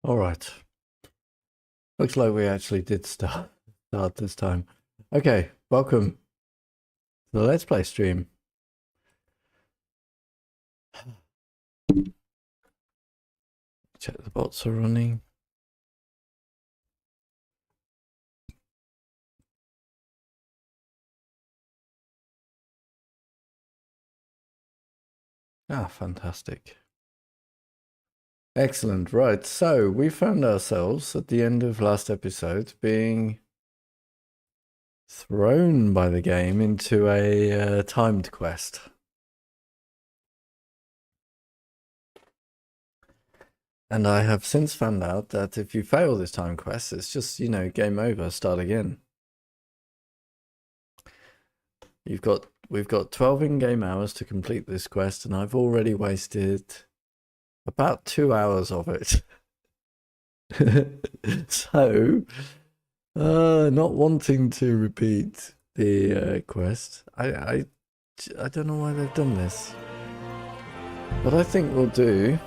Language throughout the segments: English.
All right. Looks like we actually did start this time. Okay, welcome to the Let's Play stream. Check the bots are running. Ah, fantastic. Excellent. Right, so we found ourselves at the end of last episode being thrown by the game into a timed quest. And I have since found out that if you fail this time quest, it's just, you know, game over, start again. We've got 12 in-game hours to complete this quest, and I've already wasted about 2 hours of it. So, not wanting to repeat the quest, I don't know why they've done this. What I think we'll do,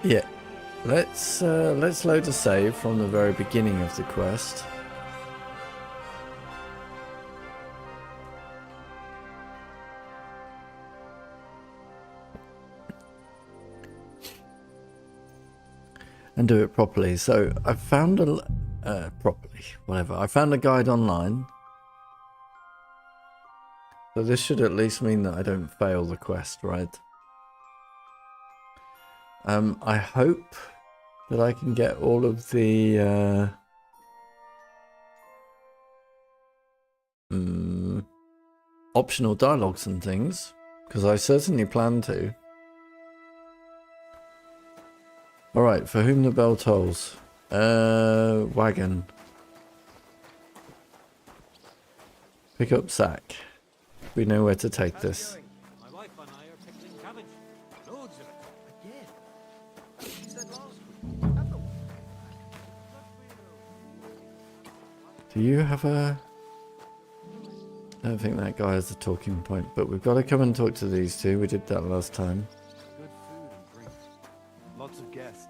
yeah, let's load a save from the very beginning of the quest. And do it properly. So I found I found a guide online. So this should at least mean that I don't fail the quest, right? I hope that I can get all of the optional dialogues and things, because I certainly plan to. Alright, for whom the bell tolls. Wagon. Pick up sack. We know where to take this. My wife and I are picking cabbage. Loads of it. Again. She said last week. Do you have a... I don't think that guy has a talking point, but we've got to come and talk to these two. We did that last time. Good food and drink. Lots of guests.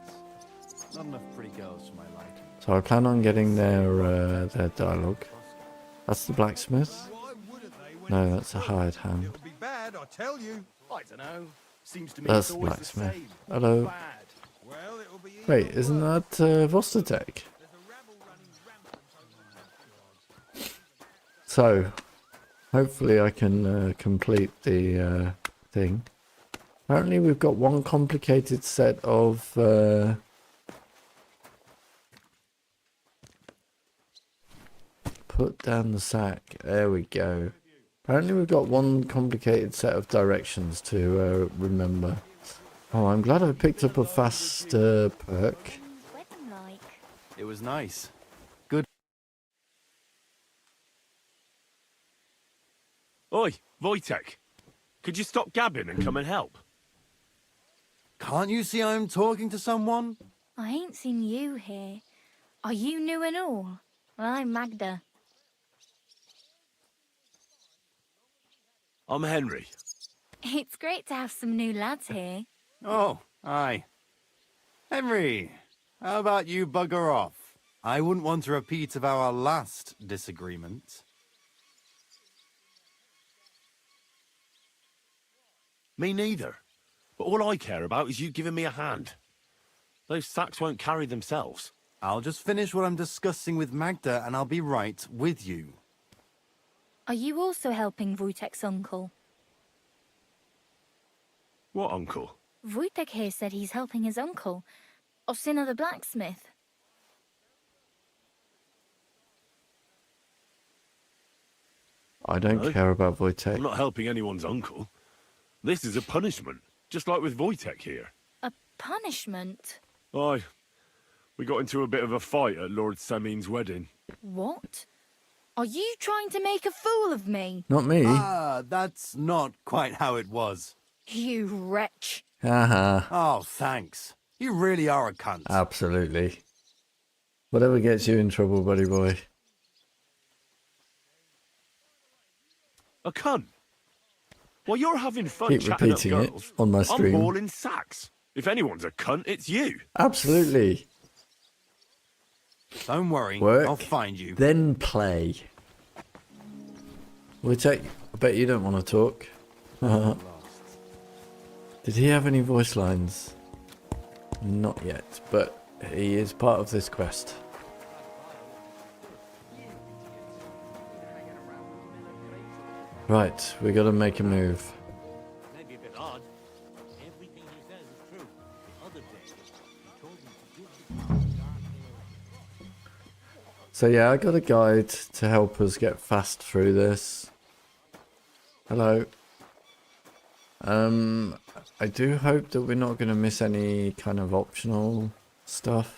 Not enough pretty girls for my liking. So I plan on getting their dialogue. That's the blacksmith. No, that's a hired hand. It'll be bad, I tell you. I don't know. Seems to me That's it's always blacksmith. the same. Hello. Bad. Well, it'll be Wait, isn't that Vostertek? There's a rabble running rampant. So, hopefully I can complete the thing. Apparently we've got one complicated set of... Put down the sack. There we go. Apparently we've got one complicated set of directions to remember. Oh, I'm glad I picked up a fast perk. It was nice. Good. Oi, Wojtek. Could you stop gabbing and come and help? Can't you see I'm talking to someone? I ain't seen you here. Are you new and all? Well, I'm Magda. I'm Henry. It's great to have some new lads here. Oh, aye. Henry, how about you bugger off? I wouldn't want a repeat of our last disagreement. Me neither. But all I care about is you giving me a hand. Those sacks won't carry themselves. I'll just finish what I'm discussing with Magda and I'll be right with you. Are you also helping Wojtek's uncle? What uncle? Wojtek here said he's helping his uncle, Osina the blacksmith. I don't No. care about I'm Wojtek. not helping anyone's uncle. This is a punishment, just like with Wojtek here. A punishment? Aye. We got into a bit of a fight at Lord Samin's wedding. What? Are you trying to make a fool of me? Not me. Ah, that's not quite how it was. You wretch. Haha. Oh, thanks. You really are a cunt. Absolutely. Whatever gets you in trouble, buddy boy. A cunt? While you're having fun Keep chatting up repeating it girls, on my I'm stream. hauling sacks. If anyone's a cunt, it's you. Absolutely. Don't worry, Work. I'll find you. Then play. I bet you don't want to talk. Did he have any voice lines? Not yet, but he is part of this quest. Right, we gotta make a move. Maybe a bit odd. Everything he says is true. The other day, he told me to give the car dark hair. So yeah, I got a guide to help us get fast through this. Hello. I do hope that we're not going to miss any kind of optional stuff.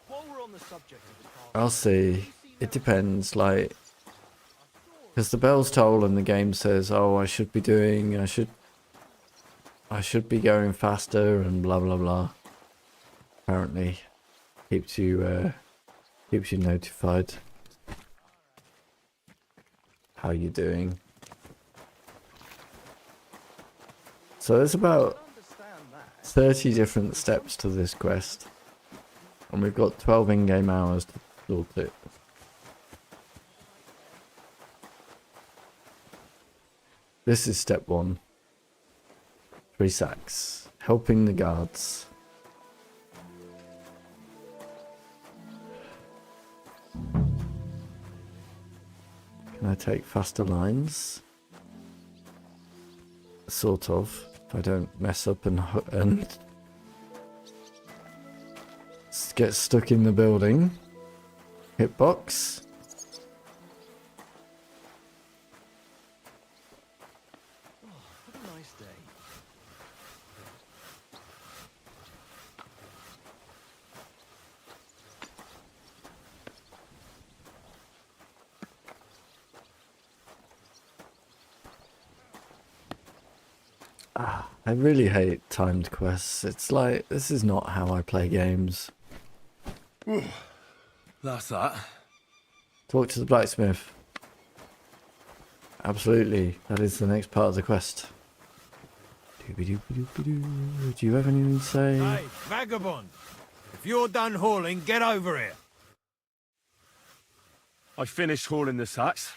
While we're on the subject of the car, I'll see. It depends, like, because the bells toll and the game says, "Oh, I should be going faster," and blah blah blah. Apparently, keeps you notified. How you doing? So there's about 30 different steps to this quest, and we've got 12 in-game hours to sort it. This is step 1. 3 sacks. Helping the guards. Can I take faster lines? Sort of. If I don't mess up and get stuck in the building. Hitbox. what a nice day. I really hate timed quests. It's like, this is not how I play games. That's that. Talk to the blacksmith. Absolutely. That is the next part of the quest. Doobie-doobie-doobie-doo. Do you have anything to say? Hey, vagabond! If you're done hauling, get over here. I finished hauling the sacks.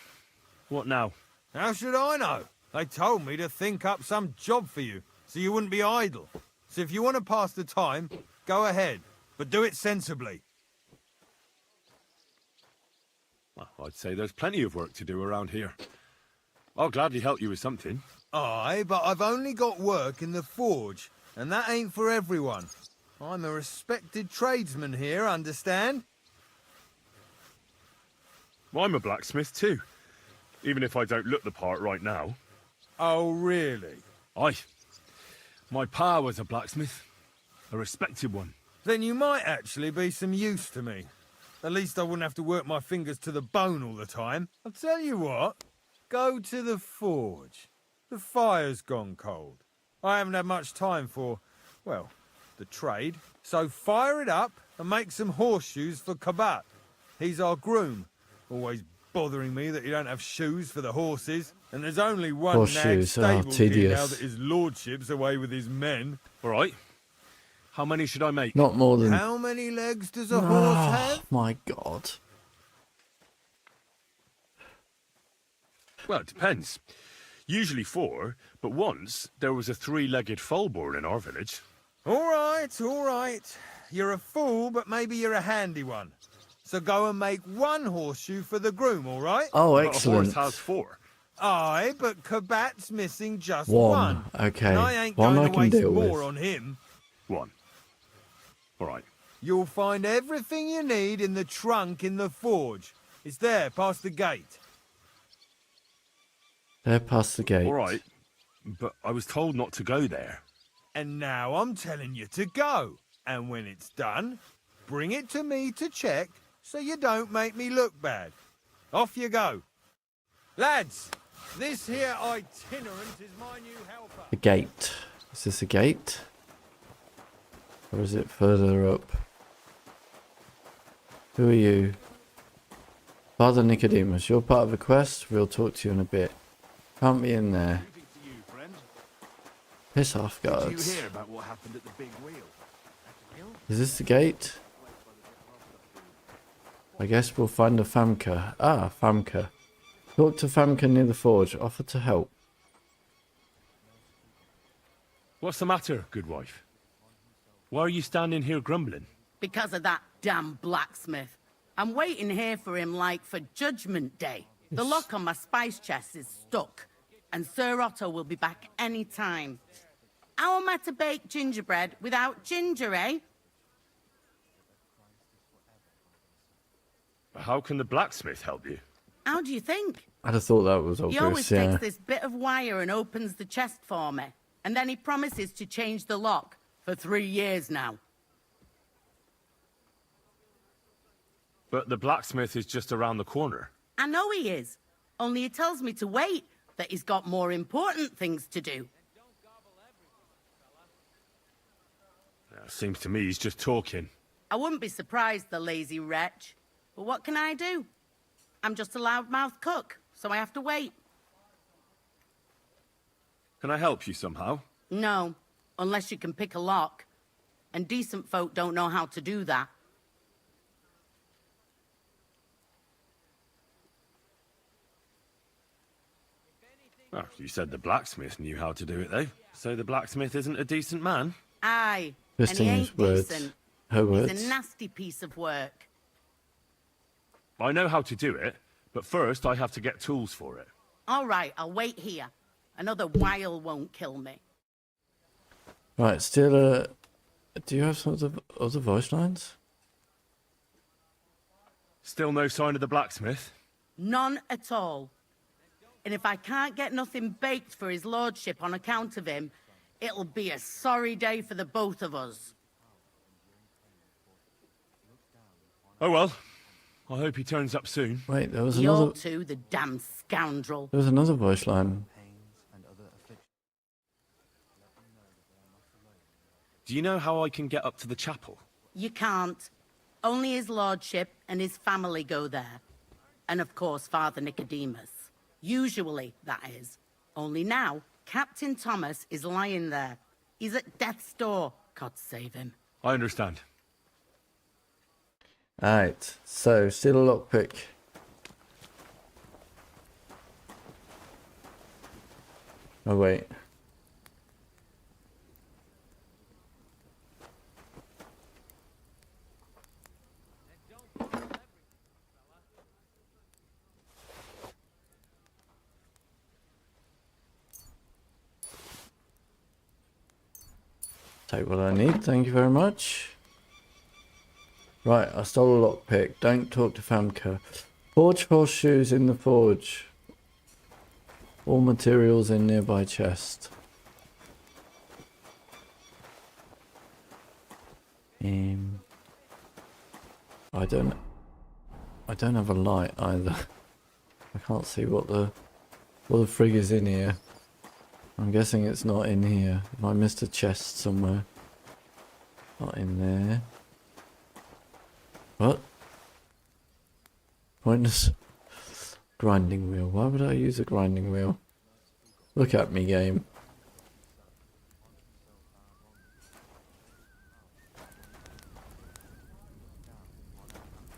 What now? How should I know? They told me to think up some job for you, so you wouldn't be idle. So if you want to pass the time, go ahead, but do it sensibly. Well, I'd say there's plenty of work to do around here. I'll gladly help you with something. Aye, but I've only got work in the forge, and that ain't for everyone. I'm a respected tradesman here, understand? Well, I'm a blacksmith too, even if I don't look the part right now. Oh, really? Aye. My pa was a blacksmith. A respected one. Then you might actually be some use to me. At least I wouldn't have to work my fingers to the bone all the time. I'll tell you what. Go to the forge. The fire's gone cold. I haven't had much time for, well, the trade. So fire it up and make some horseshoes for Kabat. He's our groom. Always bothering me that you don't have shoes for the horses. And there's only one nag Horseshoes, stable here tedious. now that his lordship's away with his men. All right. How many should I make? Not more than... How many legs does a horse have? Oh my god. Well, it depends. Usually 4, but once there was a 3-legged foal born in our village. All right, all right. You're a fool, but maybe you're a handy one. So go and make one horseshoe for the groom, all right? Oh, But a excellent. horse has 4. Aye, but Kabat's missing just One. one. Okay. And I ain't One going I to can waste deal more with. on him. 1. All right. You'll find everything you need in the trunk in the forge. It's there, past the gate. They're past the gate. All right. But I was told not to go there. And now I'm telling you to go. And when it's done, bring it to me to check so you don't make me look bad. Off you go. Lads, this here itinerant is my new helper. The gate. Is this a gate? Or is it further up? Who are you? Father Nicodemus, you're part of the quest. We'll talk to you in a bit. Can't be in there. Moving to you, friend. Piss off, Did you guards. hear about what happened at the big wheel? Is this the gate? I guess we'll find a Famke. Ah, Famke. Talk to Famke near the forge. Offer to help. What's the matter, good wife? Why are you standing here grumbling? Because of that damn blacksmith. I'm waiting here for him like for Judgment Day. The lock on my spice chest is stuck, and Sir Otto will be back any time. How am I to bake gingerbread without ginger, eh? How can the blacksmith help you? How do you think? I'd have thought that was He obvious, always yeah. takes this bit of wire and opens the chest for me. And then he promises to change the lock for 3 years now. But the blacksmith is just around the corner. I know he is. Only he tells me to wait, that he's got more important things to do. Seems to me he's just talking. I wouldn't be surprised, the lazy wretch. But what can I do? I'm just a loudmouth cook, so I have to wait. Can I help you somehow? No, unless you can pick a lock. And decent folk don't know how to do that. Oh, you said the blacksmith knew how to do it, though. So the blacksmith isn't a decent man? Aye, and he Twisting his ain't words. decent. Her He's words. a nasty piece of work. I know how to do it, but first I have to get tools for it. All right, I'll wait here. Another while won't kill me. Right, still do you have some other voice lines? Still no sign of the blacksmith? None at all. And if I can't get nothing baked for his lordship on account of him, it'll be a sorry day for the both of us. Oh well. I hope he turns up soon. Wait, there was He another. ought to, the damn scoundrel. There was another voice line. Do you know how I can get up to the chapel? You can't. Only his lordship and his family go there. And of course, Father Nicodemus. Usually, that is. Only now, Captain Thomas is lying there. He's at death's door. God save him. I understand. Alright, so still a lockpick. Oh wait. Take what I need, thank you very much. Right, I stole a lockpick. Don't talk to Famke. Forge horseshoes in the forge. All materials in nearby chest. I don't have a light either. I can't see what the frig is in here. I'm guessing it's not in here. If I missed a chest somewhere. Not in there. What? Pointless grinding wheel. Why would I use a grinding wheel? Look at me, game.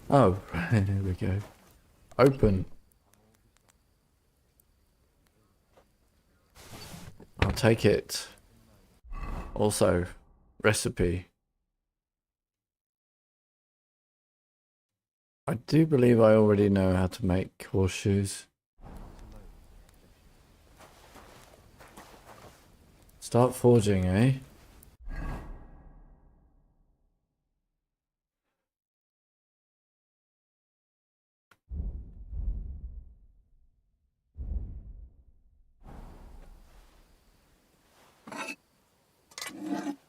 Oh, there we go. Open. I'll take it. Also, recipe. I do believe I already know how to make horseshoes. Start forging, eh?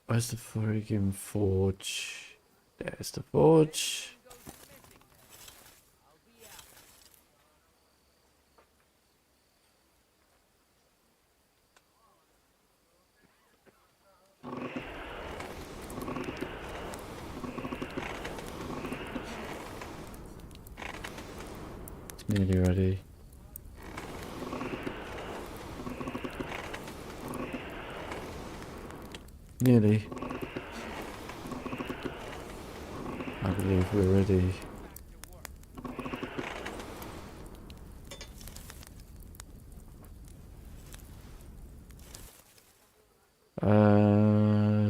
Where's the friggin' forge? There's the forge. Nearly ready. Nearly. I believe we're ready.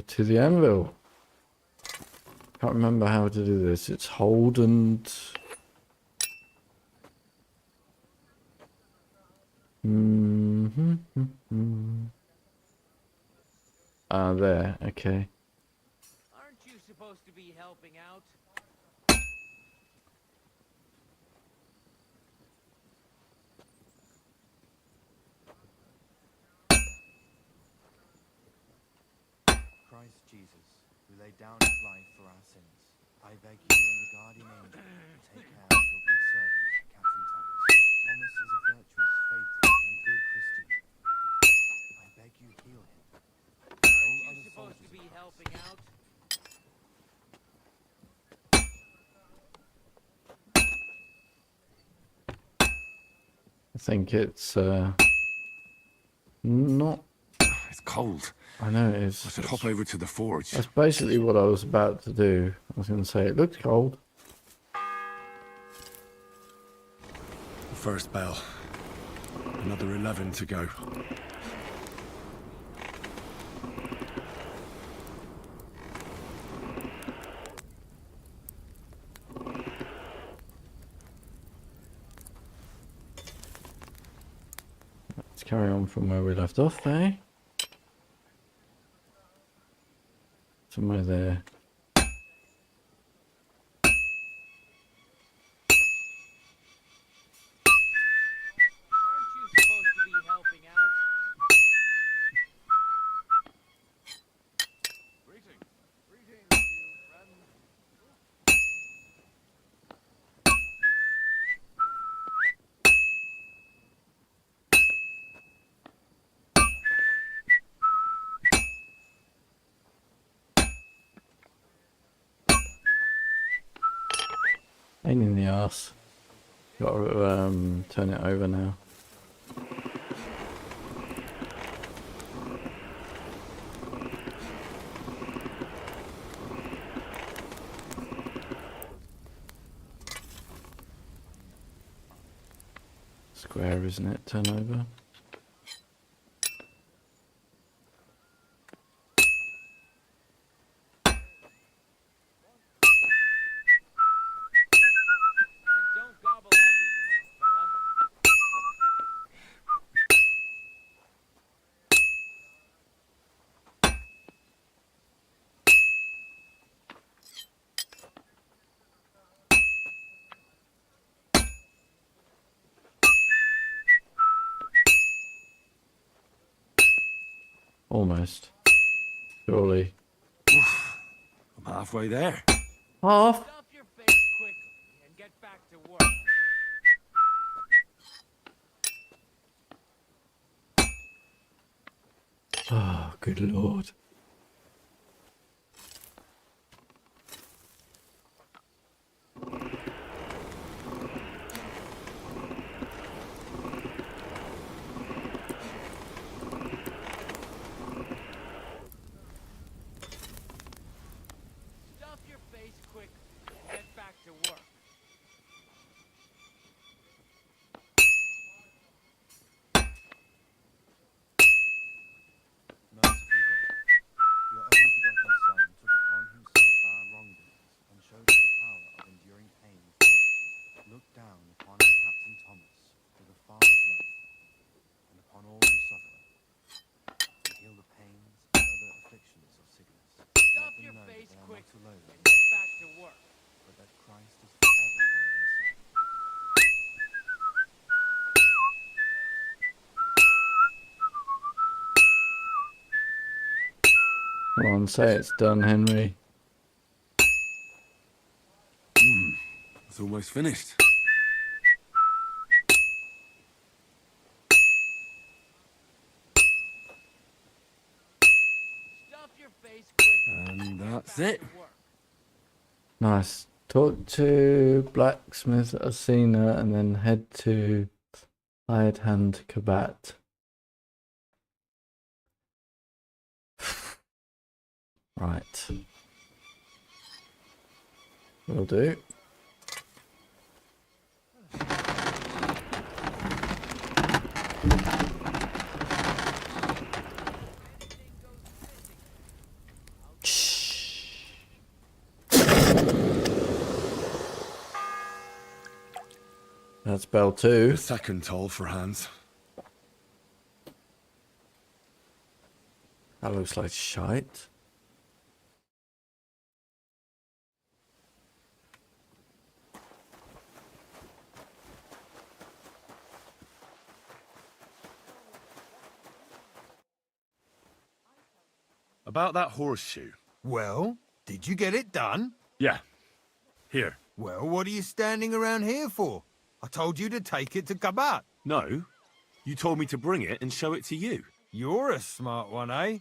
To the anvil. Can't remember how to do this. It's hold and... Ah, there. Okay. Aren't you supposed to be helping out? Christ Jesus, who laid down his life for our sins, I beg you and the guardian angel to take care of your good servant, Captain Thomas. Thomas is a virtuous, faithful, and good Christian. I beg you heal him. Aren't you supposed to be helping out? I think it's not... It's cold. I know it is. I should hop over to the forge. That's basically what I was about to do. I was going to say, it looks cold. First bell. Another 11 to go. Let's carry on from where we left off there. Somewhere there. Aren't you supposed to be helping out? Greetings. Greetings, you friend. Pain in the ass. Got to turn it over now. Square, isn't it? Turn over. And don't gobble everything, fella. Almost. Surely. I'm halfway there. Half? Stuff your face quickly and get back to work. Oh, good lord. Stuff your face quickly and get back to work. Merciful God, your only begotten Son took upon himself our wrongdoings and showed us the power of enduring pain and fortitude. Look down upon our Captain Thomas with a father's love, and upon all who suffer, and heal the pains and other afflictions of sickness. Stuff Let them your know that face they are quickly not alone, and get back to work. but that Christ is forever by their side. Come on, say it's done, Henry. It's almost finished. Stuff your face quickly. And and get that's back it. to work. Nice. Talk to blacksmith Asina and then head to hired hand Kabat. Right. Will do. That's bell 2. The second toll for Hans. That looks like shite. About that horseshoe. Well, did you get it done? Yeah. Here. Well, what are you standing around here for? I told you to take it to Kabat. No. You told me to bring it and show it to you. You're a smart one, eh?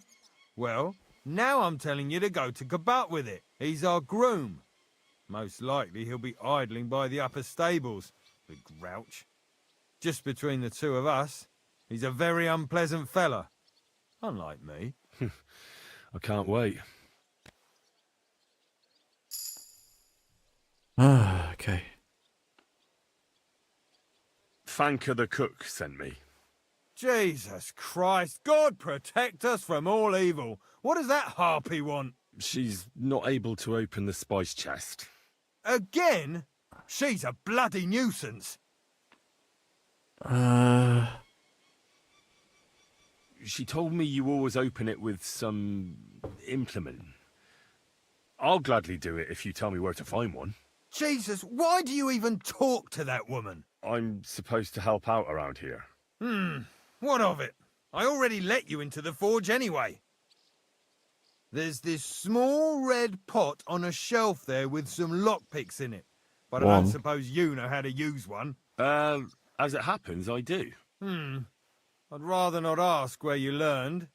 Well, now I'm telling you to go to Kabat with it. He's our groom. Most likely he'll be idling by the upper stables, the grouch. Just between the two of us, he's a very unpleasant fella. Unlike me. I can't wait. Ah, okay. Fanka the cook sent me. Jesus Christ, God protect us from all evil. What does that harpy want? She's not able to open the spice chest. Again? She's a bloody nuisance. She told me you always open it with some implement. I'll gladly do it if you tell me where to find one. Jesus, why do you even talk to that woman? I'm supposed to help out around here. What of it? I already let you into the forge anyway. There's this small red pot on a shelf there with some lockpicks in it. But I One. don't suppose you know how to use one. As it happens, I do. I'd rather not ask where you learned.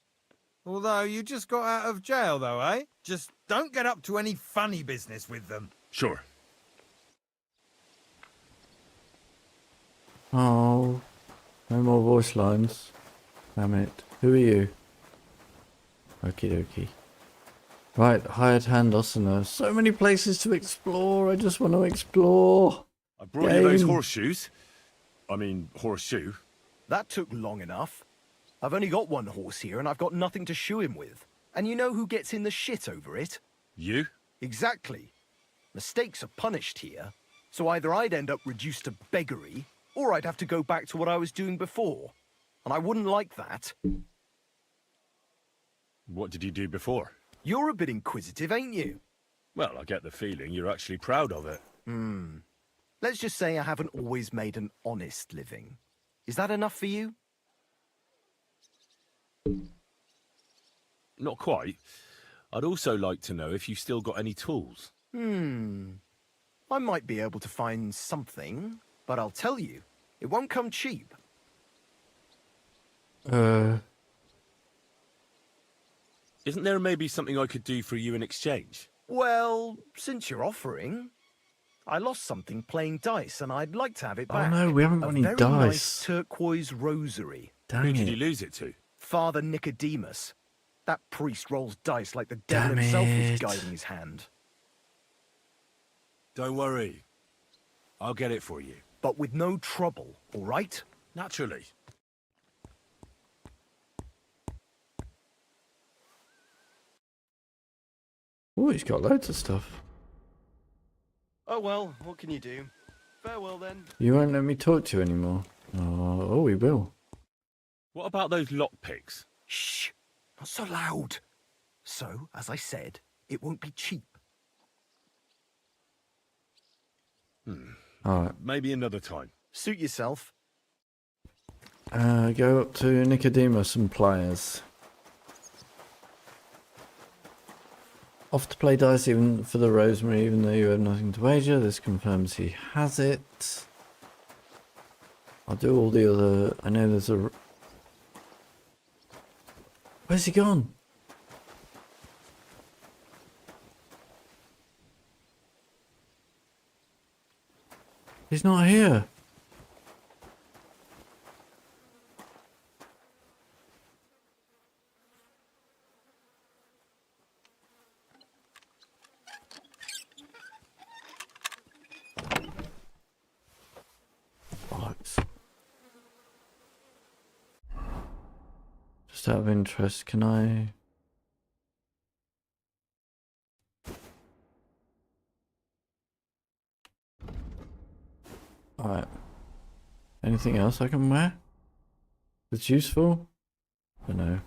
Although you just got out of jail though, eh? Just don't get up to any funny business with them. Sure. Oh, no more voice lines. Damn it. Who are you? Okie dokie. Right, hired hand Osina. So many places to explore. I just want to explore. I brought you those Game. horseshoes. I mean, horseshoe. That took long enough. I've only got one horse here and I've got nothing to shoe him with. And you know who gets in the shit over it? You? Exactly. Mistakes are punished here, so either I'd end up reduced to beggary, or I'd have to go back to what I was doing before. And I wouldn't like that. What did you do before? You're a bit inquisitive, ain't you? Well, I get the feeling you're actually proud of it. Let's just say I haven't always made an honest living. Is that enough for you? Not quite. I'd also like to know if you've still got any tools. I might be able to find something, but I'll tell you, it won't come cheap. Isn't there maybe something I could do for you in exchange? Well, since you're offering, I lost something playing dice and I'd like to have it Oh back. no, we haven't got A any very dice. nice turquoise rosary. Damn Who did it. you lose it to? Father Nicodemus. That priest rolls dice like the Damn devil himself it. was guiding his hand. Don't worry. I'll get it for you. But with no trouble, all right? Naturally. Oh, he's got loads of stuff. Oh well, what can you do? Farewell then. You won't let me talk to you anymore. Oh, we will. What about those lockpicks? Shh, not so loud. So, as I said, it won't be cheap. Alright. Maybe another time. Suit yourself. Go up to Nicodemus and pliers. Off to play dice even for the rosemary, even though you have nothing to wager. This confirms he has it. I'll do all the other... I know there's a... Where's he gone? He's not here. Bollocks. Just out of interest, can I... Alright. Anything else I can wear? That's useful? I don't know.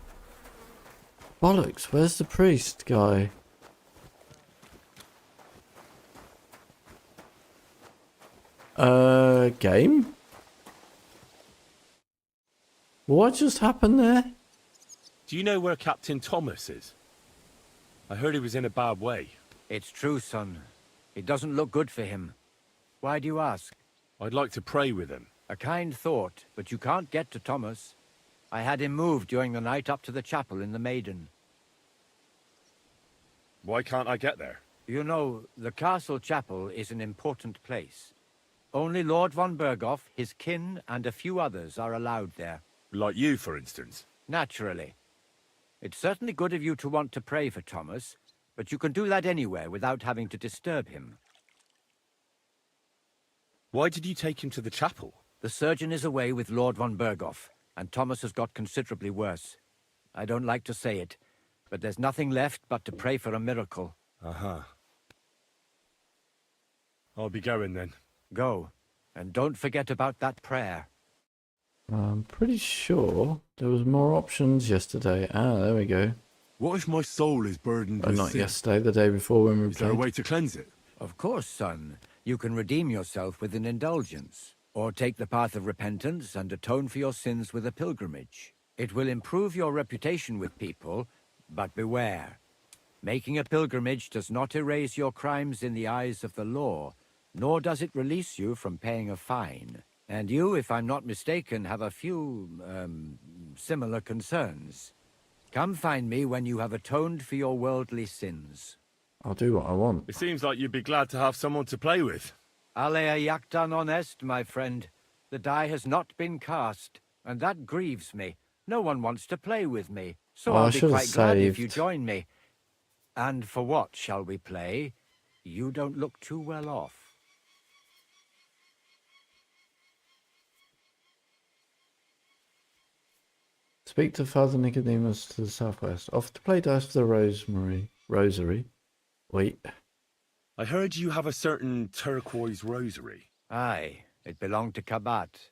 Bollocks, where's the priest guy? Game? What just happened there? Do you know where Captain Thomas is? I heard he was in a bad way. It's true, son. It doesn't look good for him. Why do you ask? I'd like to pray with him. A kind thought, but you can't get to Thomas. I had him moved during the night up to the chapel in the Maiden. Why can't I get there? You know, the castle chapel is an important place. Only Lord Von Bergow, his kin, and a few others are allowed there. Like you, for instance. Naturally. It's certainly good of you to want to pray for Thomas, but you can do that anywhere without having to disturb him. Why did you take him to the chapel? The surgeon is away with Lord Von Bergow, and Thomas has got considerably worse. I don't like to say it, but there's nothing left but to pray for a miracle. Uh-huh. I'll be going then. Go, and don't forget about that prayer. I'm pretty sure there was more options yesterday. Ah, there we go. What if my soul is burdened Oh, with not sin? yesterday, the day before when we Is there a played. way to cleanse it? Of course, son. You can redeem yourself with an indulgence, or take the path of repentance and atone for your sins with a pilgrimage. It will improve your reputation with people, but beware. Making a pilgrimage does not erase your crimes in the eyes of the law, nor does it release you from paying a fine. And you, if I'm not mistaken, have a few, similar concerns. Come find me when you have atoned for your worldly sins. I'll do what I want. It seems like you'd be glad to have someone to play with. Alea jactan honest, my friend. The die has not been cast, and that grieves me. No one wants to play with me, so Oh, I I'll be should've quite glad if you saved. join me. And for what shall we play? You don't look too well off. Speak to Father Nicodemus to the southwest. Off to play dice for the rosary. Wait. I heard you have a certain turquoise rosary. Aye, it belonged to Kabat,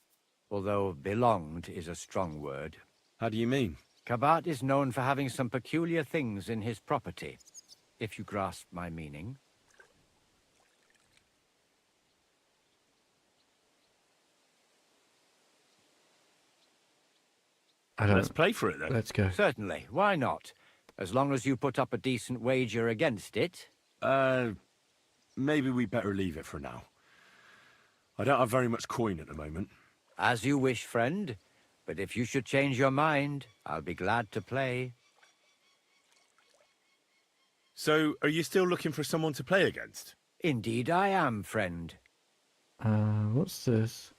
although belonged is a strong word. How do you mean? Kabat is known for having some peculiar things in his property, if you grasp my meaning. I don't. Let's play for it then. Let's go. Certainly, why not? As long as you put up a decent wager against it. Maybe we better leave it for now. I don't have very much coin at the moment. As you wish, friend. But if you should change your mind, I'll be glad to play. So, are you still looking for someone to play against? Indeed I am, friend. What's this?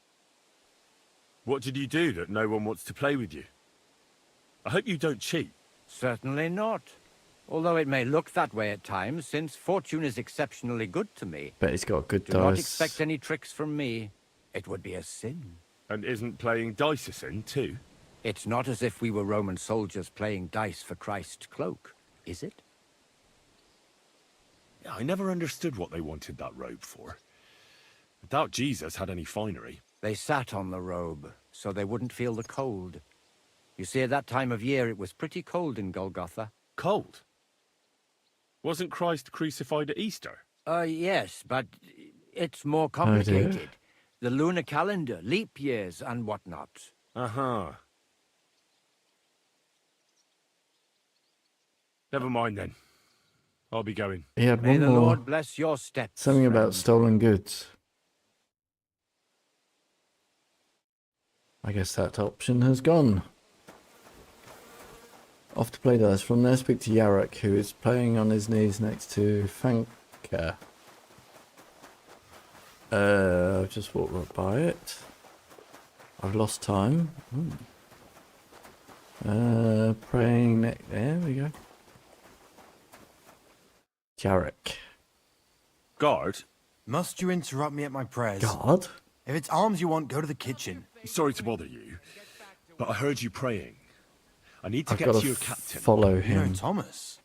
What did you do that no one wants to play with you? I hope you don't cheat. Certainly not. Although it may look that way at times, since fortune is exceptionally good to me. Bet he's got good Do not dice. expect any tricks from me. It would be a sin. And isn't playing dice a sin, too? It's not as if we were Roman soldiers playing dice for Christ's cloak, is it? Yeah, I never understood what they wanted that robe for. I doubt Jesus had any finery. They sat on the robe, so they wouldn't feel the cold. You see, at that time of year, it was pretty cold in Golgotha. Cold? Wasn't Christ crucified at Easter? Yes, but it's more dear. complicated. The lunar calendar, leap years, and whatnot. Uh-huh. Never mind then. I'll be going. He had May one the more. Lord bless your steps. Something about friend. stolen goods. I guess that option has gone. Off to play dice. From there, speak to Yarok, who is playing on his knees next to Fanka. I've just walked right by it. I've lost time. Praying neck. There we go. Jarek. Guard? Must you interrupt me at my prayers? God? If it's arms you want, go to the kitchen. Sorry to bother you, but I heard you praying. I need to I've get got to to your captain. follow You know him. Thomas.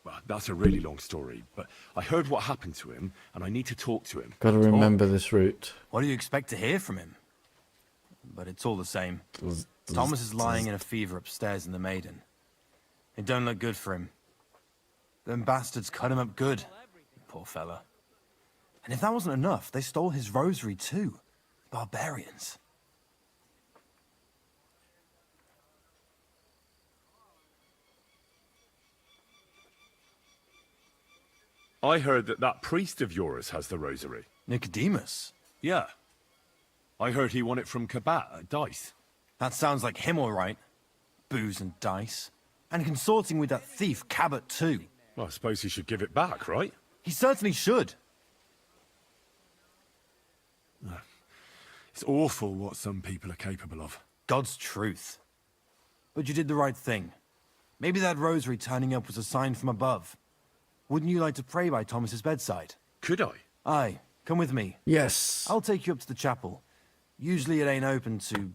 Well, that's a really long story, but I heard what happened to him, and I need to talk to him. Got to remember this route. What do you expect to hear from him? But it's all the same. Thomas is lying in a fever upstairs in the Maiden. It don't look good for him. Them bastards cut him up good. Poor fella. And if that wasn't enough, they stole his rosary too. Barbarians. I heard that priest of yours has the rosary. Nicodemus. Yeah. I heard he won it from Kabat at Dice. That sounds like him all right. Booze and dice. And consorting with that thief Cabot too. Well, I suppose he should give it back, right? He certainly should. It's awful what some people are capable of. God's truth. But you did the right thing. Maybe that rosary turning up was a sign from above. Wouldn't you like to pray by Thomas's bedside? Could I? Aye, come with me. Yes. I'll take you up to the chapel. Usually it ain't open to,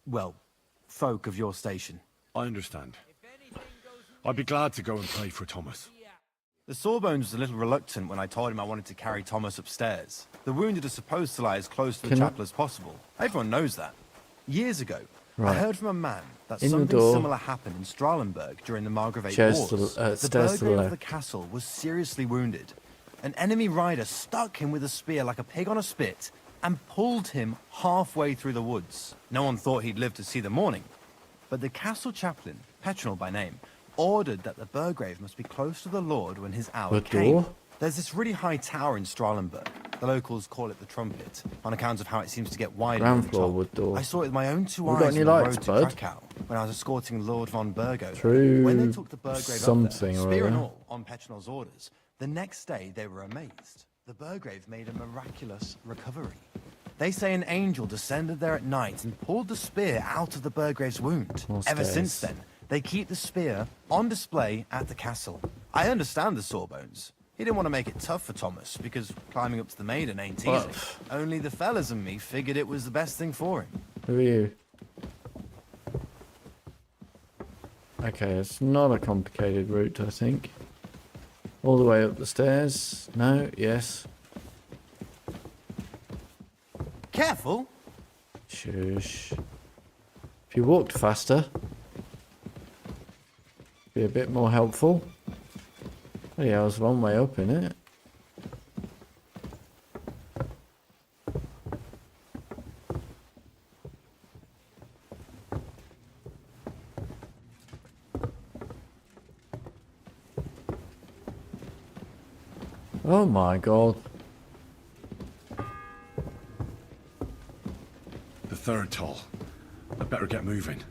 well, folk of your station. I understand. I'd be glad to go and pray for Thomas. The Sawbones was a little reluctant when I told him I wanted to carry Thomas upstairs. The wounded are supposed to lie as close to the chapel as possible. Everyone knows that. Years ago, I heard from a man that something similar happened in Strahlenberg during the Margrave Wars. The Burgrave of the castle was seriously wounded. An enemy rider stuck him with a spear like a pig on a spit and pulled him halfway through the woods. No one thought he'd live to see the morning. But the castle chaplain, Petronel by name, ordered that the Burgrave must be close to the Lord when his hour came. There's this really high tower in Strahlenberg. The locals call it the Trumpet, on account of how it seems to get wider Ground at the floor top. wood door. I saw it with my own two We eyes got on any the lights, road to bud? Krakow when I was escorting Lord Von Bergow. Through When they took the Burgrave something up or there, spear and other. all, on Petronel's orders, the next day they were amazed. The Burgrave made a miraculous recovery. They say an angel descended there at night and pulled the spear out of the Burgrave's wound. More Ever stairs. since then, they keep the spear on display at the castle. I understand the Sawbones. He didn't want to make it tough for Thomas, because climbing up to the Maiden ain't easy. Well, Only the fellas and me figured it was the best thing for him. Who are you? Okay, it's not a complicated route, I think. All the way up the stairs. No, yes. Careful! Shush. If you walked faster, be a bit more helpful. Oh yeah, I was one way up in it. Oh my god. The third tall. I'd better get moving.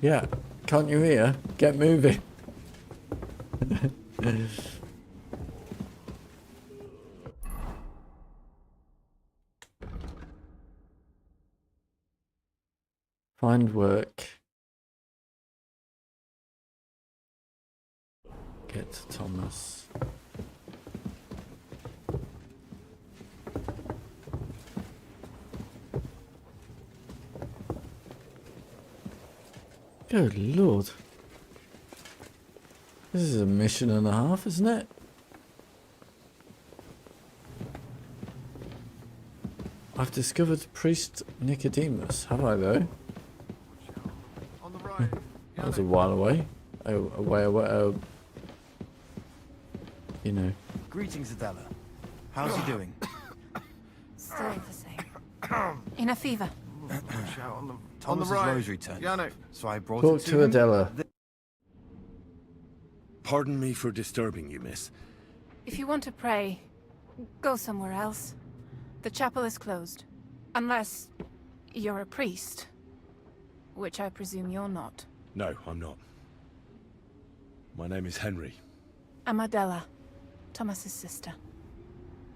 Yeah, can't you hear? Get moving. Find work. Get to Thomas. Good lord. This is a mission and a half, isn't it? I've discovered priest Nicodemus, have I though? On the right. That was a while away. Away, you know. Greetings, Adela. How's he doing? Still the same. In a fever. Thomas's rosary turned. So I brought Talk it to him. Adela. Pardon me for disturbing you, miss. If you want to pray, go somewhere else. The chapel is closed. Unless you're a priest. Which I presume you're not. No, I'm not. My name is Henry. I'm Adela, Thomas's sister.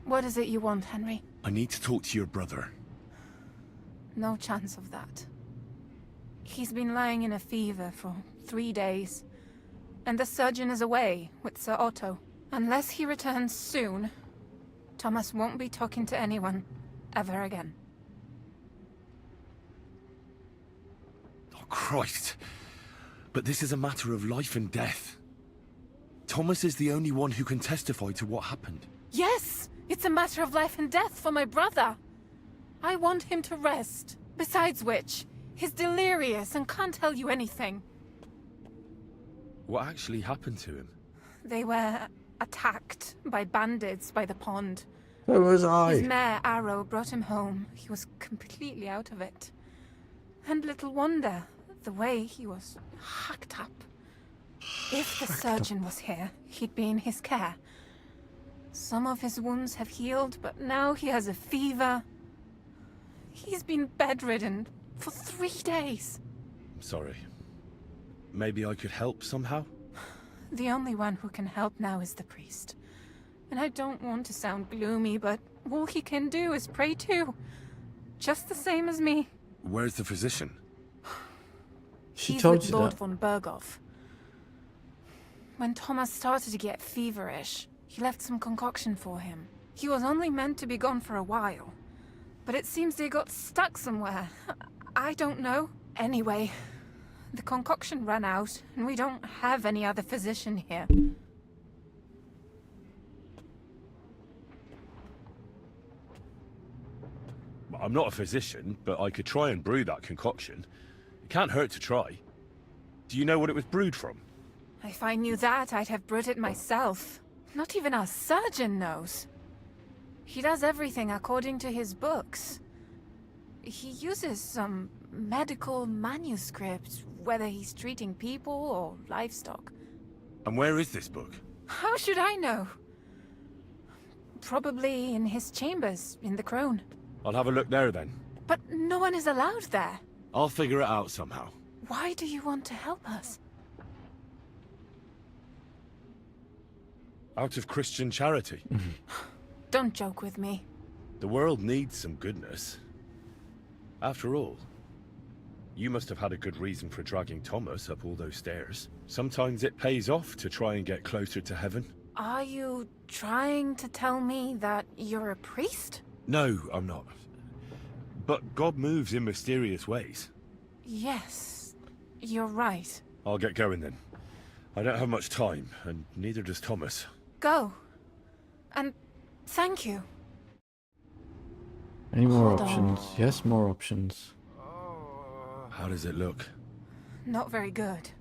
What is it you want, Henry? I need to talk to your brother. No chance of that. He's been lying in a fever for 3 days. And the surgeon is away with Sir Otto. Unless he returns soon, Thomas won't be talking to anyone ever again. Oh, Christ. But this is a matter of life and death. Thomas is the only one who can testify to what happened. Yes! It's a matter of life and death for my brother. I want him to rest. Besides which, he's delirious and can't tell you anything. What actually happened to him? They were attacked by bandits by the pond. So was I. His mare, Arrow, brought him home. He was completely out of it. And little wonder, the way he was hacked up. If the surgeon was here, he'd be in his care. Some of his wounds have healed, but now he has a fever. He's been bedridden for 3 days. I'm sorry. Maybe I could help somehow? The only one who can help now is the priest. And I don't want to sound gloomy, but all he can do is pray too. Just the same as me. Where's the physician? She He's told with you Lord that. Von Bergow. When Thomas started to get feverish, he left some concoction for him. He was only meant to be gone for a while. But it seems they got stuck somewhere. I don't know. Anyway, the concoction ran out, and we don't have any other physician here. I'm not a physician, but I could try and brew that concoction. It can't hurt to try. Do you know what it was brewed from? If I knew that, I'd have brewed it myself. Not even our surgeon knows. He does everything according to his books. He uses some medical manuscript, whether he's treating people or livestock. And where is this book? How should I know? Probably in his chambers, in the Crone. I'll have a look there then. But no one is allowed there. I'll figure it out somehow. Why do you want to help us? Out of Christian charity. Don't joke with me. The world needs some goodness. After all, you must have had a good reason for dragging Thomas up all those stairs. Sometimes it pays off to try and get closer to heaven. Are you trying to tell me that you're a priest? No, I'm not. But God moves in mysterious ways. Yes, you're right. I'll get going then. I don't have much time, and neither does Thomas. Go. And thank you. Any more Hold on. options? Yes, more options. How does it look? Not very good.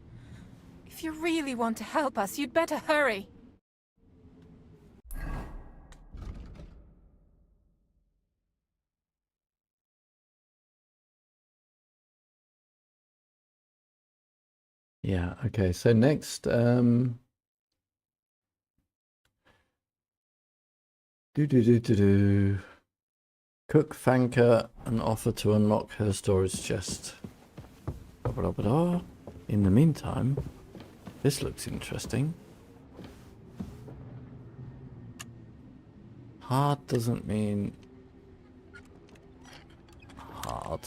If you really want to help us, you'd better hurry. Yeah, okay, so next, Cook Fanka and offer to unlock her storage chest. Ba-ba-da-ba-da. In the meantime, this looks interesting. Hard doesn't mean hard.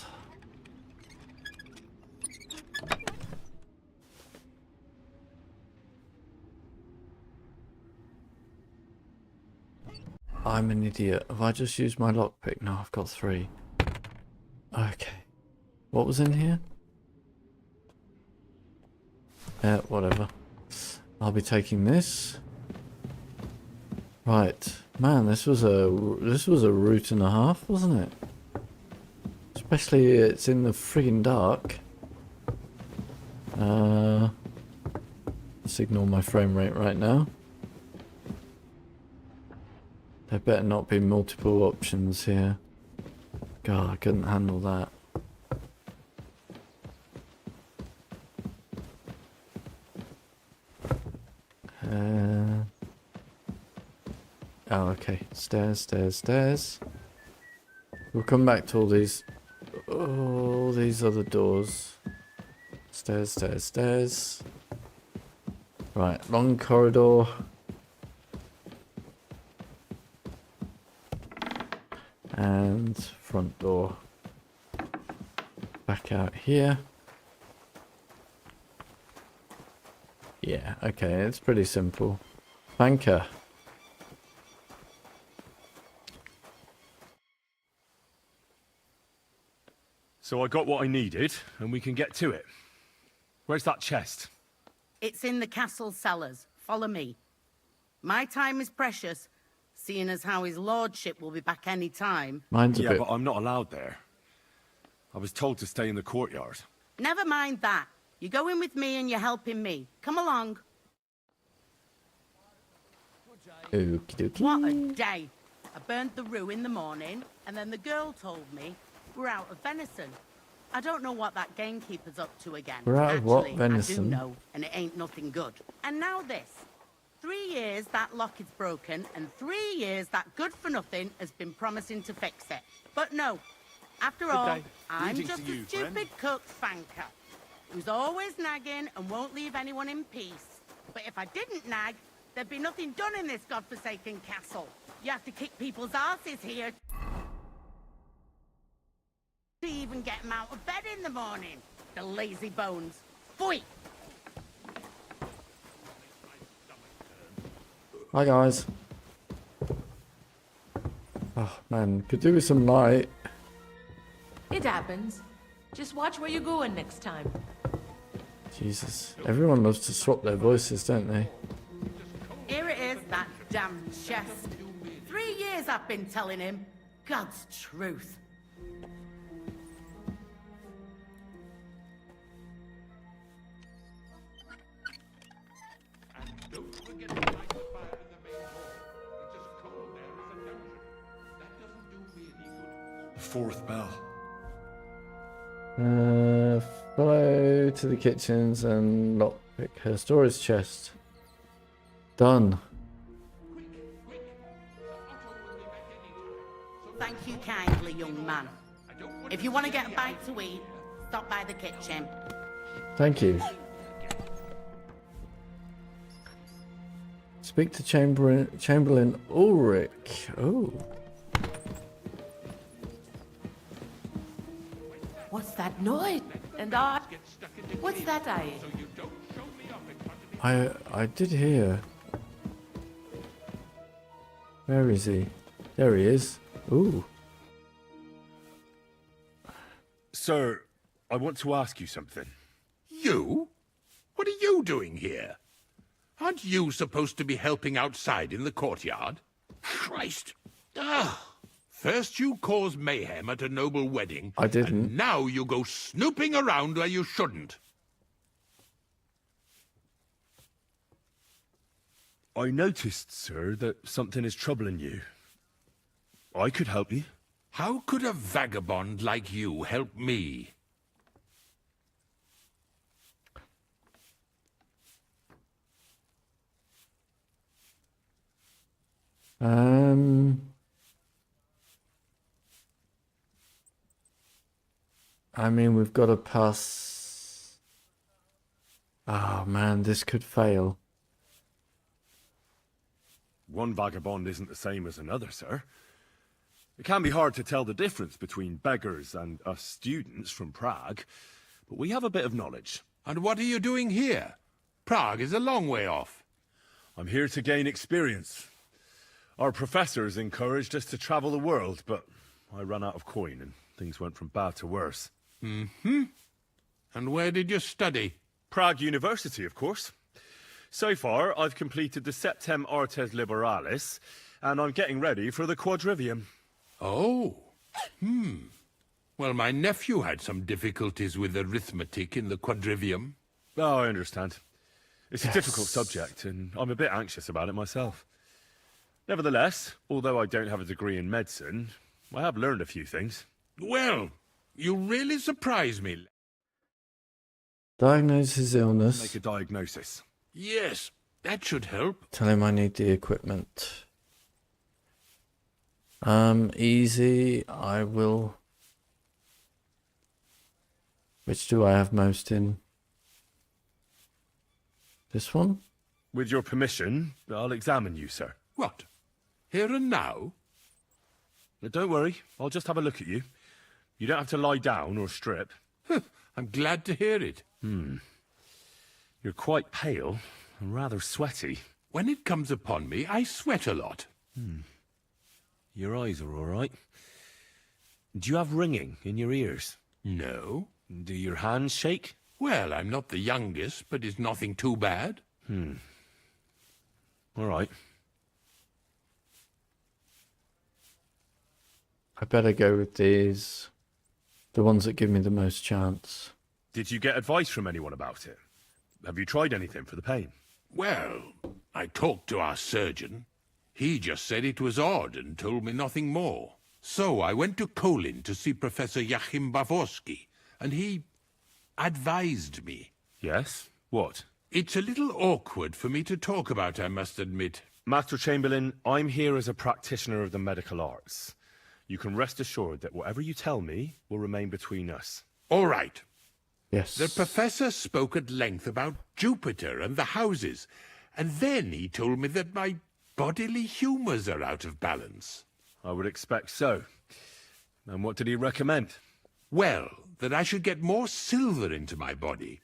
I'm an idiot. Have I just used my lockpick? No, I've got 3. Okay. What was in here? Whatever. I'll be taking this. Right. Man, this was a route and a half, wasn't it? Especially it's in the friggin' dark. Let's ignore my frame rate right now. There better not be multiple options here. God, I couldn't handle that. Oh, okay. Stairs, stairs, stairs. We'll come back to all these other doors. Let's Stairs, stairs, stairs. Right, long corridor. And front door. Back out here. Yeah, okay, it's pretty simple. Banker. So I got what I needed, and we can get to it. Where's that chest? It's in the castle cellars. Follow me. My time is precious, seeing as how his lordship will be back any time. Mine's a Yeah, bit... but I'm not allowed there. I was told to stay in the courtyard. Never mind that. You're going with me and you're helping me. Come along. Okie dokie. What a day. I burnt the roux in the morning, and then the girl told me we're out of venison. I don't know what that gamekeeper's up to again. We're out of what? Actually, Venison? I do know, and it ain't nothing good. And now this. 3 years that lock is broken, and 3 years that good-for-nothing has been promising to fix it. But no. After all, I'm Greetings just to you, a stupid cook spanker who's always nagging and won't leave anyone in peace. But if I didn't nag, there'd be nothing done in this godforsaken castle. You have to kick people's asses here to even get them out of bed in the morning. The lazy bones. Pfui! Hi guys. Oh man, could do with some light. It happens. Just watch where you're going next time. Jesus, everyone loves to swap their voices, don't they? Here it is, that damn chest. 3 years I've been telling him. God's truth. The fourth bell. Follow to the kitchens and lockpick her storage chest. Done. Thank you kindly, young man. If you want to get a bite to eat, stop by the kitchen. Thank you. Speak to Chamberlain Ulrich. Oh. What's that noise? And what's that I did hear. Where is he? There he is. Ooh. Sir, I want to ask you something. You? What are you doing here? Aren't you supposed to be helping outside in the courtyard? Christ! First you cause mayhem at a noble wedding. I didn't. And now you go snooping around where you shouldn't. I noticed, sir, that something is troubling you. I could help you. How could a vagabond like you help me? I mean, we've got to pass. Oh man, this could fail. One vagabond isn't the same as another, sir. It can be hard to tell the difference between beggars and us students from Prague, but we have a bit of knowledge. And what are you doing here? Prague is a long way off. I'm here to gain experience. Our professors encouraged us to travel the world, but I ran out of coin and things went from bad to worse. Mm-hmm. And where did you study? Prague University, of course. So far, I've completed the Septem Artes Liberalis, and I'm getting ready for the Quadrivium. Oh. Well, my nephew had some difficulties with arithmetic in the Quadrivium. Oh, I understand. It's a difficult subject, and I'm a bit anxious about it myself. Nevertheless, although I don't have a degree in medicine, I have learned a few things. Well, you really surprise me. Diagnose his illness. Make a diagnosis. Yes, that should help. Tell him I need the equipment. Easy. I will. Which do I have most in? This one? With your permission, I'll examine you, sir. What? Here and now? But don't worry, I'll just have a look at you. You don't have to lie down or strip. I'm glad to hear it. You're quite pale and rather sweaty. When it comes upon me, I sweat a lot. Your eyes are all right. Do you have ringing in your ears? No. Do your hands shake? Well, I'm not the youngest, but it's nothing too bad. All right. I better go with these. The ones that give me the most chance. Did you get advice from anyone about it? Have you tried anything for the pain? Well, I talked to our surgeon. He just said it was odd and told me nothing more. So I went to Kolin to see Professor Joachim Bavorsky, and he advised me. Yes? What? It's a little awkward for me to talk about, I must admit. Master Chamberlain, I'm here as a practitioner of the medical arts. You can rest assured that whatever you tell me will remain between us. All right. Yes. The professor spoke at length about Jupiter and the houses, and then he told me that my bodily humours are out of balance. I would expect so. And what did he recommend? Well, that I should get more silver into my body.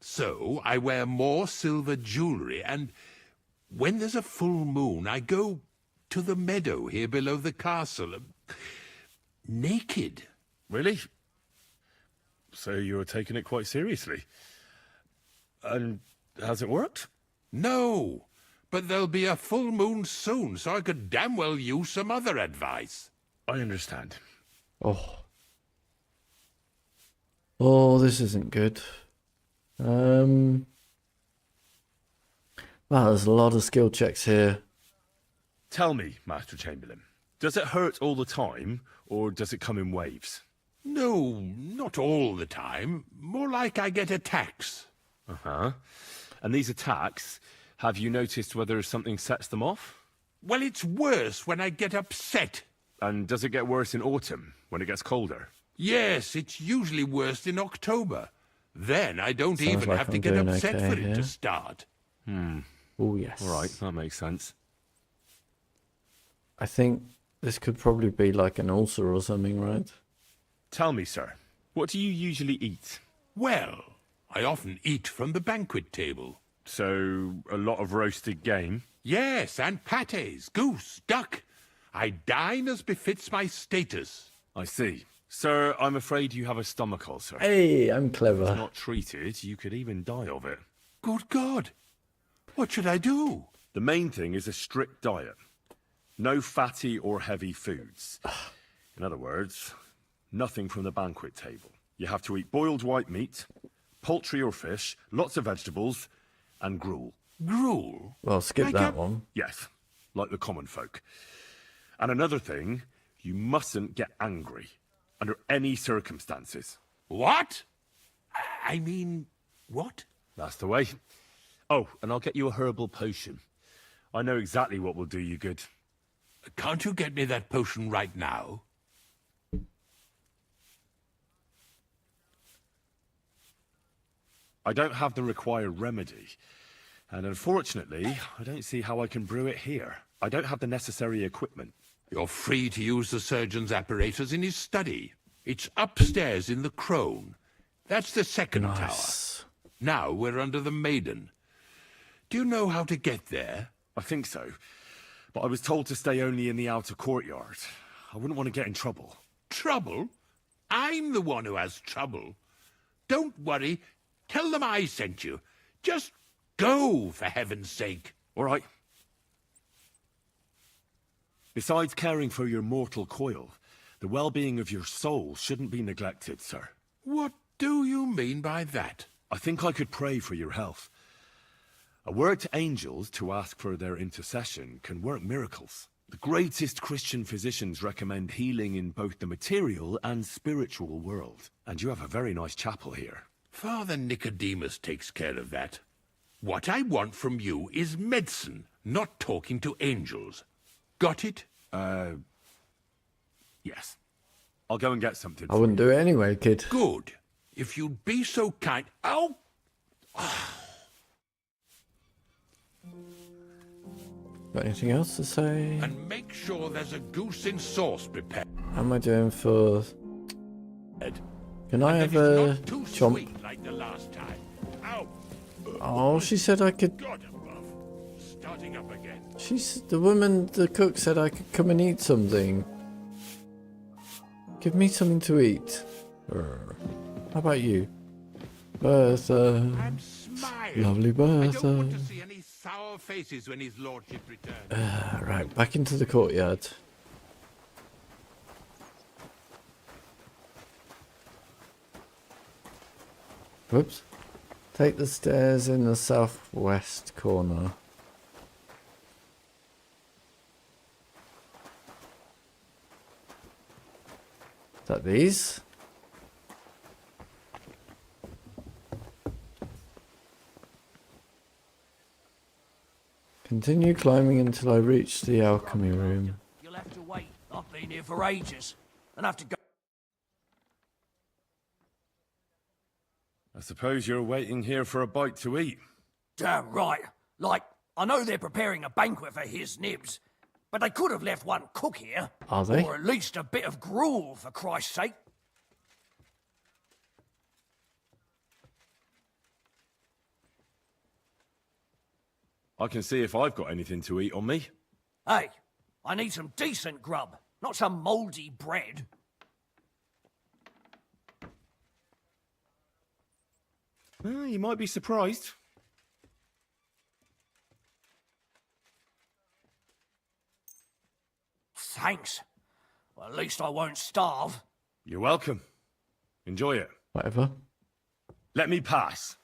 So I wear more silver jewellery, and when there's a full moon, I go to the meadow here below the castle, naked. Really? So you're taking it quite seriously. And has it worked? No, but there'll be a full moon soon, so I could damn well use some other advice. I understand. Oh. Oh, this isn't good. Wow, there's a lot of skill checks here. Tell me, Master Chamberlain, does it hurt all the time, or does it come in waves? No, not all the time. More like I get attacks. Uh-huh. And these attacks, have you noticed whether something sets them off? Well, it's worse when I get upset. And does it get worse in autumn, when it gets colder? Yes, it's usually worst in October. Then I don't Sounds even like have I'm to get doing upset okay for it here. to start. Oh, yes. All right, that makes sense. I think this could probably be like an ulcer or something, right? Tell me, sir, what do you usually eat? Well, I often eat from the banquet table. So, a lot of roasted game? Yes, and pâtés, goose, duck. I dine as befits my status. I see. Sir, I'm afraid you have a stomach ulcer. Hey, I'm If clever. not treated, you could even die of it. Good God. What should I do? The main thing is a strict diet. No fatty or heavy foods. In other words, nothing from the banquet table. You have to eat boiled white meat, poultry or fish, lots of vegetables, and gruel. Gruel? Well, skip I that can't- one. Yes, like the common folk. And another thing, you mustn't get angry, under any circumstances. What? I mean, what? That's the way. Oh, and I'll get you a herbal potion. I know exactly what will do you good. Can't you get me that potion right now? I don't have the required remedy. And unfortunately, I don't see how I can brew it here. I don't have the necessary equipment. You're free to use the surgeon's apparatus in his study. It's upstairs in the crone. That's the second tower. Nice. Now we're under the maiden. Do you know how to get there? I think so. But I was told to stay only in the outer courtyard. I wouldn't want to get in trouble. Trouble? I'm the one who has trouble. Don't worry. Tell them I sent you. Just go, for heaven's sake. All right. Besides caring for your mortal coil, the well-being of your soul shouldn't be neglected, sir. What do you mean by that? I think I could pray for your health. A word to angels to ask for their intercession can work miracles. The greatest Christian physicians recommend healing in both the material and spiritual world. And you have a very nice chapel here. Father Nicodemus takes care of that. What I want from you is medicine, not talking to angels. Got it? Yes. I'll go and get something. I wouldn't do it anyway, kid. Good. If you'd be so kind... Oh! Got anything else to say? And make sure there's a goose in sauce prepared. How am I doing for... Can I have And that a it's not too chomp? sweet like the last time. Ow! Oh, she said I could... God above. Starting up again. The woman, the cook said I could come and eat something. Give me something to eat. How about you? Bertha. And smile. Lovely I don't Bertha. want to see any sour faces when his lordship returns. Right, back into the courtyard. Whoops. Take the stairs in the southwest corner. Is that these? Continue climbing until I reach the alchemy room. You'll have to wait. I've been here for ages. And have to go. I suppose you're waiting here for a bite to eat. Damn right. Like, I know they're preparing a banquet for his nibs, but they could have left one cook here. Are they? Or at least a bit of gruel, for Christ's sake. I can see if I've got anything to eat on me. Hey, I need some decent grub, not some mouldy bread. You might be surprised. Thanks. Well, at least I won't starve. You're welcome. Enjoy it. Whatever. Let me pass.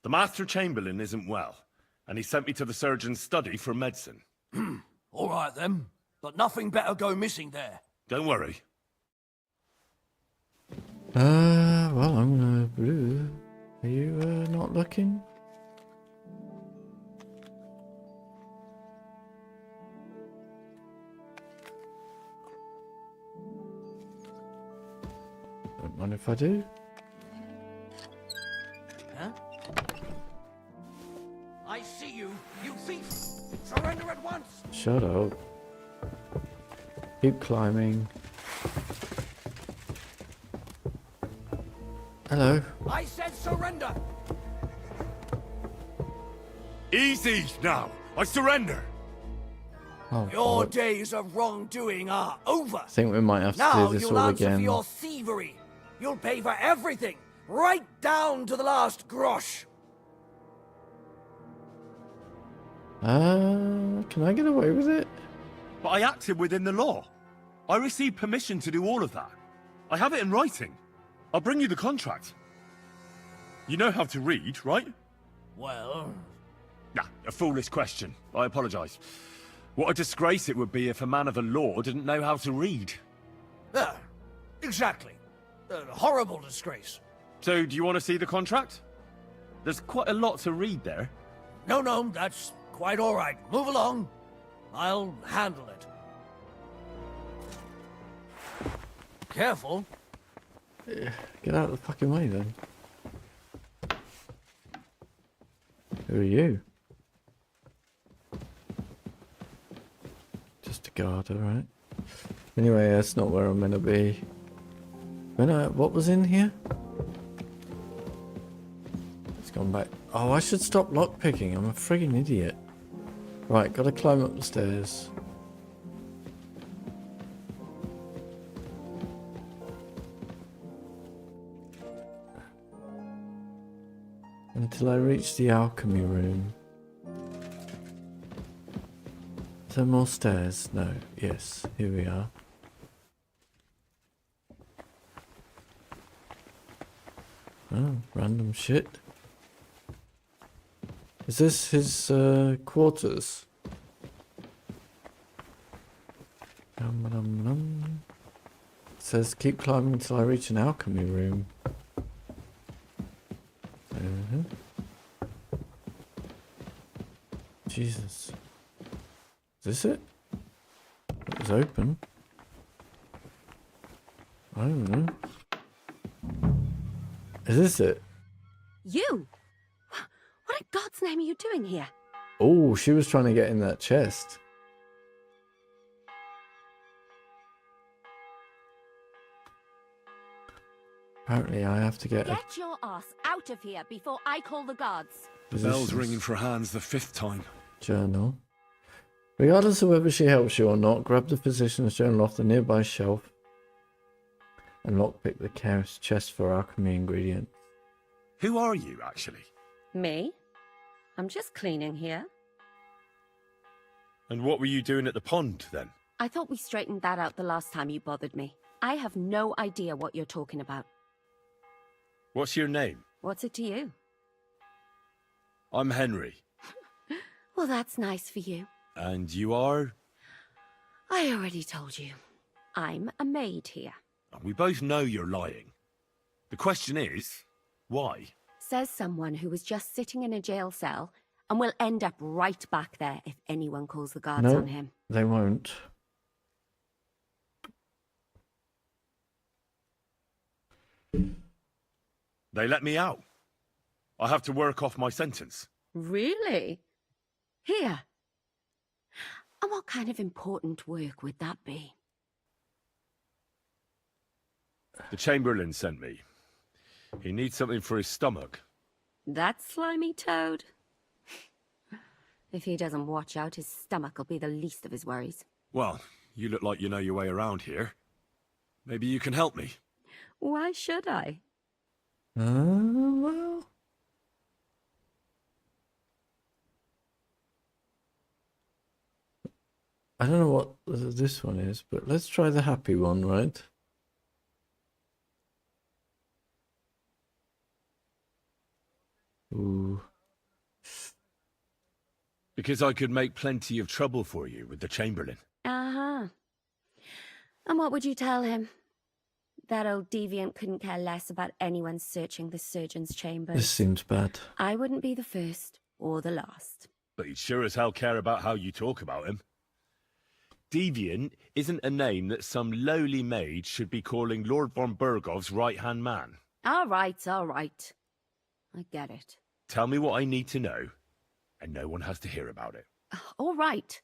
The Master Chamberlain isn't well, and he sent me to the surgeon's study for medicine. All right then, but nothing better go missing there. Don't worry. Well, I'm gonna... Are you, not looking? Don't mind if I do. Huh? I see you, you thief! Surrender at once! Shut up. Keep climbing. Hello. I said surrender! Easy now. I surrender. Oh, Your God. days of wrongdoing are over. I think we might have to Now do this you'll all answer again. for your thievery. You'll pay for everything, right down to the last grosh. Can I get away with it? But I acted within the law. I received permission to do all of that. I have it in writing. I'll bring you the contract. You know how to read, right? Well... Nah, a foolish question. I apologise. What a disgrace it would be if a man of the law didn't know how to read. Exactly. A horrible disgrace. So, do you want to see the contract? There's quite a lot to read there. No, that's quite all right. Move along. I'll handle it. Careful. Get out of the fucking way then. Who are you? Just a guard, alright. Anyway, that's not where I'm gonna be. What was in here? It's gone back. Oh, I should stop lockpicking. I'm a friggin' idiot. Right, gotta climb up the stairs. Until I reach the alchemy room. Is there more stairs? No. Yes, here we are. Oh, random shit. Is this his quarters? It says keep climbing until I reach an alchemy room. Jesus. Is this it? It was open. I don't know. Is this it? You? What in God's name are you doing here? Oh, she was trying to get in that chest. Apparently I have to get a Get your ass out of here before I call the guards. The bell's ringing for Hans the 5th time. journal. Regardless of whether she helps you or not, grab the physician's journal off the nearby shelf and lockpick the chemist's chest for alchemy ingredients. Who are you, actually? Me? I'm just cleaning here. And what were you doing at the pond, then? I thought we straightened that out the last time you bothered me. I have no idea what you're talking about. What's your name? What's it to you? I'm Henry. Well, that's nice for you. And you are? I already told you. I'm a maid here. We both know you're lying. The question is, why? Says someone who was just sitting in a jail cell and will end up right back there if anyone calls the guards No, on him. they won't. They let me out. I have to work off my sentence. Really? Here. And what kind of important work would that be? The Chamberlain sent me. He needs something for his stomach. That slimy toad? If he doesn't watch out, his stomach will be the least of his worries. Well, you look like you know your way around here. Maybe you can help me. Why should I? Well... I don't know what this one is, but let's try the happy one, right? Ooh. Because I could make plenty of trouble for you with the Chamberlain. Uh-huh. And what would you tell him? That old deviant couldn't care less about anyone searching the surgeon's chambers. This seems bad. I wouldn't be the first or the last. But he'd sure as hell care about how you talk about him. Deviant isn't a name that some lowly maid should be calling Lord Von Bergow's right-hand man. All right, all right. I get it. Tell me what I need to know, and no one has to hear about it. All right.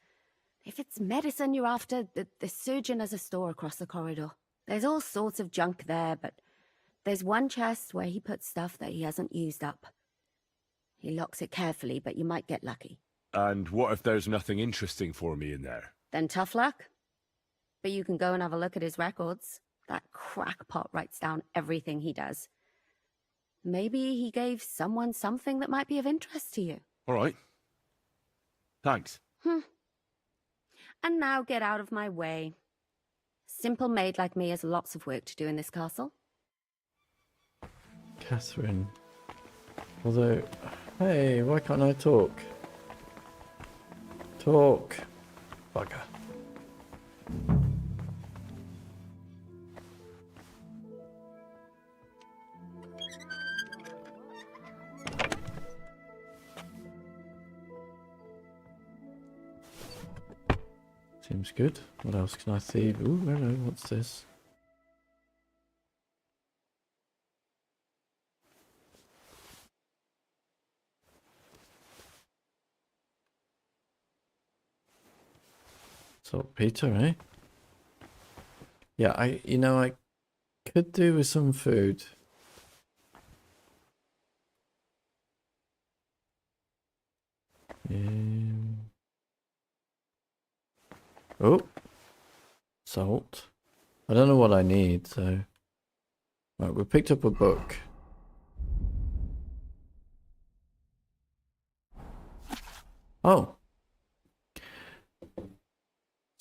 If it's medicine you're after, the surgeon has a store across the corridor. There's all sorts of junk there, but there's one chest where he puts stuff that he hasn't used up. He locks it carefully, but you might get lucky. And what if there's nothing interesting for me in there? Then tough luck. But you can go and have a look at his records. That crackpot writes down everything he does. Maybe he gave someone something that might be of interest to you. All right. Thanks. And now get out of my way. Simple maid like me has lots of work to do in this castle. Katherine. Although, hey, why can't I talk? Talk. Bugger. Seems good. What else can I see? Ooh, hello, what's this? Saltpeter, eh? Yeah, I could do with some food. Oh, salt. I don't know what I need, so... Right, we picked up a book. Oh.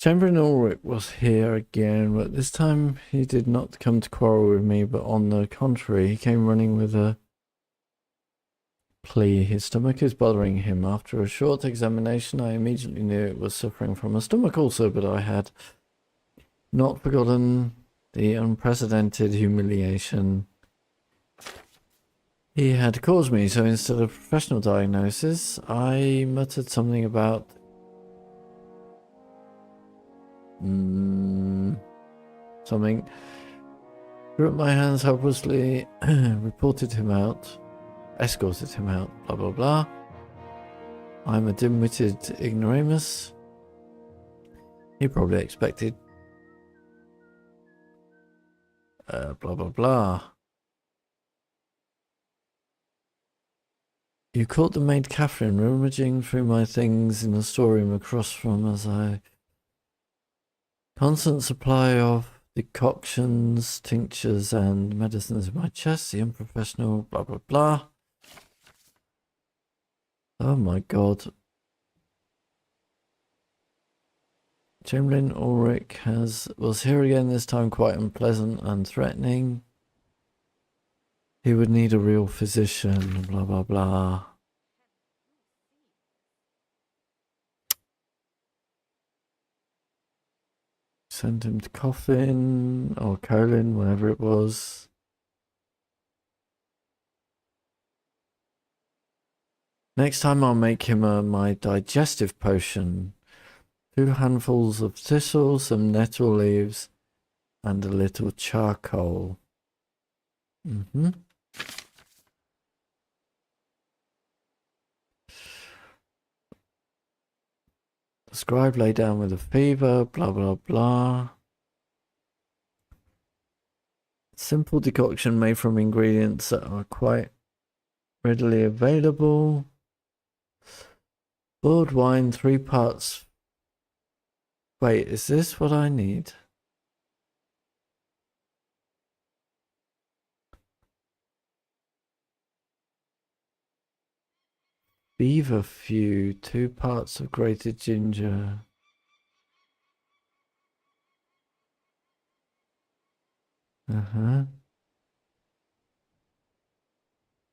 Chamberlain Ulrich was here again, but this time he did not come to quarrel with me, but on the contrary, he came running with a plea. His stomach is bothering him. After a short examination, I immediately knew it was suffering from a stomach ulcer, but I had not forgotten the unprecedented humiliation he had caused me, so instead of professional diagnosis, I muttered something about something. Threw up my hands helplessly, reported him out, escorted him out, blah blah blah. I'm a dim-witted ignoramus. He probably expected. Blah, blah, blah. You caught the maid Katherine rummaging through my things in the storeroom across from as I... Constant supply of decoctions, tinctures, and medicines in my chest. The unprofessional, blah, blah, blah. Oh my god. Chamberlain Ulrich was here again, this time quite unpleasant and threatening. He would need a real physician, blah, blah, blah. Send him to Coffin or Colin, whatever it was. Next time I'll make him my digestive potion. 2 handfuls of thistle, some nettle leaves, and a little charcoal. The scribe lay down with a fever, blah, blah, blah. Simple decoction made from ingredients that are quite readily available. Boiled wine, 3 parts. Wait, is this what I need? Feverfew, 2 parts of grated ginger. Oh,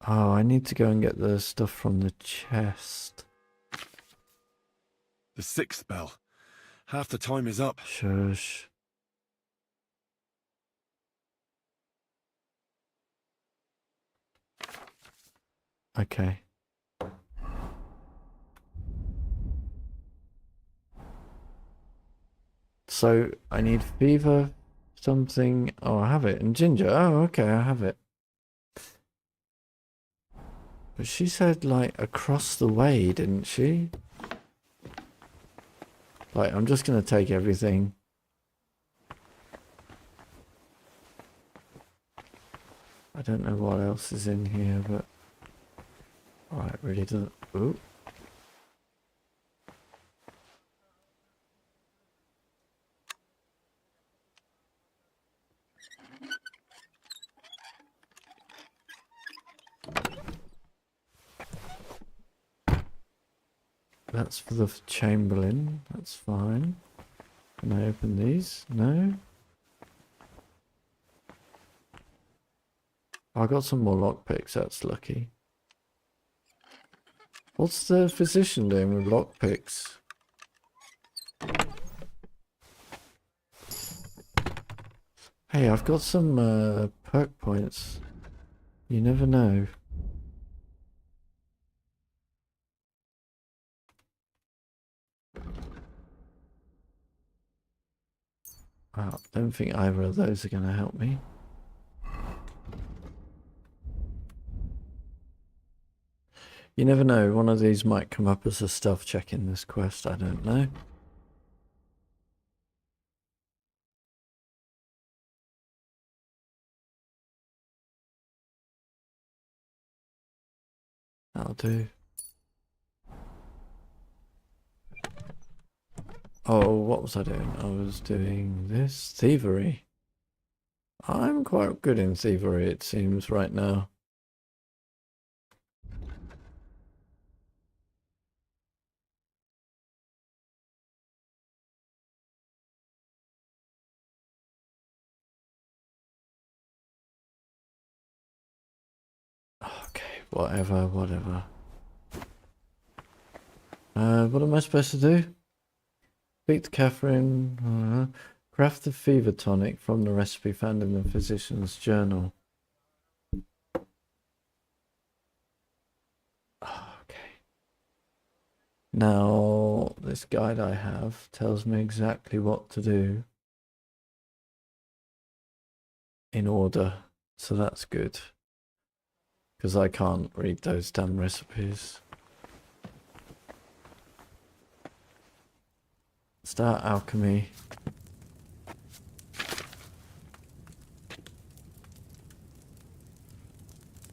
I need to go and get the stuff from the chest. The 6th bell. Half the time is up. Shush. Okay. So I need fever, something. Oh, I have it. And ginger. Oh, okay, I have it. But she said, like, across the way, didn't she? Like, I'm just going to take everything. I don't know what else is in here, but... Oh, it really doesn't... Ooh. That's for the Chamberlain. That's fine. Can I open these? No? I got some more lockpicks. That's lucky. What's the physician doing with lockpicks? Hey, I've got some perk points. You never know. I don't think either of those are going to help me. You never know, one of these might come up as a stealth check in this quest, I don't know. That'll do. Oh, what was I doing? I was doing this. Thievery. I'm quite good in thievery, it seems, right now. Okay, whatever. What am I supposed to do? Speak to Katherine. Craft the fever tonic from the recipe found in the physician's journal. Okay. Now, this guide I have tells me exactly what to do in order, so that's good. Because I can't read those damn recipes. Start alchemy.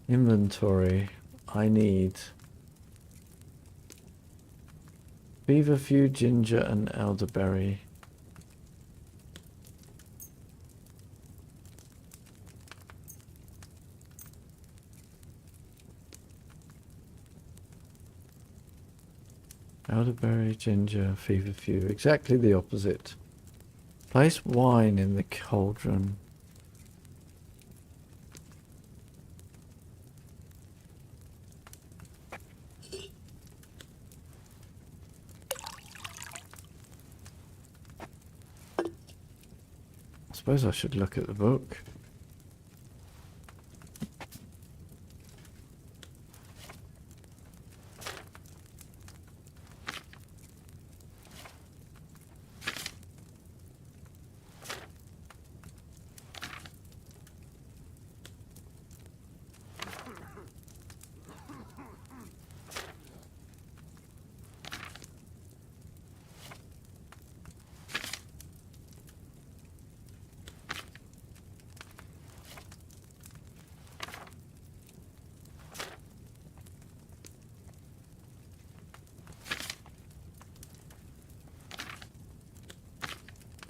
Inventory. I need feverfew, ginger, and elderberry. Elderberry, ginger, feverfew. Exactly the opposite. Place wine in the cauldron. I suppose I should look at the book.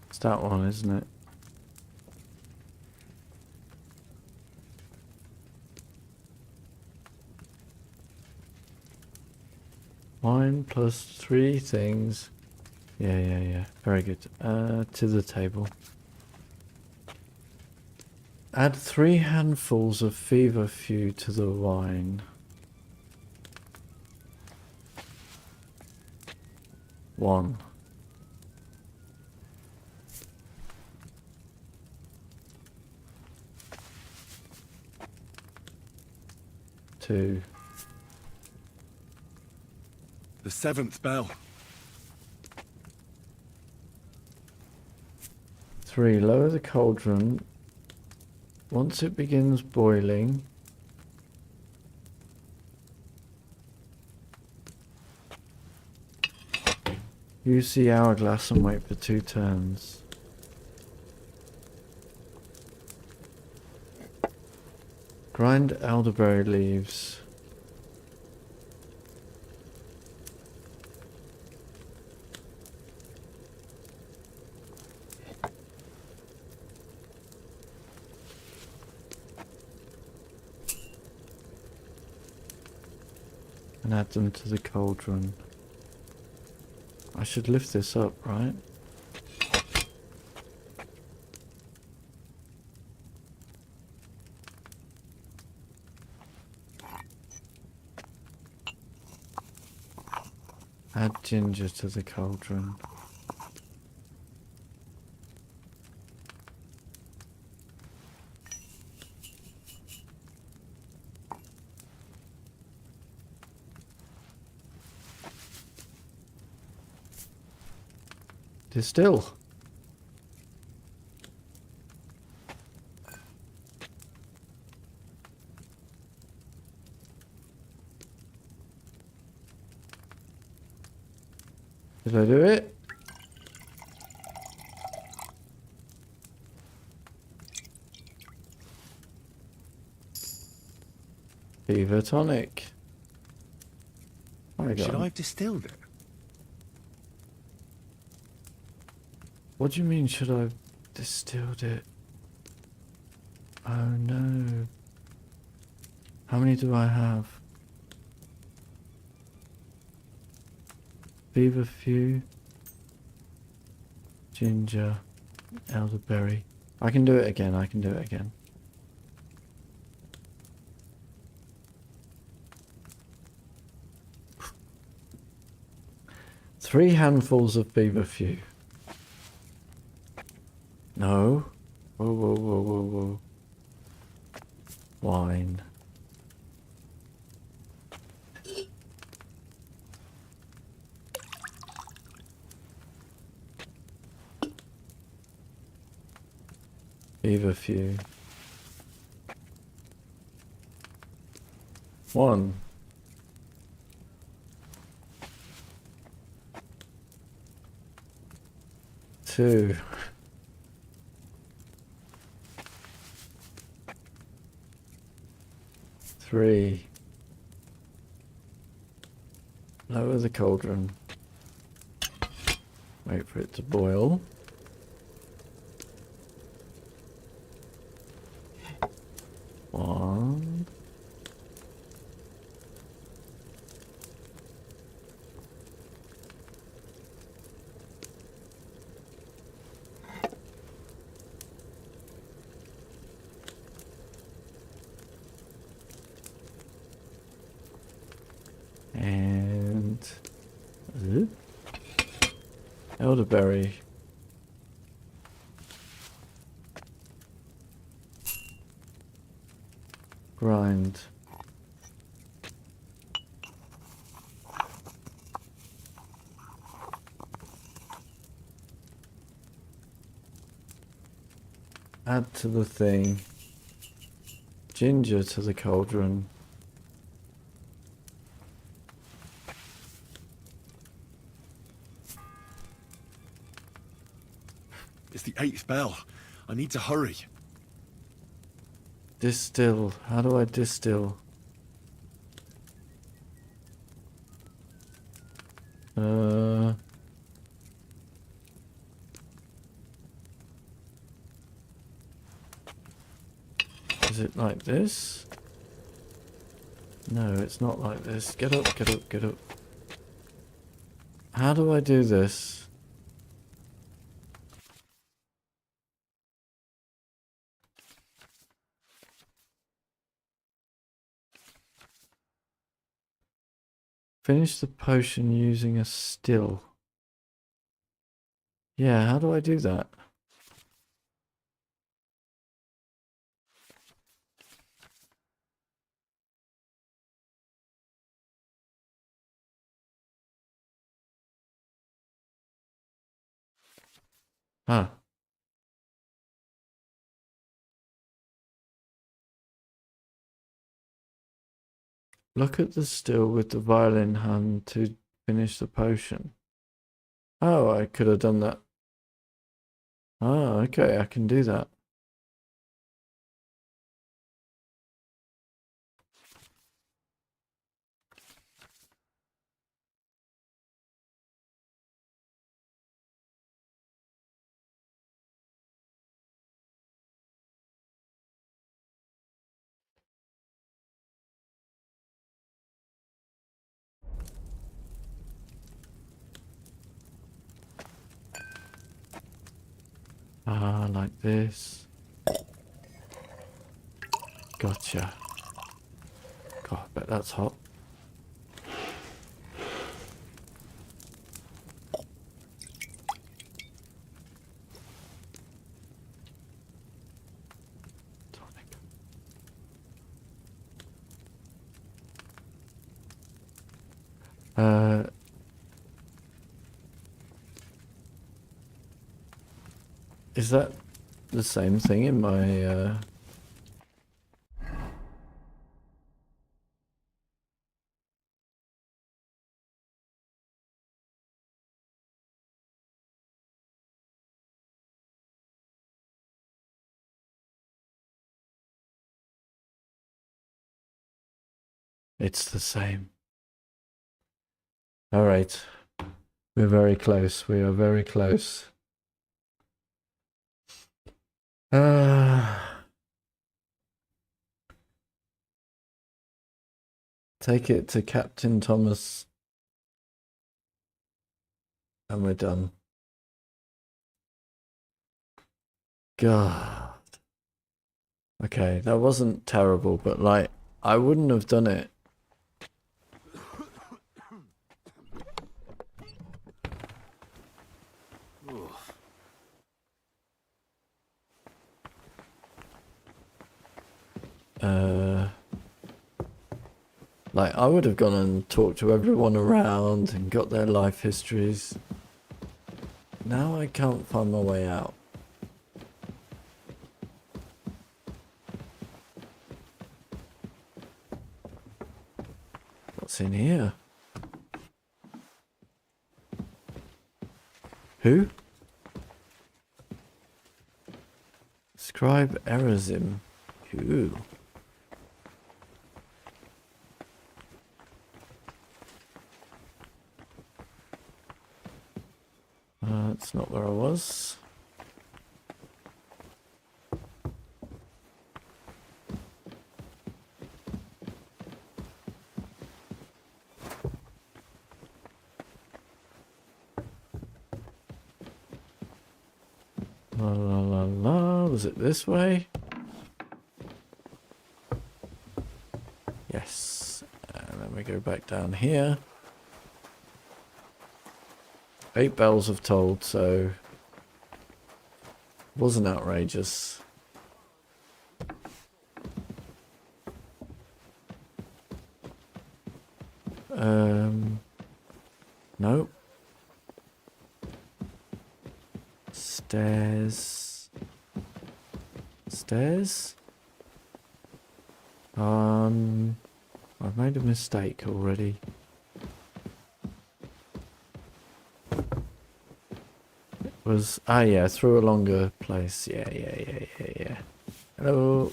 It's that one, isn't it? Wine plus 3 things. Yeah. Very good. To the table. Add 3 handfuls of feverfew to the wine. 1. 2. The 7th bell. 3. Lower the cauldron. Once it begins boiling, use the hourglass and wait for 2 turns. Grind elderberry leaves. And add them to the cauldron. I should lift this up, right? Add ginger to the cauldron. Distill. Did I do it? Fever tonic. Should I have distilled it? What do you mean, should I have distilled it? Oh no. How many do I have? Feverfew, ginger, elderberry. I can do it again, I can do it again. Three handfuls of feverfew. No. Whoa. Wine. Feverfew. 1. 2. Three. Lower the cauldron. Wait for it to boil. One. And elderberry. Grind. Add to the thing. Ginger to the cauldron. It's the 8th bell. I need to hurry. Distill. How do I distill? Is it like this? No, it's not like this. Get up, get up, get up. How do I do this? Finish the potion using a still. Yeah, how do I do that? Ah. Look at the still with the violin hand to finish the potion. Oh, I could have done that. Oh, okay, I can do that. Ah, like this. Gotcha. God, I bet that's hot. Is that the same thing in my, It's the same. All right. We're very close. We are very close. Take it to Captain Thomas. And we're done. God. Okay, that wasn't terrible, but like, I wouldn't have done it. Like, I would have gone and talked to everyone around and got their life histories. Now I can't find my way out. What's in here? Who? Scribe Erazim. Ooh. That's not where I was. La la la la. Was it this way? Yes. And then we go back down here. 8 bells have tolled, so wasn't outrageous. Nope. Stairs. Stairs? I've made a mistake already. Was yeah, through a longer place. Yeah. Hello.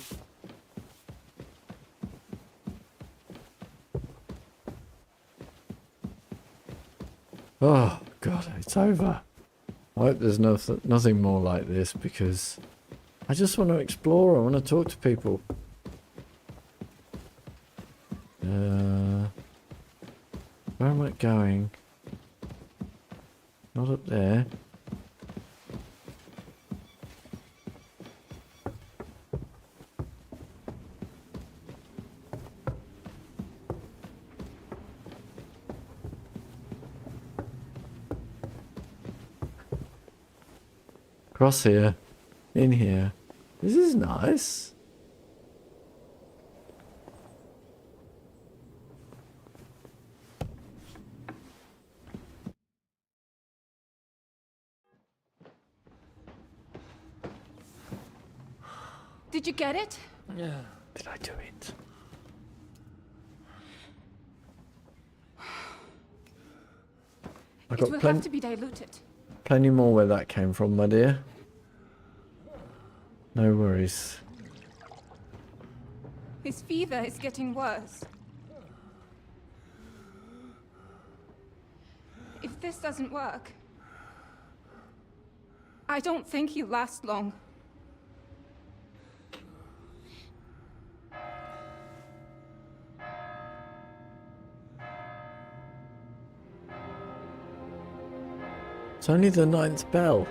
Oh god, it's over. I hope there's nothing more like this, because I just want to explore. I want to talk to people. Where am I going? Not up there. Across here, in here. This is nice. Did you get it? Yeah. Did I do it? It will have to be diluted. Plenty more where that came from, my dear. No worries. His fever is getting worse. If this doesn't work, I don't think he'll last long. It's only the 9th bell.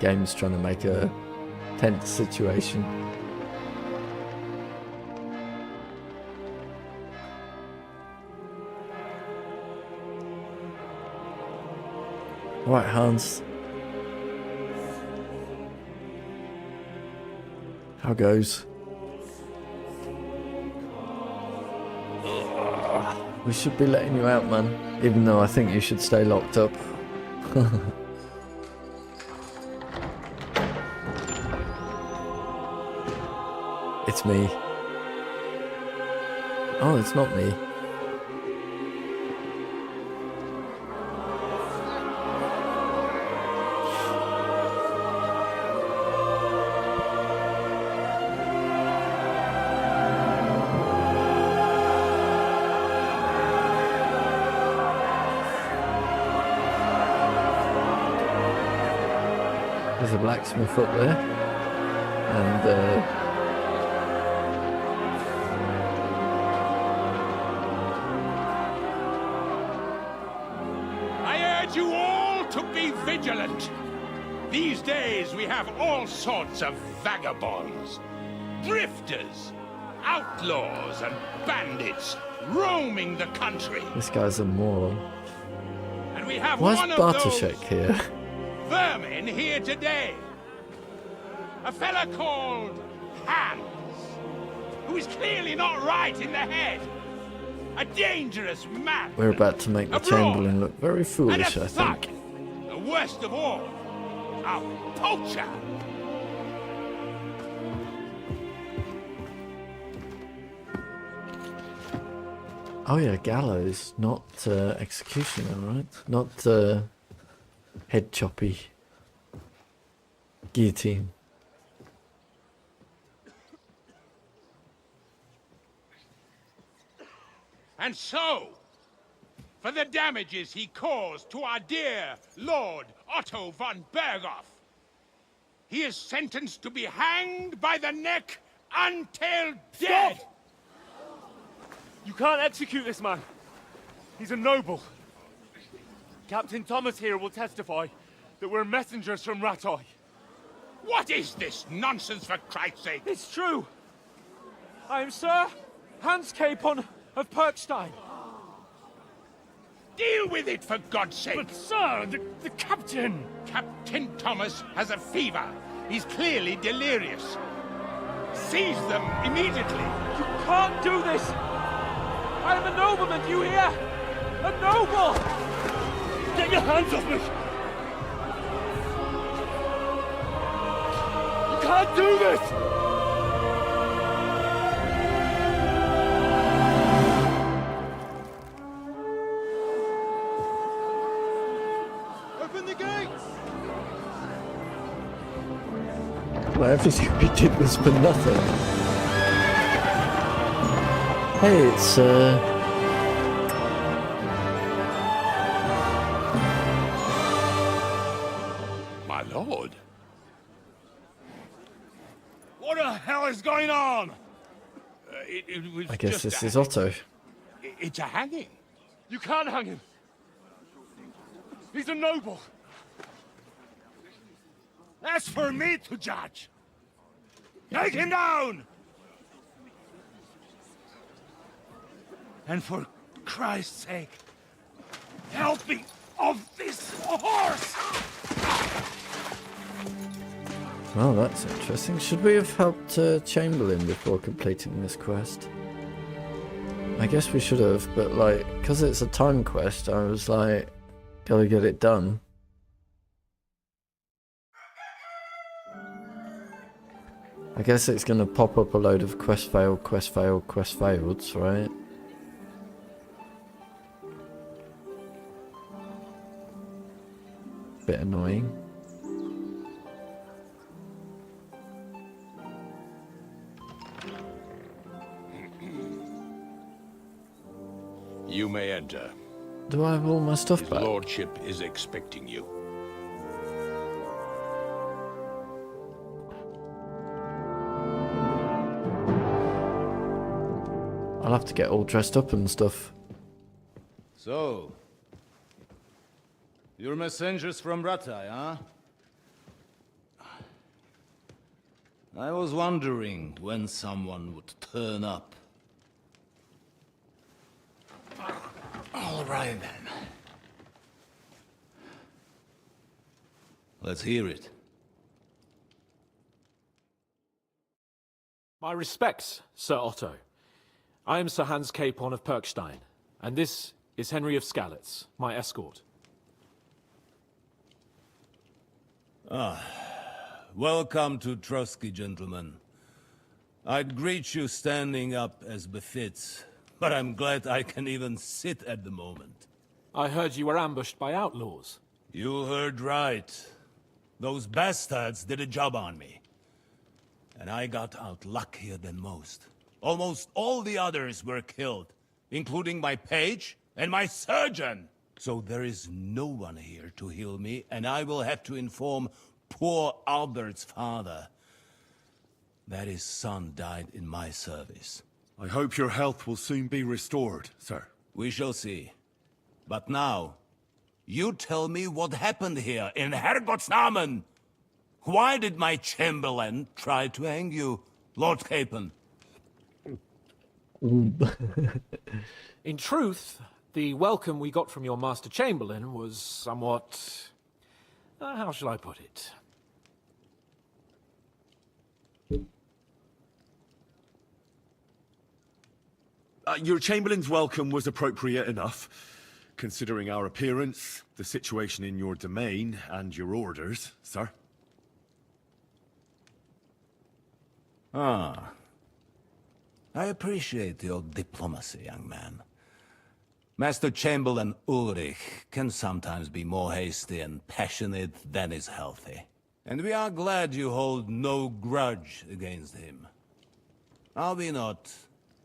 Game's trying to make a tense situation. Alright, Hans. How goes? We should be letting you out, man. Even though I think you should stay locked up. It's me. Oh, it's not me. There's a blacksmith up there. And, you all to be vigilant. These days we have all sorts of vagabonds, drifters, outlaws and bandits roaming the country. This guy's a moron. And we have Why is one of Bartosch those here? vermin here today. A fella called Hans, who is clearly not right in the head. A dangerous man. We're about to make the Chamberlain look very foolish, I think. The worst of all, a poacher. Oh yeah, gallows, not executioner, right? Not head choppy. Guillotine. And so, for the damages he caused to our dear Lord Otto Von Bergow, he is sentenced to be hanged by the neck until dead! Stop! You can't execute this man. He's a noble. Captain Thomas here will testify that we're messengers from Ratoi. What is this nonsense, for Christ's sake? It's true. I am Sir Hans Capon of Perkstein. Deal with it, for God's sake! But sir, the captain... Captain Thomas has a fever. He's clearly delirious. Seize them immediately. You can't do this! I am a nobleman, do you hear? A noble! Get your hands off me! You can't do this! Open the gates! Well, everything we did was for nothing. Hey, it's My lord. What the hell is going on? It was I guess just this a- is Otto. It's a hanging. You can't hang him. He's a noble. That's for me to judge. Take him down! And for Christ's sake, help me off this horse! Oh, that's interesting. Should we have helped Chamberlain before completing this quest? I guess we should have, but like, because it's a time quest, I was like, gotta get it done. I guess it's gonna pop up a load of quest failed, quest failed, quest faileds, right? Bit annoying. You may enter. Do I have all my stuff His back? lordship is expecting you. I'll have to get all dressed up and stuff. So, you're messengers from Ratoi, huh? I was wondering when someone would turn up. All right, then. Let's hear it. My respects, Sir Otto. I am Sir Hans Capon of Perkstein, and this is Henry of Skalitz, my escort. Welcome to Trotsky, gentlemen. I'd greet you standing up as befits, but I'm glad I can even sit at the moment. I heard you were ambushed by outlaws. You heard right. Those bastards did a job on me. And I got out luckier than most. Almost all the others were killed, including my page and my surgeon. So there is no one here to heal me, and I will have to inform poor Albert's father that his son died in my service. I hope your health will soon be restored, sir. We shall see. But now, you tell me what happened here in Herrgottsnamen. Why did my chamberlain try to hang you, Lord Capon? In truth, the welcome we got from your Master Chamberlain was somewhat... how shall I put it? Your Chamberlain's welcome was appropriate enough, considering our appearance, the situation in your domain, and your orders, sir. Ah. I appreciate your diplomacy, young man. Master Chamberlain Ulrich can sometimes be more hasty and passionate than is healthy. And we are glad you hold no grudge against him. Are we not,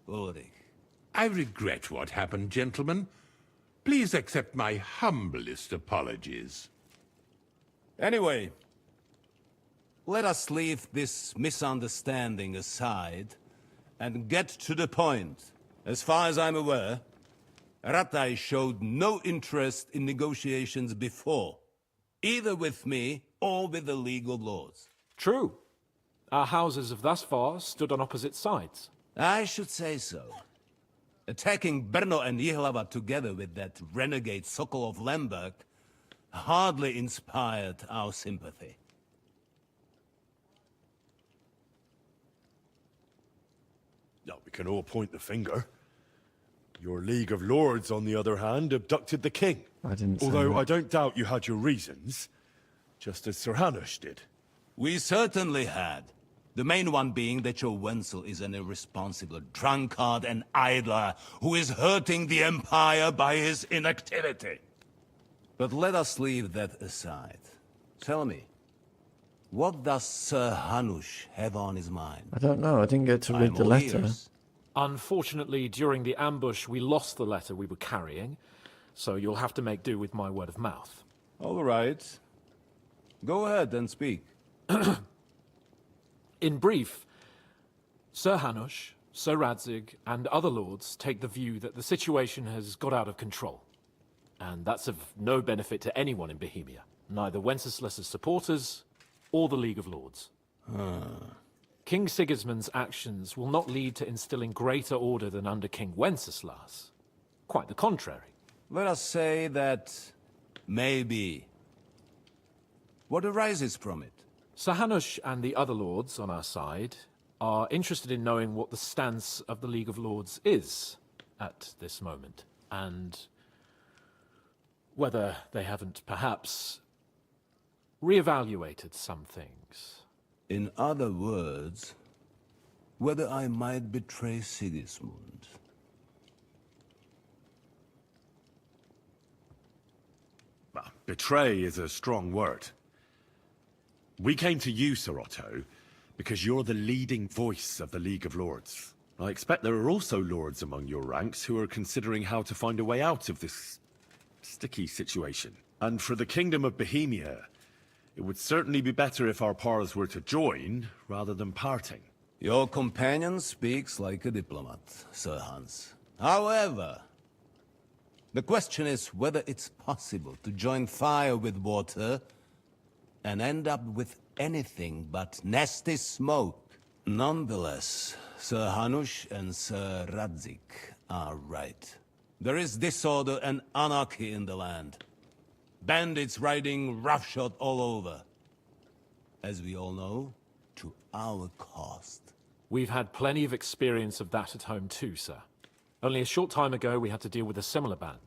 Ulrich? I regret what happened, gentlemen. Please accept my humblest apologies. Anyway, let us leave this misunderstanding aside and get to the point. As far as I'm aware, Ratai showed no interest in negotiations before, either with me or with the League of Lords. True. Our houses have thus far stood on opposite sides. I should say so. Attacking Brno and Jihlava together with that renegade Sokol of Lemberg hardly inspired our sympathy. No, we can all point the finger. Your League of Lords, on the other hand, abducted the king. I didn't say Although that. I don't doubt you had your reasons, just as Sir Hanush did. We certainly had. The main one being that your Wenzel is an irresponsible drunkard and idler who is hurting the Empire by his inactivity. But let us leave that aside. Tell me, what does Sir Hanush have on his mind? I don't know. I didn't get to read I'm the all letter. ears. Unfortunately, during the ambush, we lost the letter we were carrying, so you'll have to make do with my word of mouth. All right. Go ahead and speak. In brief, Sir Hanush, Sir Radzig, and other lords take the view that the situation has got out of control. And that's of no benefit to anyone in Bohemia, neither Wenceslas's supporters or the League of Lords. King Sigismund's actions will not lead to instilling greater order than under King Wenceslas. Quite the contrary. Let us say that maybe. What arises from it? Sir Hanush and the other lords on our side are interested in knowing what the stance of the League of Lords is at this moment, and whether they haven't perhaps reevaluated some things. In other words, whether I might betray Sigismund. Well, betray is a strong word. We came to you, Sir Otto, because you're the leading voice of the League of Lords. I expect there are also lords among your ranks who are considering how to find a way out of this sticky situation. And for the Kingdom of Bohemia, it would certainly be better if our paths were to join, rather than parting. Your companion speaks like a diplomat, Sir Hans. However, the question is whether it's possible to join fire with water and end up with anything but nasty smoke. Nonetheless, Sir Hanush and Sir Radzig are right. There is disorder and anarchy in the land. Bandits riding roughshod all over. As we all know, to our cost. We've had plenty of experience of that at home too, sir. Only a short time ago we had to deal with a similar band.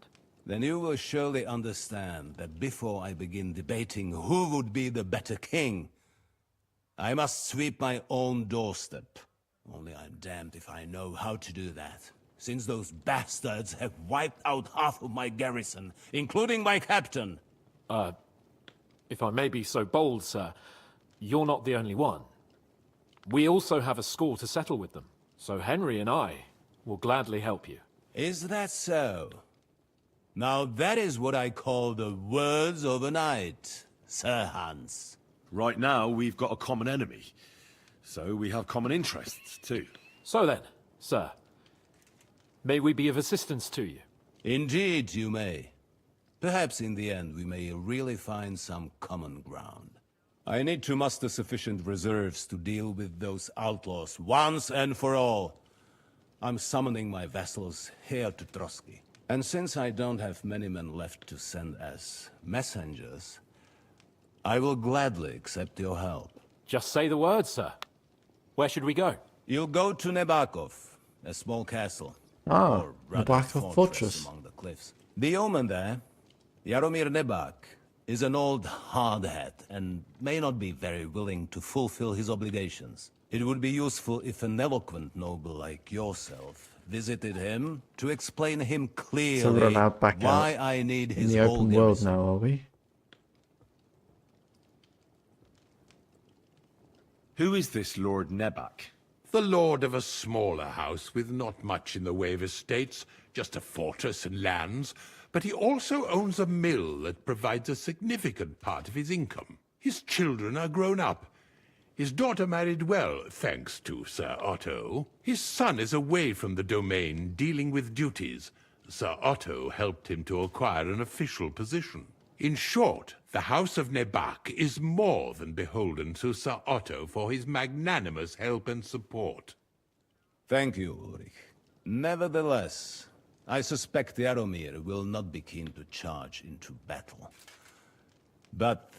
Then you will surely understand that before I begin debating who would be the better king, I must sweep my own doorstep. Only I'm damned if I know how to do that, since those bastards have wiped out half of my garrison, including my captain. If I may be so bold, sir, you're not the only one. We also have a score to settle with them, so Henry and I will gladly help you. Is that so? Now that is what I call the words of a knight, Sir Hans. Right now, we've got a common enemy, so we have common interests, too. So then, sir, may we be of assistance to you? Indeed you may. Perhaps in the end we may really find some common ground. I need to muster sufficient reserves to deal with those outlaws once and for all. I'm summoning my vassals here to Trotsky. And since I don't have many men left to send as messengers, I will gladly accept your help. Just say the word, sir. Where should we go? You'll go to Nebakov, a small castle. Ah, or rather Nebakov Fortress. among the cliffs. The yeoman there, Jaromir Nebak, is an old hardhat and may not be very willing to fulfill his obligations. It would be useful if an eloquent noble like yourself visited him to explain him clearly So we're allowed back why out I need in his the whole open world garrison. now, are we? Who is this Lord Nebak? The lord of a smaller house with not much in the way of estates, just a fortress and lands, but he also owns a mill that provides a significant part of his income. His children are grown up. His daughter married well, thanks to Sir Otto. His son is away from the domain, dealing with duties. Sir Otto helped him to acquire an official position. In short, the House of Nebak is more than beholden to Sir Otto for his magnanimous help and support. Thank you, Ulrich. Nevertheless, I suspect Jaromir will not be keen to charge into battle. But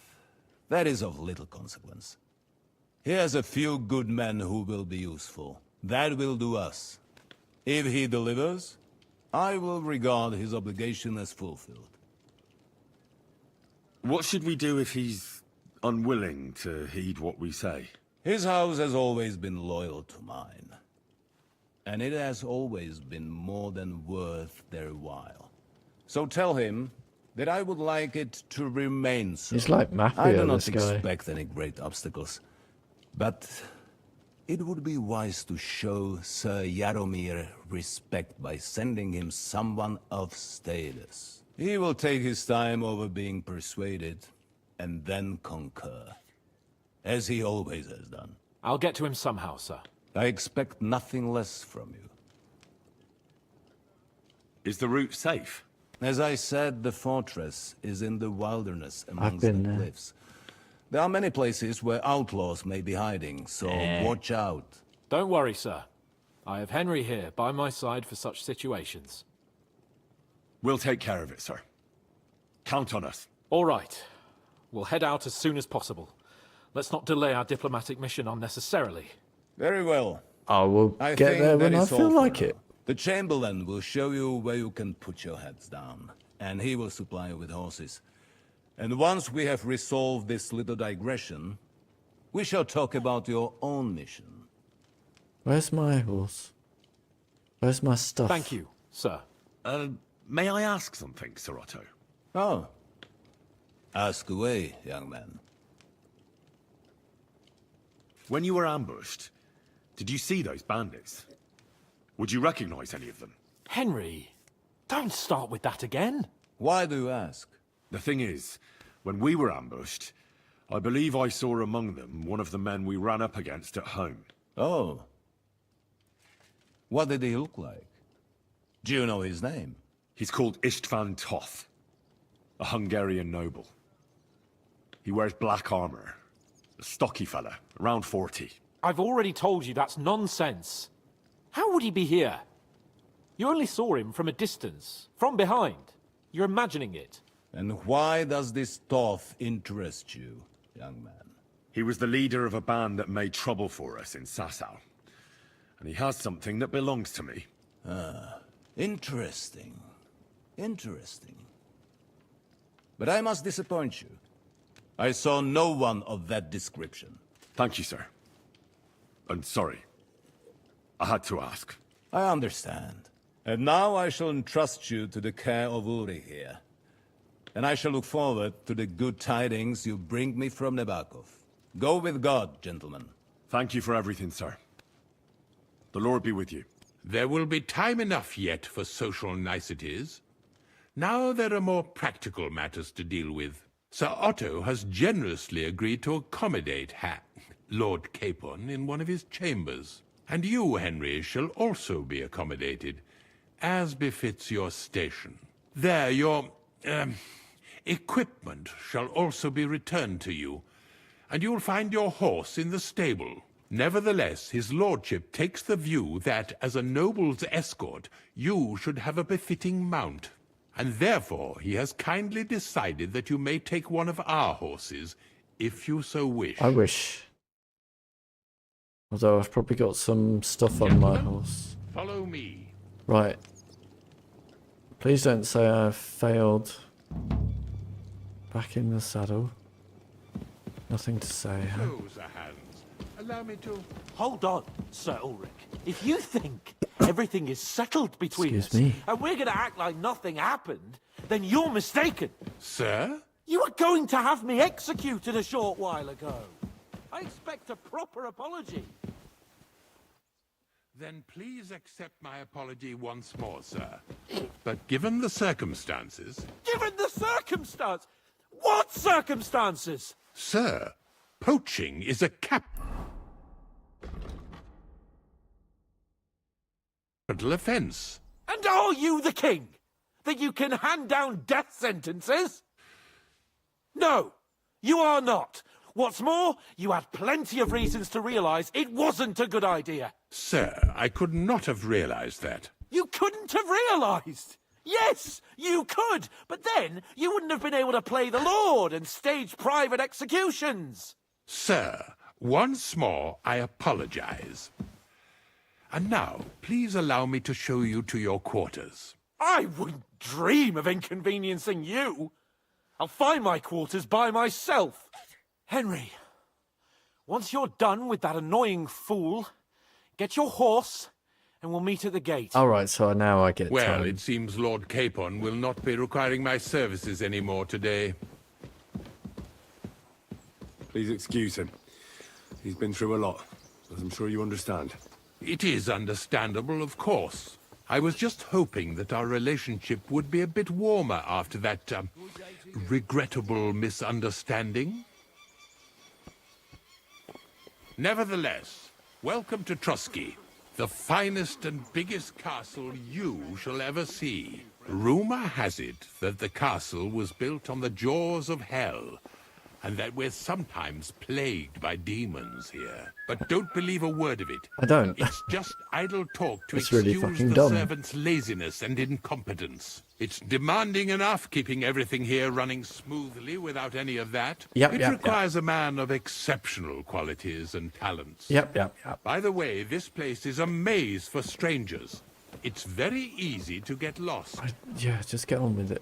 that is of little consequence. He has a few good men who will be useful. That will do us. If he delivers, I will regard his obligation as fulfilled. What should we do if he's unwilling to heed what we say? His house has always been loyal to mine. And it has always been more than worth their while. So tell him that I would like it to remain so. He's like Mafia, I do not this guy. expect any great obstacles. But it would be wise to show Sir Jaromir respect by sending him someone of status. He will take his time over being persuaded, and then concur. As he always has done. I'll get to him somehow, sir. I expect nothing less from you. Is the route safe? As I said, the fortress is in the wilderness amongst been the there. cliffs. There are many places where outlaws may be hiding, so watch out. Don't worry, sir. I have Henry here by my side for such situations. We'll take care of it, sir. Count on us. All right. We'll head out as soon as possible. Let's not delay our diplomatic mission unnecessarily. Very well. I will I get think there that when I is all feel for like now. it. The Chamberlain will show you where you can put your heads down, and he will supply you with horses. And once we have resolved this little digression, we shall talk about your own mission. Where's my horse? Where's my stuff? Thank you, sir. May I ask something, Sir Otto? Oh. Ask away, young man. When you were ambushed, did you see those bandits? Would you recognize any of them? Henry, don't start with that again. Why do you ask? The thing is, when we were ambushed, I believe I saw among them one of the men we ran up against at home. Oh. What did he look like? Do you know his name? He's called Istvan Toth, a Hungarian noble. He wears black armor. A stocky fella, around 40. I've already told you that's nonsense. How would he be here? You only saw him from a distance, from behind. You're imagining it. And why does this Toth interest you, young man? He was the leader of a band that made trouble for us in Sasau. And he has something that belongs to me. Ah, interesting. Interesting. But I must disappoint you. I saw no one of that description. Thank you, sir. I'm sorry. I had to ask. I understand. And now I shall entrust you to the care of Uri here. And I shall look forward to the good tidings you bring me from Nebakov. Go with God, gentlemen. Thank you for everything, sir. The Lord be with you. There will be time enough yet for social niceties. Now there are more practical matters to deal with. Sir Otto has generously agreed to accommodate Lord Capon in one of his chambers. And you, Henry, shall also be accommodated, as befits your station. There, your, equipment shall also be returned to you, and you'll find your horse in the stable. Nevertheless, his lordship takes the view that, as a noble's escort, you should have a befitting mount. And therefore, he has kindly decided that you may take one of our horses, if you so wish. I wish. Although I've probably got some stuff on my horse. Follow me. Right. Please don't say I've failed. Back in the saddle. Nothing to say, huh? Close the hands. Allow me to... Hold on, Sir Ulrich. If you think everything is settled between Excuse us, me. and we're going to act like nothing happened, then you're mistaken. Sir? You were going to have me executed a short while ago. I expect a proper apology. Then please accept my apology once more, sir. But given the circumstances... Given the circumstance? What circumstances? Sir, poaching is a capital offense. And are you the king? That you can hand down death sentences? No, you are not. What's more, you had plenty of reasons to realize it wasn't a good idea. Sir, I could not have realized that. You couldn't have realized. Yes, you could, but then you wouldn't have been able to play the Lord and stage private executions. Sir, once more, I apologize. And now, please allow me to show you to your quarters. I wouldn't dream of inconveniencing you. I'll find my quarters by myself. Henry, once you're done with that annoying fool, get your horse and we'll meet at the gate. Alright, so now I get Well, time. it seems Lord Capon will not be requiring my services anymore today. Please excuse him. He's been through a lot, as I'm sure you understand. It is understandable, of course. I was just hoping that our relationship would be a bit warmer after that, regrettable misunderstanding. Nevertheless, welcome to Trusky, the finest and biggest castle you shall ever see. Rumor has it that the castle was built on the jaws of hell, and that we're sometimes plagued by demons here. But don't believe a word of it. I don't. It's just idle talk to It's really excuse fucking the dumb. servants' laziness and incompetence. It's demanding enough keeping everything here running smoothly without any of that. Yep, it yep, requires a man of exceptional qualities and talents. Yep. By the way, this place is a maze for strangers. It's very easy to get lost. Yeah, just get on with it.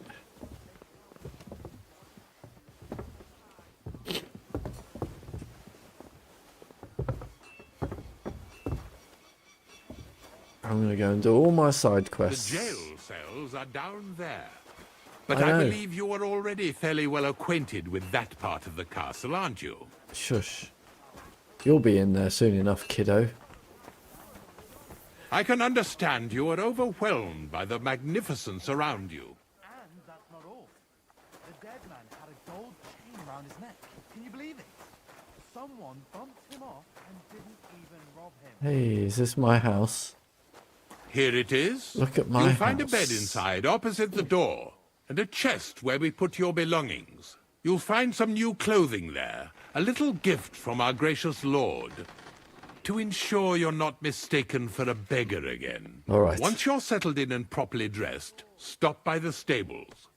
I'm gonna go and do all my side quests. The jail cells are down there. But I I know. believe you are already fairly well acquainted with that part of the castle, aren't you? Shush. You'll be in there soon enough, kiddo. I can understand you are overwhelmed by the magnificence around you. And that's not all. The dead man had a gold chain around his neck. Can you believe it? Someone bumped him off and didn't even rob him. Hey, is this my house? Here it is. Look at my You'll find a house. bed inside, opposite the door, and a chest where we put your belongings. You'll find some new clothing there, a little gift from our gracious lord, to ensure you're not mistaken for a beggar again. All right. Once you're settled in and properly dressed, stop by the stables.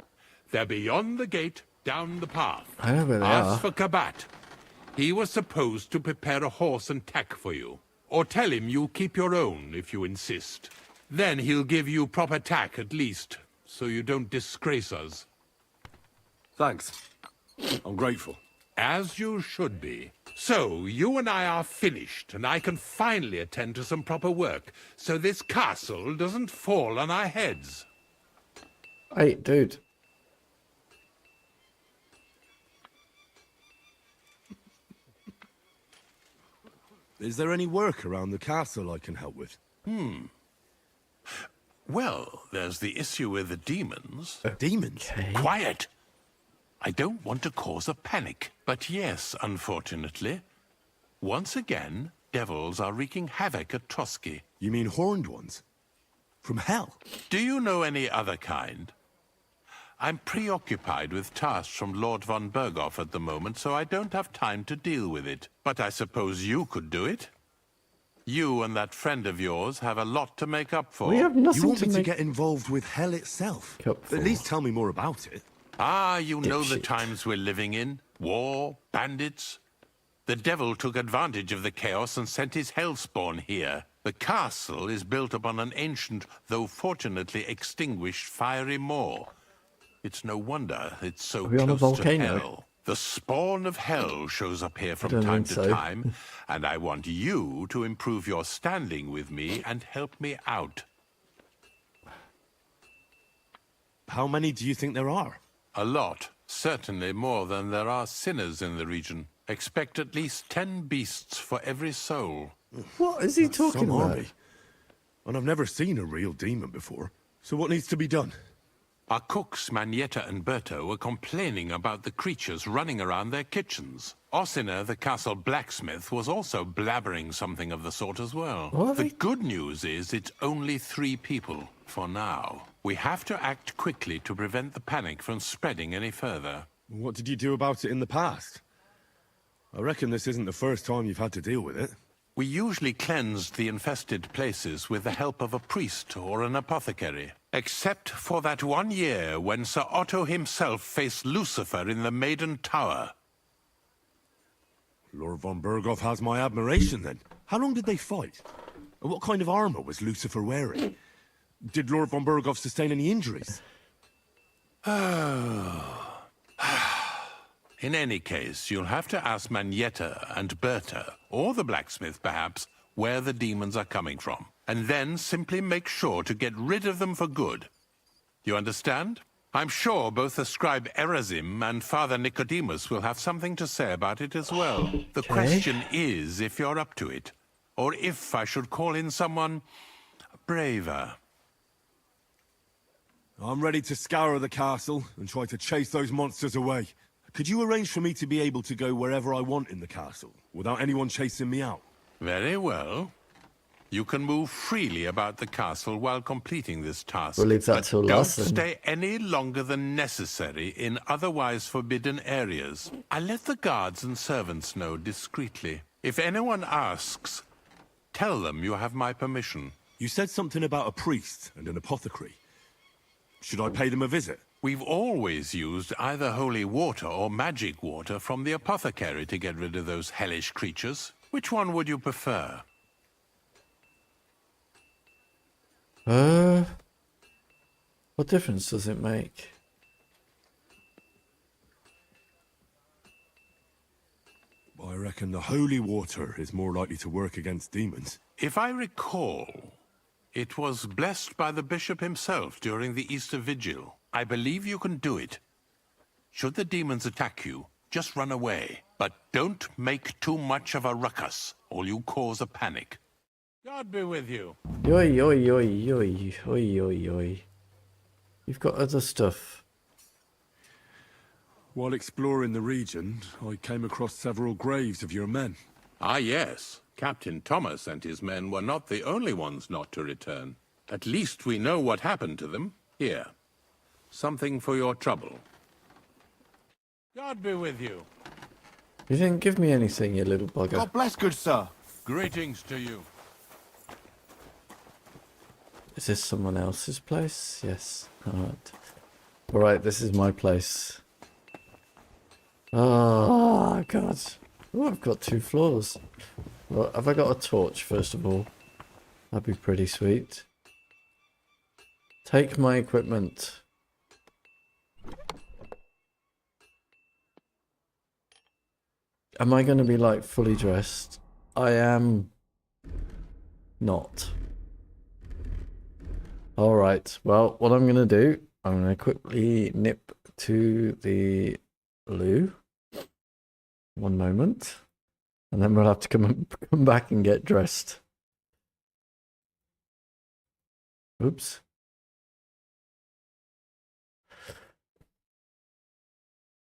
They're beyond the gate, down the path. I know where they Ask are. for Kabat. He was supposed to prepare a horse and tack for you. Or tell him you'll keep your own if you insist. Then he'll give you proper tack at least, so you don't disgrace us. Thanks. I'm grateful. As you should be. So, you and I are finished, and I can finally attend to some proper work, so this castle doesn't fall on our heads. Hey, dude. Is there any work around the castle I can help with? Well, there's the issue with the demons. Demons? Quiet! I don't want to cause a panic, but yes, unfortunately. Once again, devils are wreaking havoc at Trusky. You mean horned ones? From hell? Do you know any other kind? I'm preoccupied with tasks from Lord Von Bergow at the moment, so I don't have time to deal with it. But I suppose you could do it? You and that friend of yours have a lot to make up for. We have nothing You want to me to make get involved with hell itself? up At for. least tell me more about it. Ah, you know the Dipshit. times we're living in. War, bandits. The devil took advantage of the chaos and sent his hellspawn here. The castle is built upon an ancient, though fortunately extinguished, fiery moor. It's no wonder it's so Are we on a close to volcano? hell. The spawn of hell shows up here from don't time think to so. time, and I want you to improve your standing with me and help me out. How many do you think there are? A lot. Certainly more than there are sinners in the region. Expect at least 10 beasts for every soul. What is he That's talking some about? army. And I've never seen a real demon before. So what needs to be done? Our cooks, Manietta and Bertha, were complaining about the creatures running around their kitchens. Ossina, the castle blacksmith, was also blabbering something of the sort as well. The good news is it's only 3 people, for now. We have to act quickly to prevent the panic from spreading any further. What did you do about it in the past? I reckon this isn't the first time you've had to deal with it. We usually cleansed the infested places with the help of a priest or an apothecary. Except for that one year when Sir Otto himself faced Lucifer in the Maiden Tower. Lord Von Bergow has my admiration, then. How long did they fight? And what kind of armor was Lucifer wearing? Did Lord Von Bergow sustain any injuries? In any case, you'll have to ask Manietta and Bertha, or the blacksmith perhaps, where the demons are coming from. And then simply make sure to get rid of them for good. You understand? I'm sure both the Scribe Erazim and Father Nicodemus will have something to say about it as well. The question is if you're up to it, or if I should call in someone braver. I'm ready to scour the castle and try to chase those monsters away. Could you arrange for me to be able to go wherever I want in the castle, without anyone chasing me out? Very well. You can move freely about the castle while completing this task. We'll leave that but till don't last then. stay any longer than necessary in otherwise forbidden areas. I let the guards and servants know discreetly. If anyone asks, tell them you have my permission. You said something about a priest and an apothecary. Should I pay them a visit? We've always used either holy water or magic water from the apothecary to get rid of those hellish creatures. Which one would you prefer? What difference does it make? I reckon the holy water is more likely to work against demons. If I recall, it was blessed by the bishop himself during the Easter Vigil. I believe you can do it. Should the demons attack you, just run away. But don't make too much of a ruckus, or you cause a panic. God be with you. Oi, oi, oi, oi, oi, oi, oi. You've got other stuff. While exploring the region, I came across several graves of your men. Ah, yes. Captain Thomas and his men were not the only ones not to return. At least we know what happened to them. Here. Something for your trouble. God be with you. You didn't give me anything, you little bugger. God bless, good sir. Greetings to you. Is this someone else's place? Yes. Alright. Alright, this is my place. Oh, God. Oh, I've got 2 floors. Well, have I got a torch, first of all? That'd be pretty sweet. Take my equipment. Am I going to be, like, fully dressed? I am not. Alright, well, what I'm going to do, I'm going to quickly nip to the loo. One moment. And then we'll have to come back and get dressed. Oops.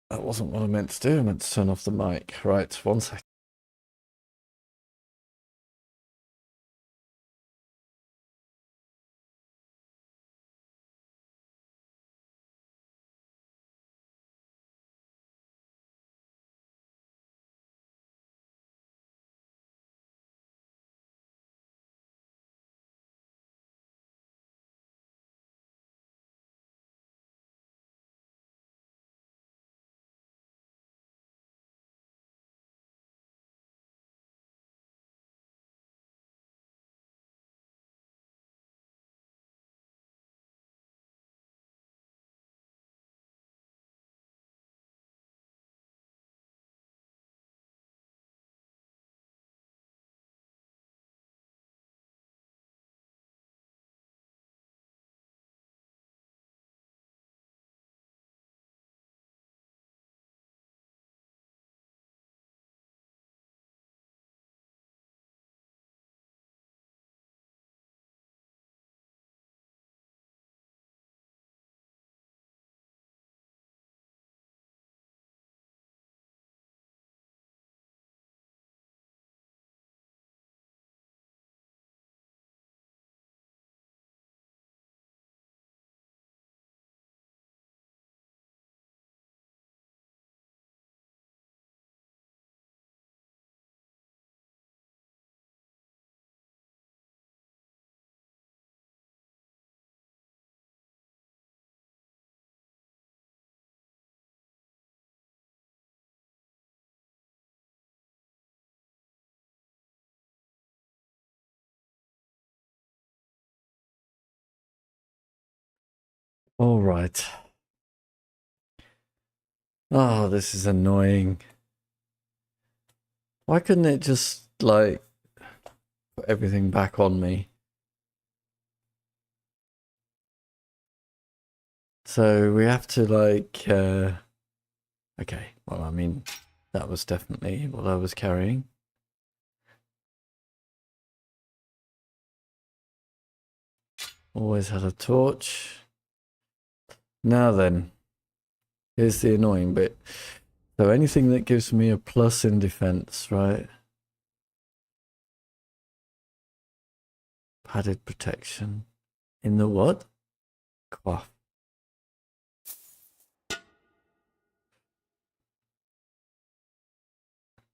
That wasn't what I meant to do. I meant to turn off the mic. Right, 1 second. All right. Oh, this is annoying. Why couldn't it just, like, put everything back on me? So we have to, like, okay, well, I mean, that was definitely what I was carrying. Always had a torch. Now then, here's the annoying bit. So anything that gives me a plus in defense, right? Padded protection. In the what? Quaff.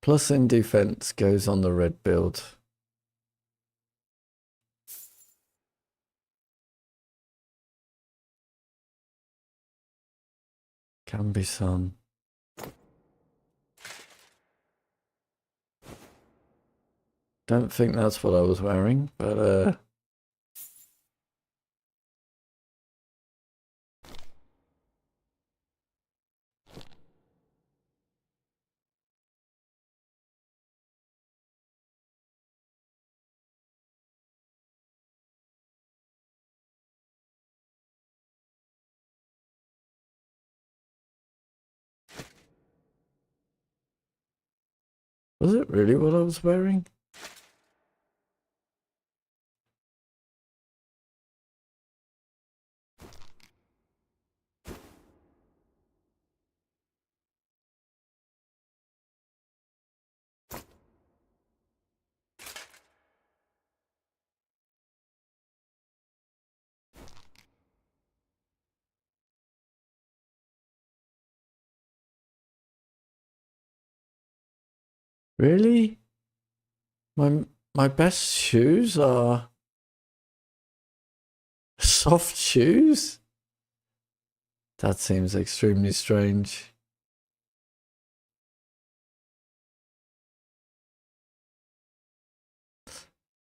Plus in defense goes on the red build. Can be some. Don't think that's what I was wearing, but was it really what I was wearing? Really? My best shoes are soft shoes? That seems extremely strange.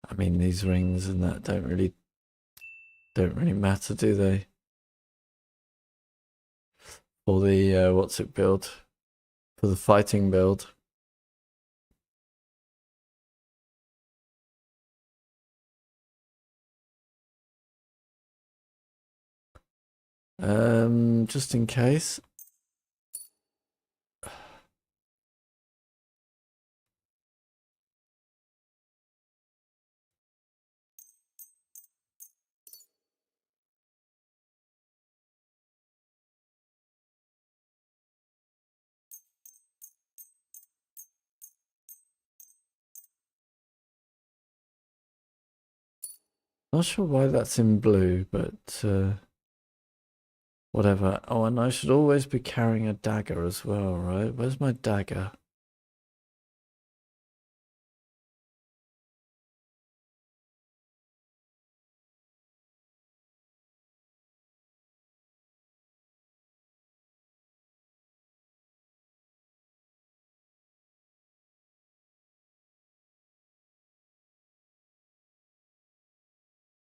I mean, these rings and that don't really matter, do they? For the what's it build? For the fighting build. Just in case. Not sure why that's in blue, but whatever. Oh, and I should always be carrying a dagger as well, right? Where's my dagger?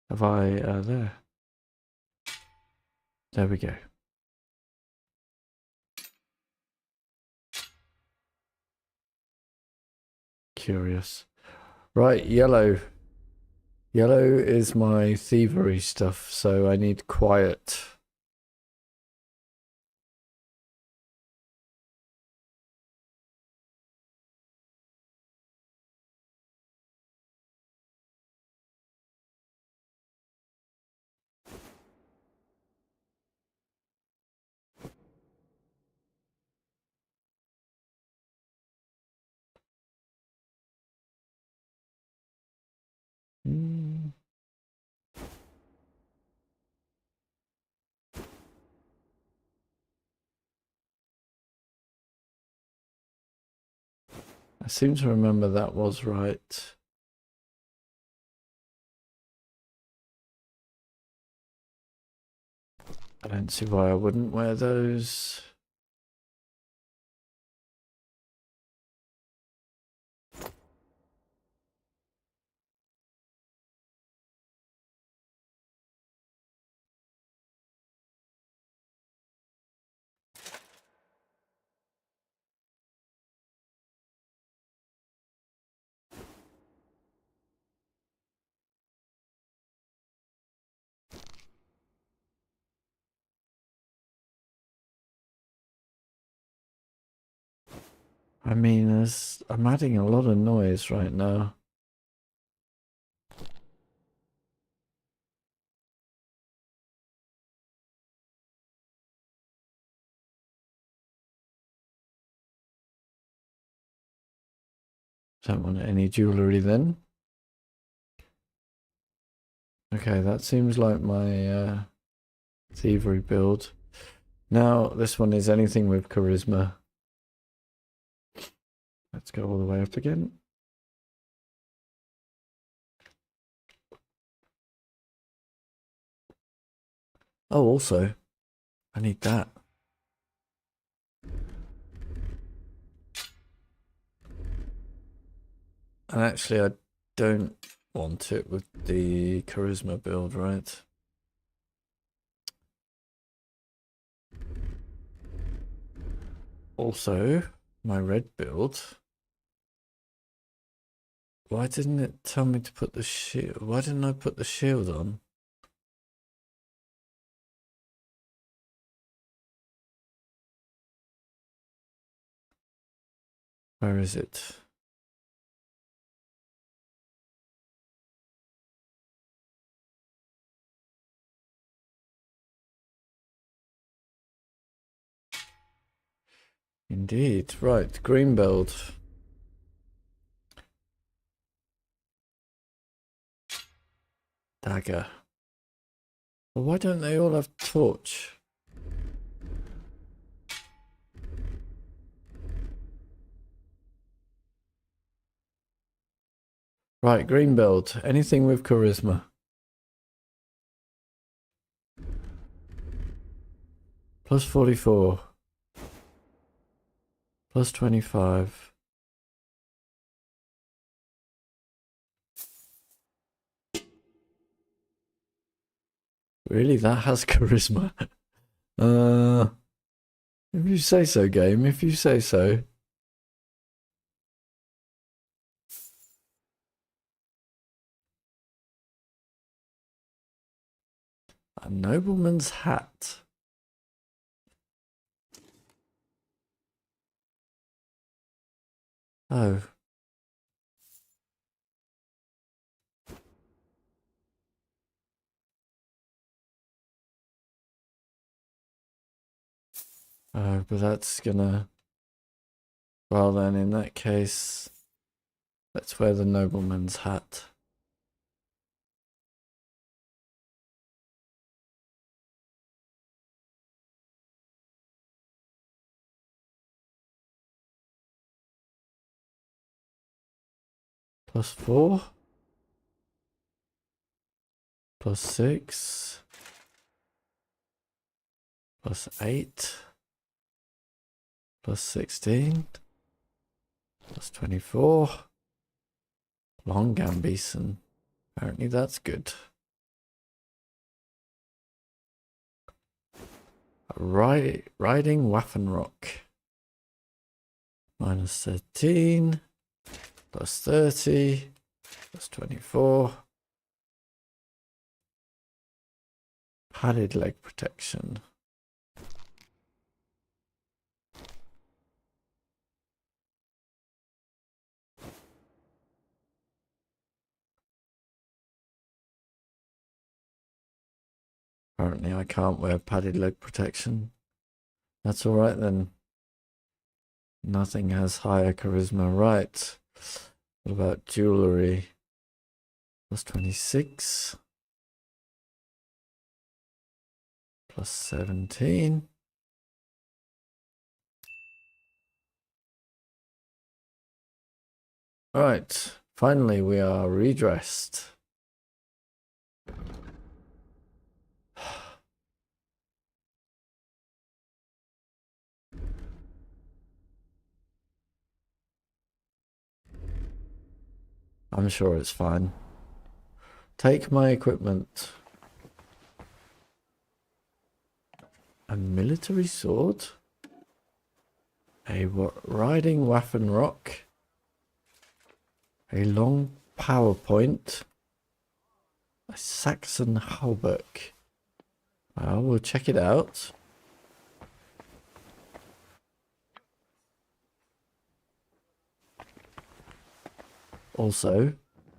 Have I, there. There we go. Curious. Right, yellow. Yellow is my thievery stuff, so I need quiet. I seem to remember that was right. I don't see why I wouldn't wear those. I mean, I'm adding a lot of noise right now. Don't want any jewellery then. Okay, that seems like my thievery build. Now, this one is anything with charisma. Let's go all the way up again. Oh, also, I need that. And actually, I don't want it with the charisma build, right? Also, my red build. Why didn't it tell me to put the shield? Why didn't I put the shield on? Where is it? Indeed. Right, green build. Dagger. Well, why don't they all have torch? Right, green build. Anything with charisma. Plus 44. Plus 25. Really, that has charisma? If you say so, game. If you say so. A nobleman's hat. Oh. Oh, but that's gonna... Well then, in that case, let's wear the nobleman's hat. Plus 4. Plus 6. Plus 8. Plus 16. Plus 24. Long Gambison. Apparently that's good. Riding Waffenrock. Minus 13. Plus 30. Plus 24. Padded leg protection. Apparently I can't wear padded leg protection. That's alright then. Nothing has higher charisma. Right. What about jewellery? Plus 26. Plus 17. Right. Finally we are redressed. I'm sure it's fine. Take my equipment. A military sword? A riding Waffenrock? A long power point? A Saxon hauberk? Well, we'll check it out. Also,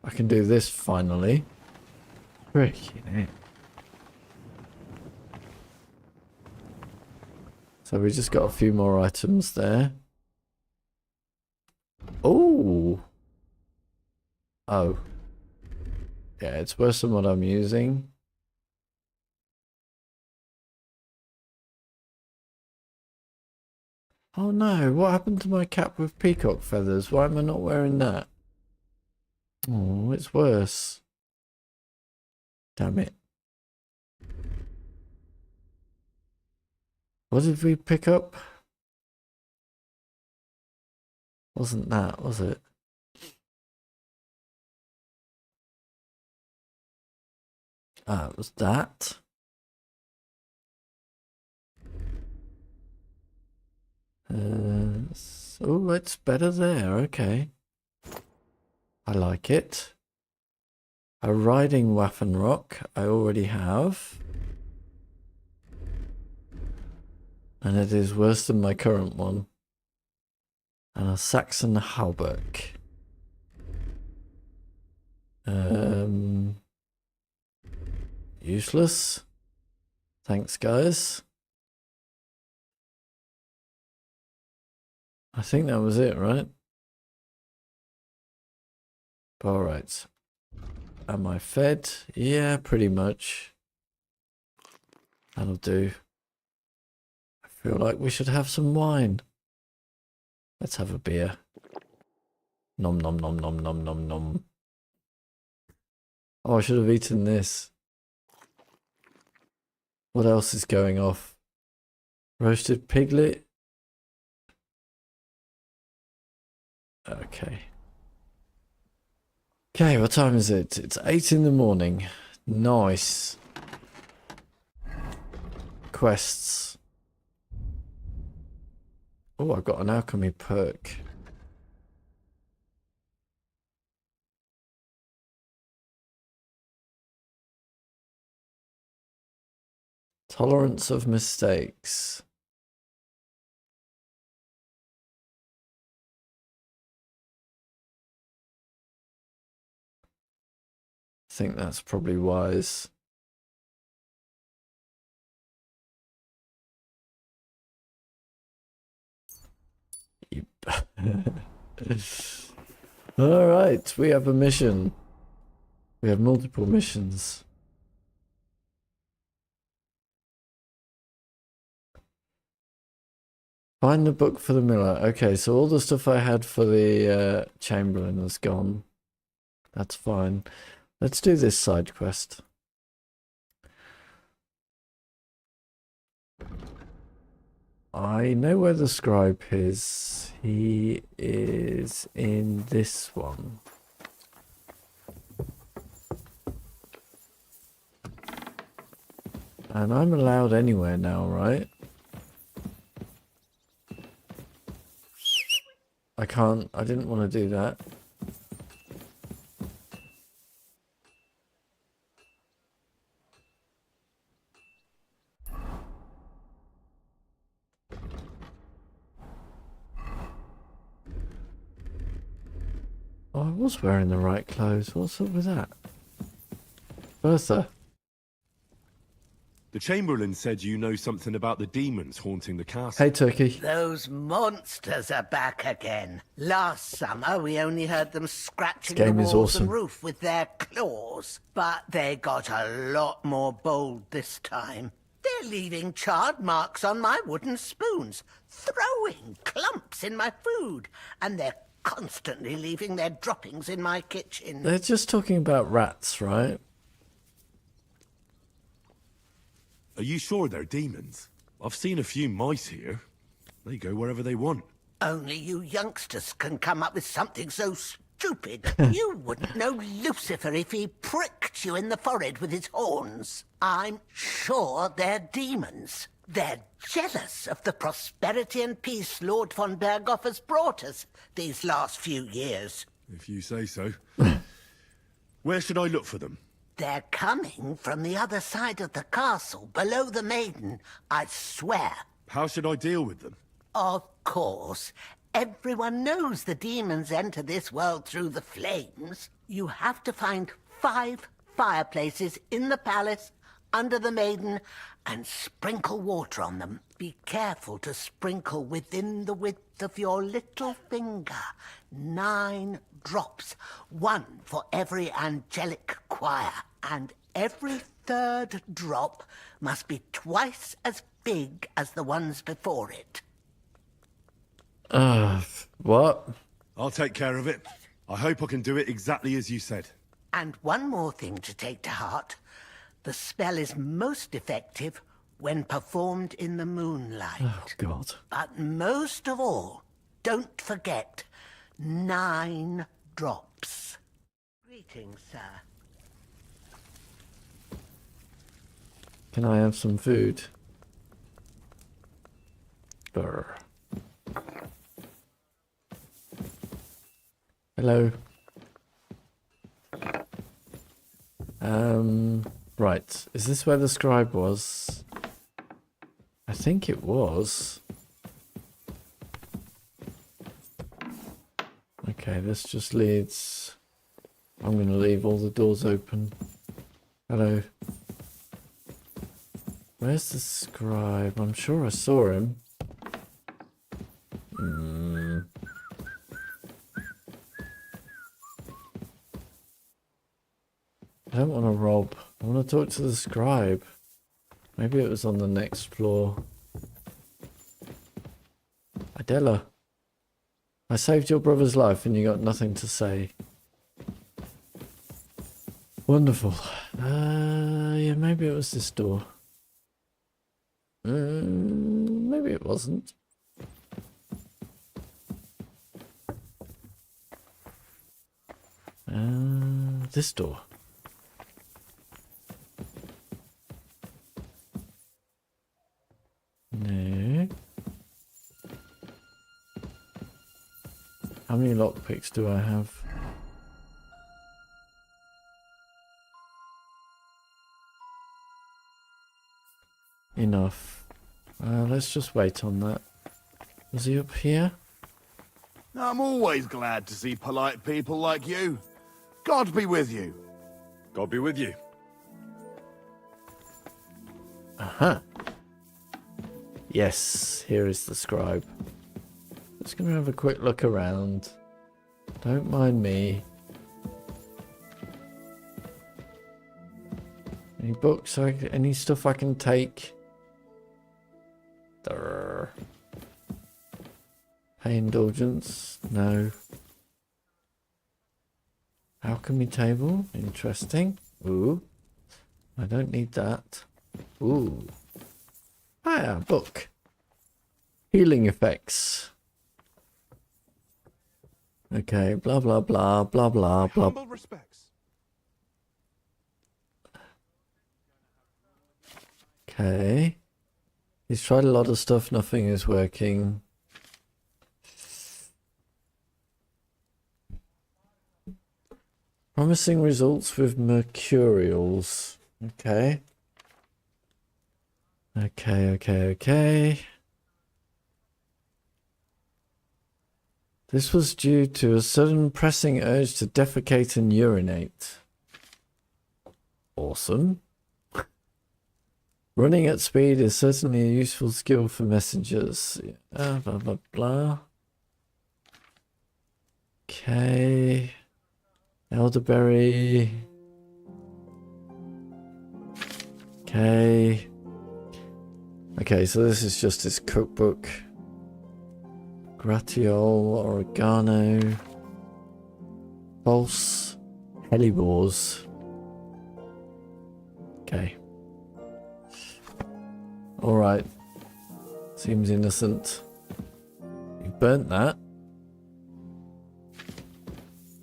I can do this finally. Freaking it. So we just got a few more items there. Oh. Oh. Yeah, it's worse than what I'm using. Oh no, what happened to my cap with peacock feathers? Why am I not wearing that? Oh, it's worse. Damn it. What did we pick up? Wasn't that, was it? Ah, it was that. Oh, it's better there, okay. I like it. A riding Waffenrock I already have. And it is worse than my current one. And a Saxon Hauberk. Useless. Thanks, guys. I think that was it, right? Alright. Am I fed? Yeah, pretty much. That'll do. I feel like we should have some wine. Let's have a beer. Nom nom nom nom nom nom nom. Oh, I should have eaten this. What else is going off? Roasted piglet? Okay. Okay, what time is it? It's 8 in the morning. Nice. Quests. Oh, I've got an alchemy perk. Tolerance of mistakes. I think that's probably wise. All right, we have a mission. We have multiple missions. Find the book for the miller. Okay, so all the stuff I had for the Chamberlain is gone. That's fine. Let's do this side quest. I know where the scribe is. He is in this one. And I'm allowed anywhere now, right? I can't, I didn't want to do that. Oh, I was wearing the right clothes. What's up with that? Bertha. The Chamberlain said you know something about the demons haunting the castle. Hey, Turkey. Those monsters are back again. Last summer, we only heard them scratching This game the is walls awesome. and roof with their claws. But they got a lot more bold this time. They're leaving charred marks on my wooden spoons, throwing clumps in my food, and they're constantly leaving their droppings in my kitchen. They're just talking about rats, right? Are you sure they're demons? I've seen a few mice here. They go wherever they want. Only you youngsters can come up with something so stupid. You wouldn't know Lucifer if he pricked you in the forehead with his horns. I'm sure they're demons. They're jealous of the prosperity and peace Lord Von Bergow has brought us these last few years. If you say so. Where should I look for them? They're coming from the other side of the castle, below the maiden, I swear. How should I deal with them? Of course. everyone knows the demons enter this world through the flames. You have to find 5 fireplaces in the palace, under the maiden, and sprinkle water on them. Be careful to sprinkle within the width of your little finger. 9 drops, 1 for every angelic choir, and every 3rd drop must be twice as big as the ones before it. What? I'll take care of it. I hope I can do it exactly as you said. And one more thing to take to heart. The spell is most effective when performed in the moonlight. Oh, God. But most of all, don't forget 9 drops. Greetings, sir. Can I have some food? Brr. Hello. Right. Is this where the scribe was? I think it was. Okay, this just leads... I'm going to leave all the doors open. Hello. Where's the scribe? I'm sure I saw him. I don't want to rob. I want to talk to the scribe. Maybe it was on the next floor. Adela. I saved your brother's life and you got nothing to say. Wonderful. Yeah, maybe it was this door. Maybe it wasn't. This door. No. How many lockpicks do I have? Enough. Let's just wait on that. Was he up here? I'm always glad to see polite people like you. God be with you. God be with you. Aha. Yes, here is the scribe. Just gonna have a quick look around. Don't mind me. Any books? Any stuff I can take? Durr. Pay indulgence? No. Alchemy table? Interesting. Ooh. I don't need that. Ooh. Ah, yeah, book. Healing effects. Okay, blah blah blah blah blah blah. Humble respects. Okay. He's tried a lot of stuff, nothing is working. Promising results with mercurials. Okay. Okay. This was due to a sudden pressing urge to defecate and urinate. Awesome. Running at speed is certainly a useful skill for messengers. Blah, blah, blah. Okay. Elderberry. Okay. Okay, so this is just his cookbook. Gratiol, oregano. False hellebores. Okay. Alright. Seems innocent. You burnt that.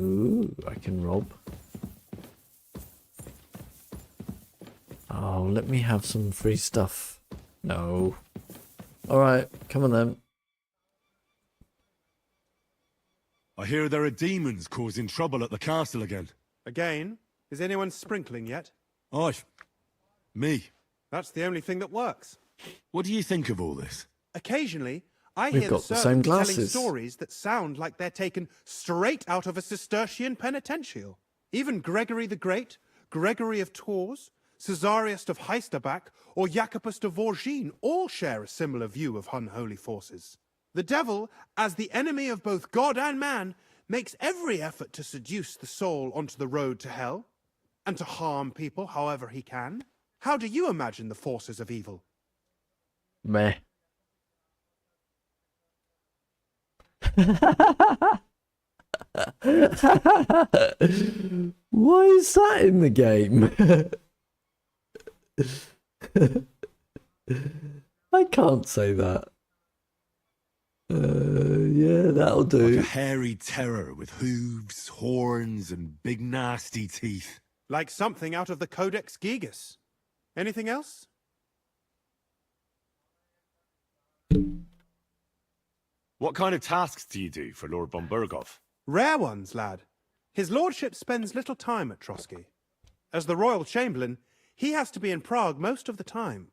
Ooh, I can rob. Oh, let me have some free stuff. No. Alright, come on then. I hear there are demons causing trouble at the castle again. Again? Is anyone sprinkling yet? Me. That's the only thing that works. What do you think of all this? Occasionally, I We've hear got the the same servants telling glasses. stories that sound like they're taken straight out of a Cistercian penitential. Even Gregory the Great, Gregory of Tours, Caesarius of Heisterbach, or Jacobus de Vorgine all share a similar view of unholy forces. The devil, as the enemy of both God and man, makes every effort to seduce the soul onto the road to hell, and to harm people however he can. How do you imagine the forces of evil? Meh. Why is that in the game? I can't say that. Yeah, that'll do. Like a hairy terror with hooves, horns, and big nasty teeth. Like something out of the Codex Gigas. Anything else? What kind of tasks do you do for Lord Von Bergow? Rare ones, lad. His lordship spends little time at Trotsky. As the royal chamberlain, he has to be in Prague most of the time.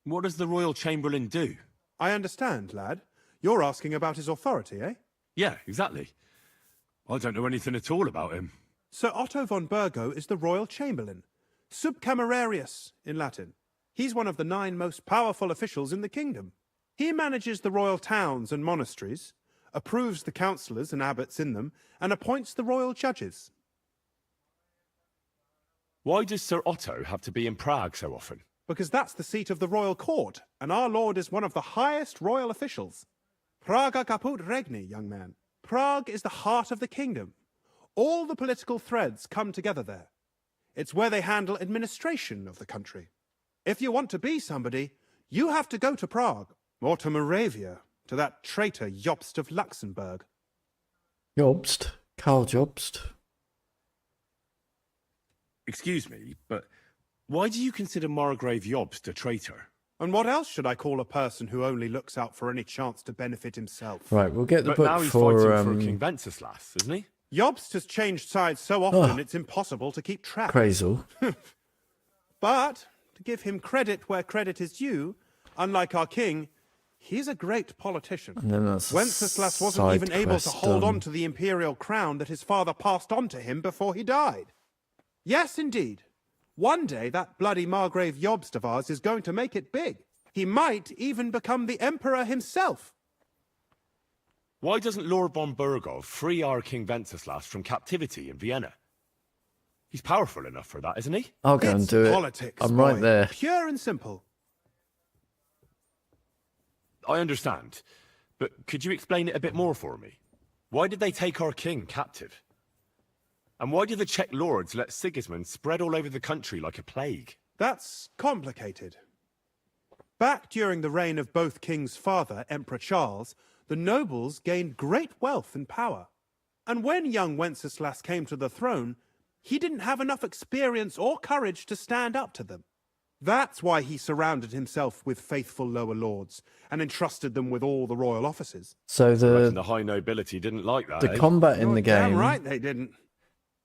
What does the royal chamberlain do? I understand, lad. You're asking about his authority, eh? Yeah, exactly. I don't know anything at all about him. Sir Otto von Bergow is the royal chamberlain, subcamerarius in Latin. He's one of the 9 most powerful officials in the kingdom. He manages the royal towns and monasteries, approves the councillors and abbots in them, and appoints the royal judges. Why does Sir Otto have to be in Prague so often? Because that's the seat of the royal court, and our lord is one of the highest royal officials. Praga caput regni, young man. Prague is the heart of the kingdom. All the political threads come together there. It's where they handle administration of the country. If you want to be somebody, you have to go to Prague, or to Moravia, to that traitor Jobst of Luxembourg. Jobst? Karl Jobst? Excuse me, but why do you consider Burgrave Jobst a traitor? And what else should I call a person who only looks out for any chance to benefit himself? Right, we'll get the But book now he's for... fighting for King Wenceslas, isn't he? Jobst has changed sides so often it's impossible to keep track. Kozle. But, to give him credit where credit is due, unlike our king, he's a great politician. And then that's Wenceslas wasn't even able to hold on to the imperial crown that his father passed on to him before he died. Yes, indeed. One day that bloody Margrave Jobst of ours is going to make it big. He might even become the emperor himself. Why doesn't Lord von Bergow free our King Wenceslas from captivity in Vienna? He's powerful enough for that, isn't he? I'll go and do it. Politics, I'm boy. right there. Pure and simple. I understand, but could you explain it a bit more for me? Why did they take our king captive? And why did the Czech lords let Sigismund spread all over the country like a plague? That's complicated. Back during the reign of both kings' father, Emperor Charles, the nobles gained great wealth and power. And when young Wenceslas came to the throne, he didn't have enough experience or courage to stand up to them. That's why he surrounded himself with faithful lower lords and entrusted them with all the royal offices. So the high nobility didn't like that. the combat in the Damn game right they didn't.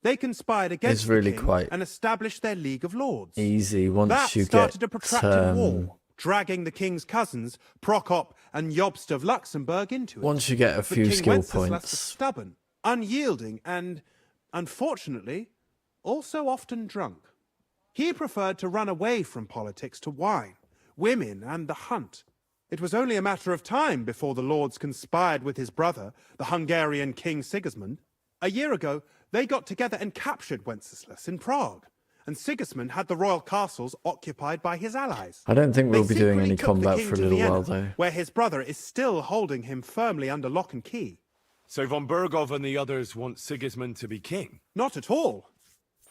They conspired against is really the king quite and established their League of Lords. easy once That you started get a protracted war, dragging the king's cousins, Prokop and Jobst of Luxembourg, into it. once you get a But few King skill Wenceslas was points. stubborn, unyielding, and, unfortunately, also often drunk. He preferred to run away from politics to wine, women, and the hunt. It was only a matter of time before the lords conspired with his brother, the Hungarian King Sigismund. A year ago, they got together and captured Wenceslas in Prague, and Sigismund had the royal castles occupied by his allies. I don't think we'll They be doing secretly any took the combat king for a to little Vienna, while though. where his brother is still holding him firmly under lock and key. So von Bergow and the others want Sigismund to be king? Not at all.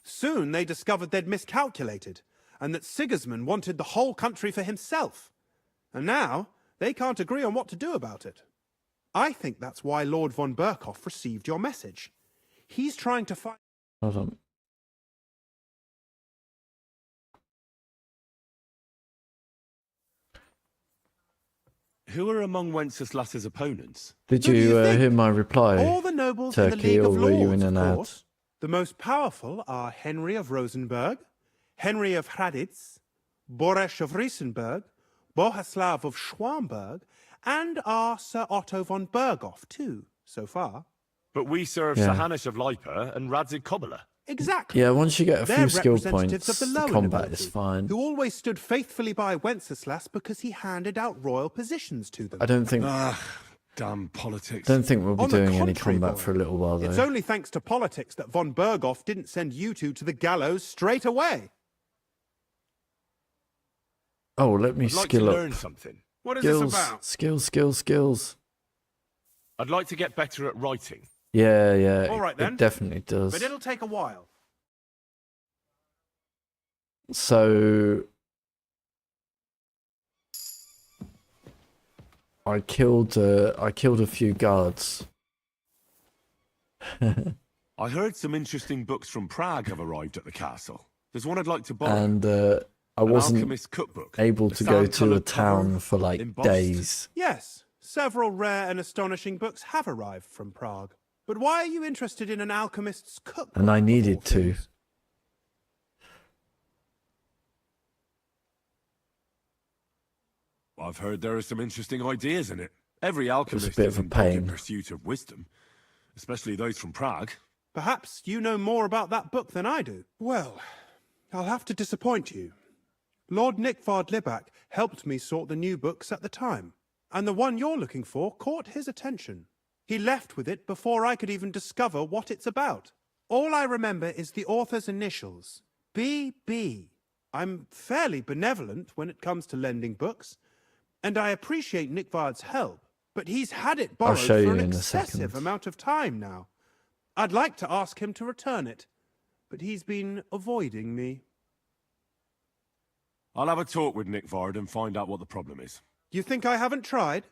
Soon they discovered they'd miscalculated, and that Sigismund wanted the whole country for himself. And now they can't agree on what to do about it. I think that's why Lord von Bergow received your message. He's trying to find... Hold on. Who are among Wenceslas's opponents? Did Who do you you think? hear my reply? All the nobles in the Turkey, League or of were you Lords, in an of ad? course. The most powerful are Henry of Rosenberg, Henry of Hraditz, Boresh of Riesenberg, Bohuslav of Schwamberg, and our Sir Otto von Bergow, too, so far. But we serve Yeah. Sahanish of Lipa and Radzig Kobler. Exactly. Yeah, once you get a They're few skill representatives points, of the the lower combat nobility, is fine. who always stood faithfully by Wenceslas because he handed out royal positions to them. I don't think Damn politics. we'll be On the doing any contrary, combat boy, for a little while, though. It's only thanks to politics that von Bergow didn't send you two to the gallows straight away. Oh, let me I'd like skill to up. learn something. What is Skills, this about? skills. I'd like to get better at writing. Yeah, All right, then. it definitely does. But it'll take a while. So I killed a few guards. I heard some interesting books from Prague have arrived at the castle. There's one I'd like to borrow. And I An wasn't alchemist's cookbook. able A to go to the sand-coloured town cover, for like embossed. days. Yes, several rare and astonishing books have arrived from Prague. But why are you interested in an alchemist's cookbook? And I needed to. I've heard there are some interesting ideas in it. Every alchemist bit is of a in dog in pain. pursuit of wisdom, especially those from Prague. Perhaps you know more about that book than I do. Well, I'll have to disappoint you. Lord Nickvard Libak helped me sort the new books at the time, and the one you're looking for caught his attention. He left with it before I could even discover what it's about. All I remember is the author's initials, B.B. I'm fairly benevolent when it comes to lending books, and I appreciate Nickvard's help, but he's had it borrowed show you for an in a excessive second. amount of time now. I'd like to ask him to return it, but he's been avoiding me. I'll have a talk with Nick Vard and find out what the problem is. You think I haven't tried?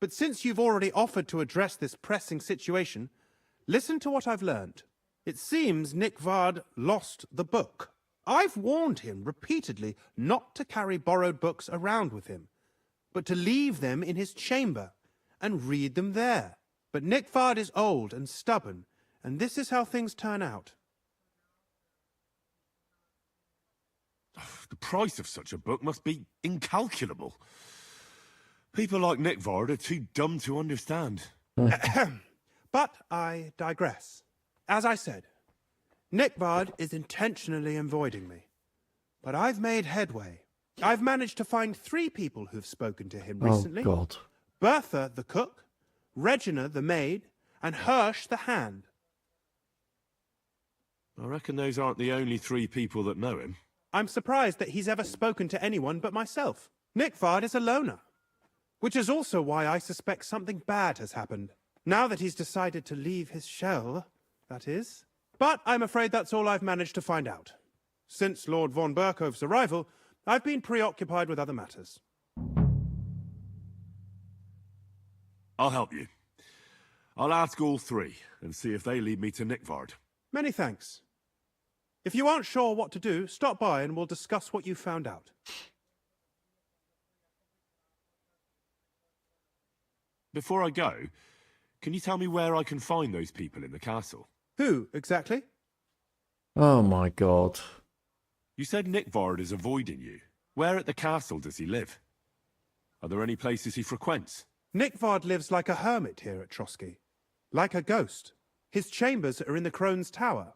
But since you've already offered to address this pressing situation, listen to what I've learned. It seems Nick Vard lost the book. I've warned him repeatedly not to carry borrowed books around with him, but to leave them in his chamber and read them there. But Nick Vard is old and stubborn, and this is how things turn out. The price of such a book must be incalculable. People like Nick Vard are too dumb to understand. But I digress. As I said, Nick Vard is intentionally avoiding me. But I've made headway. I've managed to find 3 people who've spoken to him recently. Oh, God. Bertha, the cook, Regina, the maid, and Hersh, the hand. I reckon those aren't the only 3 people that know him. I'm surprised that he's ever spoken to anyone but myself. Nick Vard is a loner, which is also why I suspect something bad has happened. Now that he's decided to leave his shell, that is. But I'm afraid that's all I've managed to find out. Since Lord von Berkow's arrival, I've been preoccupied with other matters. I'll help you. I'll ask all 3 and see if they lead me to Nick Vard. Many thanks. If you aren't sure what to do, stop by and we'll discuss what you found out. Before I go, can you tell me where I can find those people in the castle? Who, exactly? Oh my God. You said Nick Vard is avoiding you. Where at the castle does he live? Are there any places he frequents? Nick Vard lives like a hermit here at Trotsky. Like a ghost. His chambers are in the Crone's Tower.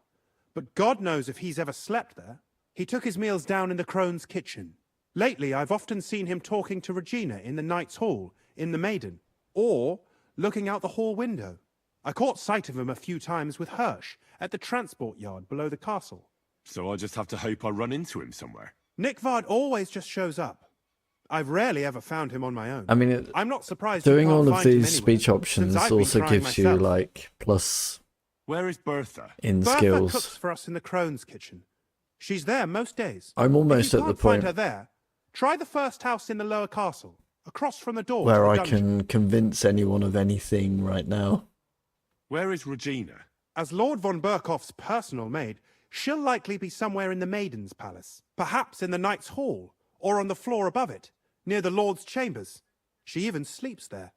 But God knows if he's ever slept there. He took his meals down in the Crone's kitchen. Lately, I've often seen him talking to Regina in the Knight's Hall, in the Maiden, or looking out the hall window. I caught sight of him a few times with Hersh at the transport yard below the castle. So I just have to hope I run into him somewhere. Nick Vard always just shows up. I've rarely ever found him on my own. I mean, I'm not surprised you doing can't all of find him these anywhere, speech since options I've been also trying gives you myself. like plus Where is Bertha? in Bertha skills. cooks for us in the Crone's kitchen. She's there most days. I'm almost if you at the can't find point her there, try the first house in the lower castle, across from the door. where to the I dungeon. can convince anyone of anything right now. Where is Regina? As Lord von Berkow's personal maid, she'll likely be somewhere in the Maiden's Palace. Perhaps in the Knight's Hall, or on the floor above it, near the Lord's chambers. She even sleeps there.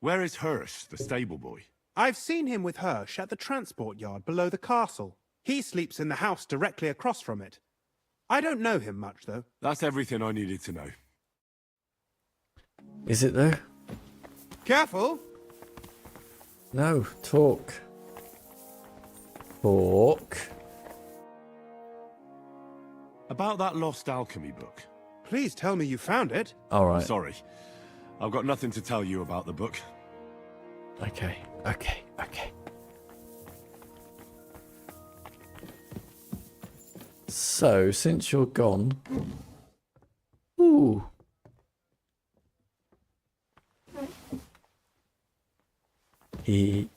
Where is Hersh, the stable boy? I've seen him with Hersh at the transport yard below the castle. He sleeps in the house directly across from it. I don't know him much, though. That's everything I needed to know. Is it though? Careful! No, talk. Talk. About that lost alchemy book. Please tell me you found it. All right. Sorry. I've got nothing to tell you about the book. Okay. So, since you're gone... Ooh. Ooh,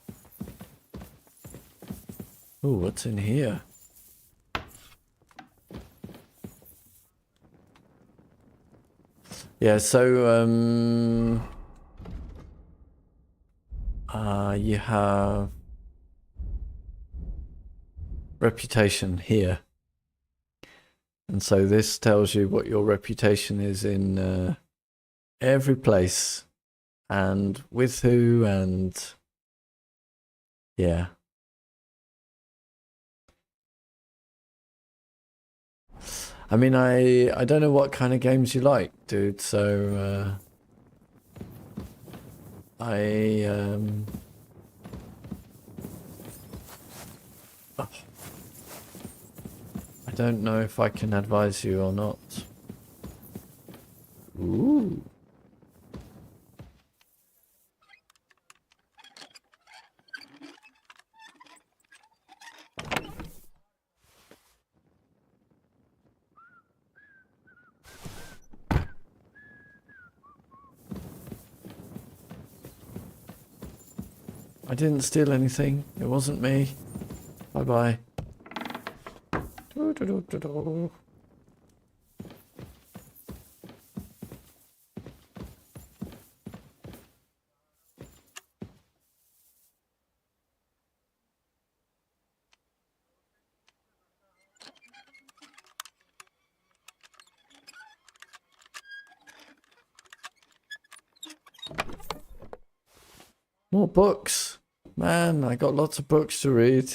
what's in here? Yeah, so, you have reputation here. And so this tells you what your reputation is in every place and with who and yeah. I mean, I don't know what kind of games you like, dude, so I don't know if I can advise you or not. Ooh. I didn't steal anything. It wasn't me. Bye-bye. More books. Man, I got lots of books to read.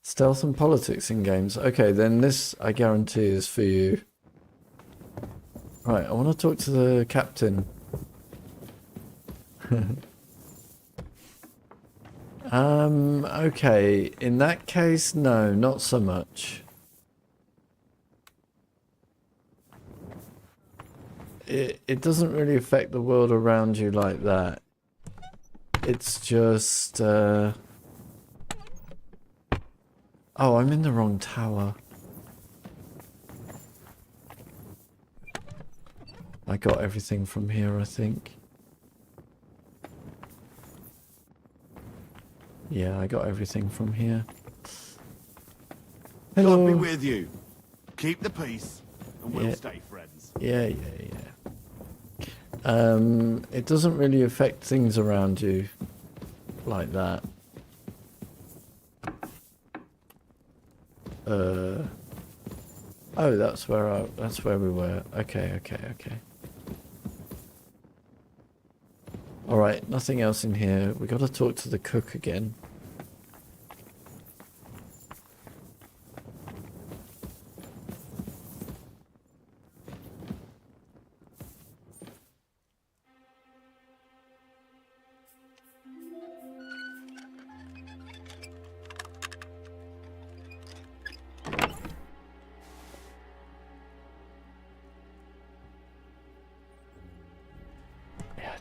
Stealth and politics in games. Okay, then this, I guarantee, is for you. Right, I want to talk to the captain. Okay. In that case, no, not so much. It doesn't really affect the world around you like that. It's just, oh, I'm in the wrong tower. I got everything from here, I think. Yeah, I got everything from here. Hello. God be with you. Keep the peace, and we'll stay friends. Yeah. It doesn't really affect things around you like that. Oh, that's where we were. Okay. All right, nothing else in here. We got to talk to the cook again.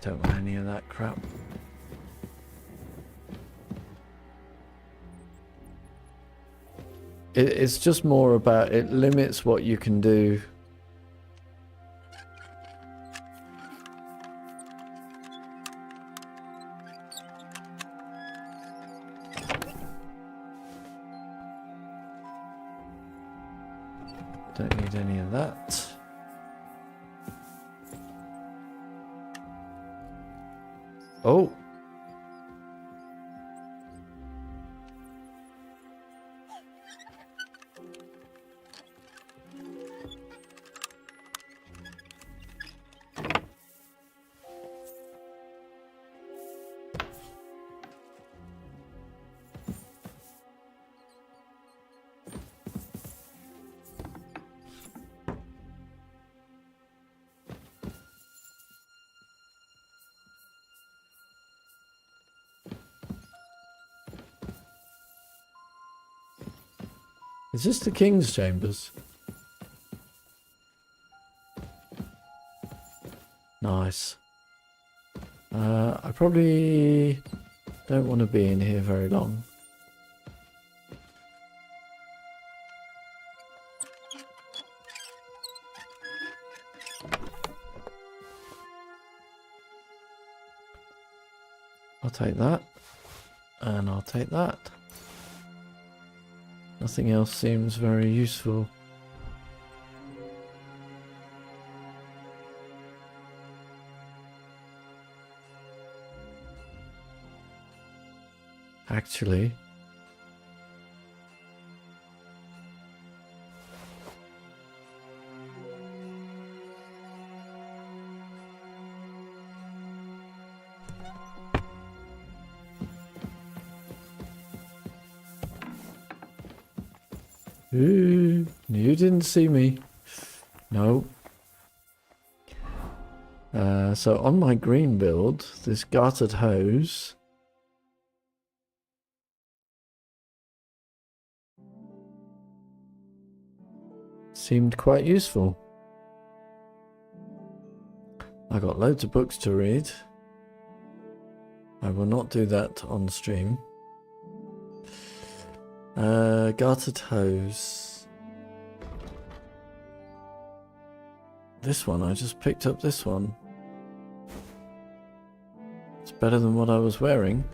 Don't want any of that crap. It's just more about, it limits what you can do. Don't need any of that. Oh. Is this the King's Chambers? Nice. I probably don't want to be in here very long. I'll take that. And I'll take that. Nothing else seems very useful. Actually, ooh, you didn't see me. No. So on my green build, this gartered hose seemed quite useful. I got loads of books to read. I will not do that on stream. Gartered hose. This one, I just picked up this one. It's better than what I was wearing.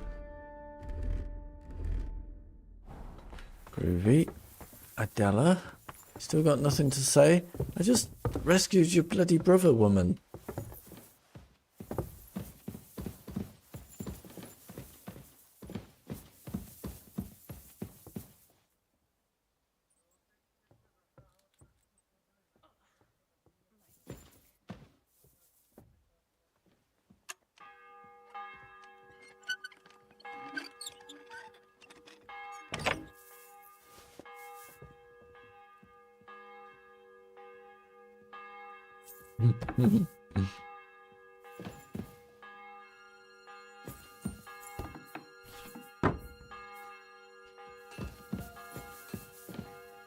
Groovy. Adela. Still got nothing to say? I just rescued your bloody brother, woman.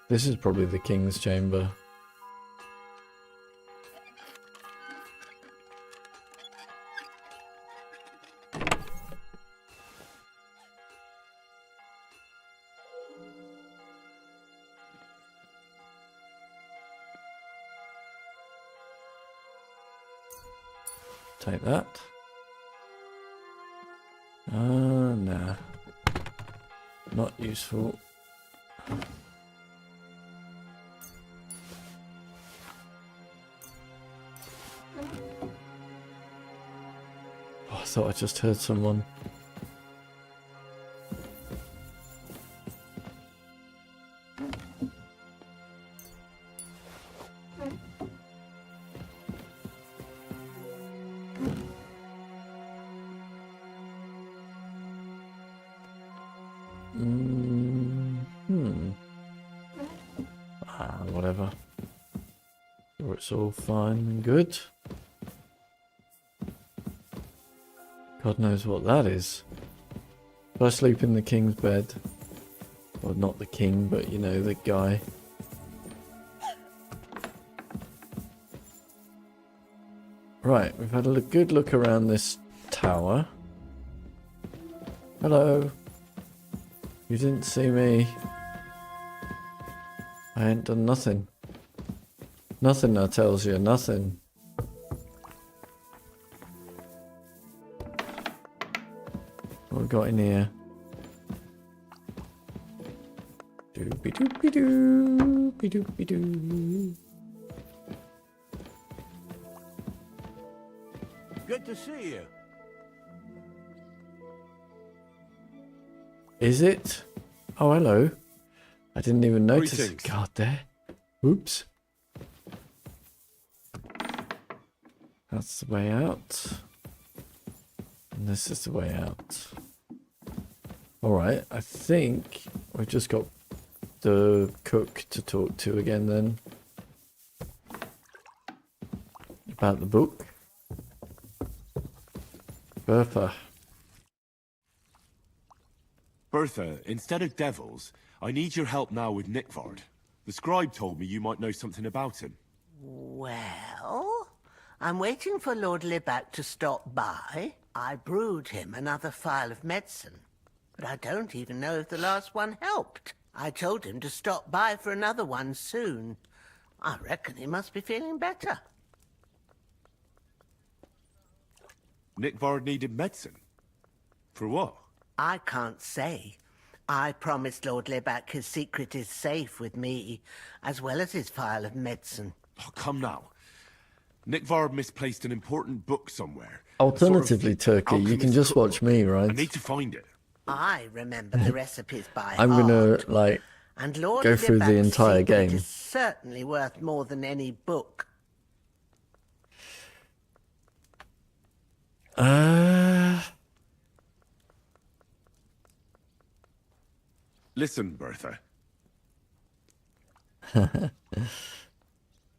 This is probably the King's Chamber. Take that. Nah. Not useful. Oh, I thought I just heard someone. Whatever. Sure, it's all fine and good. God knows what that is. If I sleep in the king's bed, well, not the king, but you know, the guy. Right, we've had a good look around this tower. Hello. You didn't see me. I ain't done nothing. Nothing, I tells you, nothing. What we got in here? Doopy doopy doo, doopy doo. Good to see you. Is it? Oh, hello. I didn't even notice Greetings. a guard there. Oops. That's the way out. And this is the way out. Alright, I think we've just got the cook to talk to again then. About the book. Bertha. Bertha, instead of devils, I need your help now with Nickvard. The scribe told me you might know something about him. Well, I'm waiting for Lord Libac to stop by. I brewed him another phial of medicine, but I don't even know if the last one helped. I told him to stop by for another one soon. I reckon he must be feeling better. Nickvard needed medicine? For what? I can't say. I promised Lord Libac his secret is safe with me, as well as his phial of medicine. Oh, come now. Nickvard misplaced an important book somewhere. Alternatively, Turkey, you can just watch me, right? I need to find it. I remember the recipes by I'm heart. gonna, like, And Lord go through the Libac's entire secret game. is certainly worth more than any book. Listen, Bertha.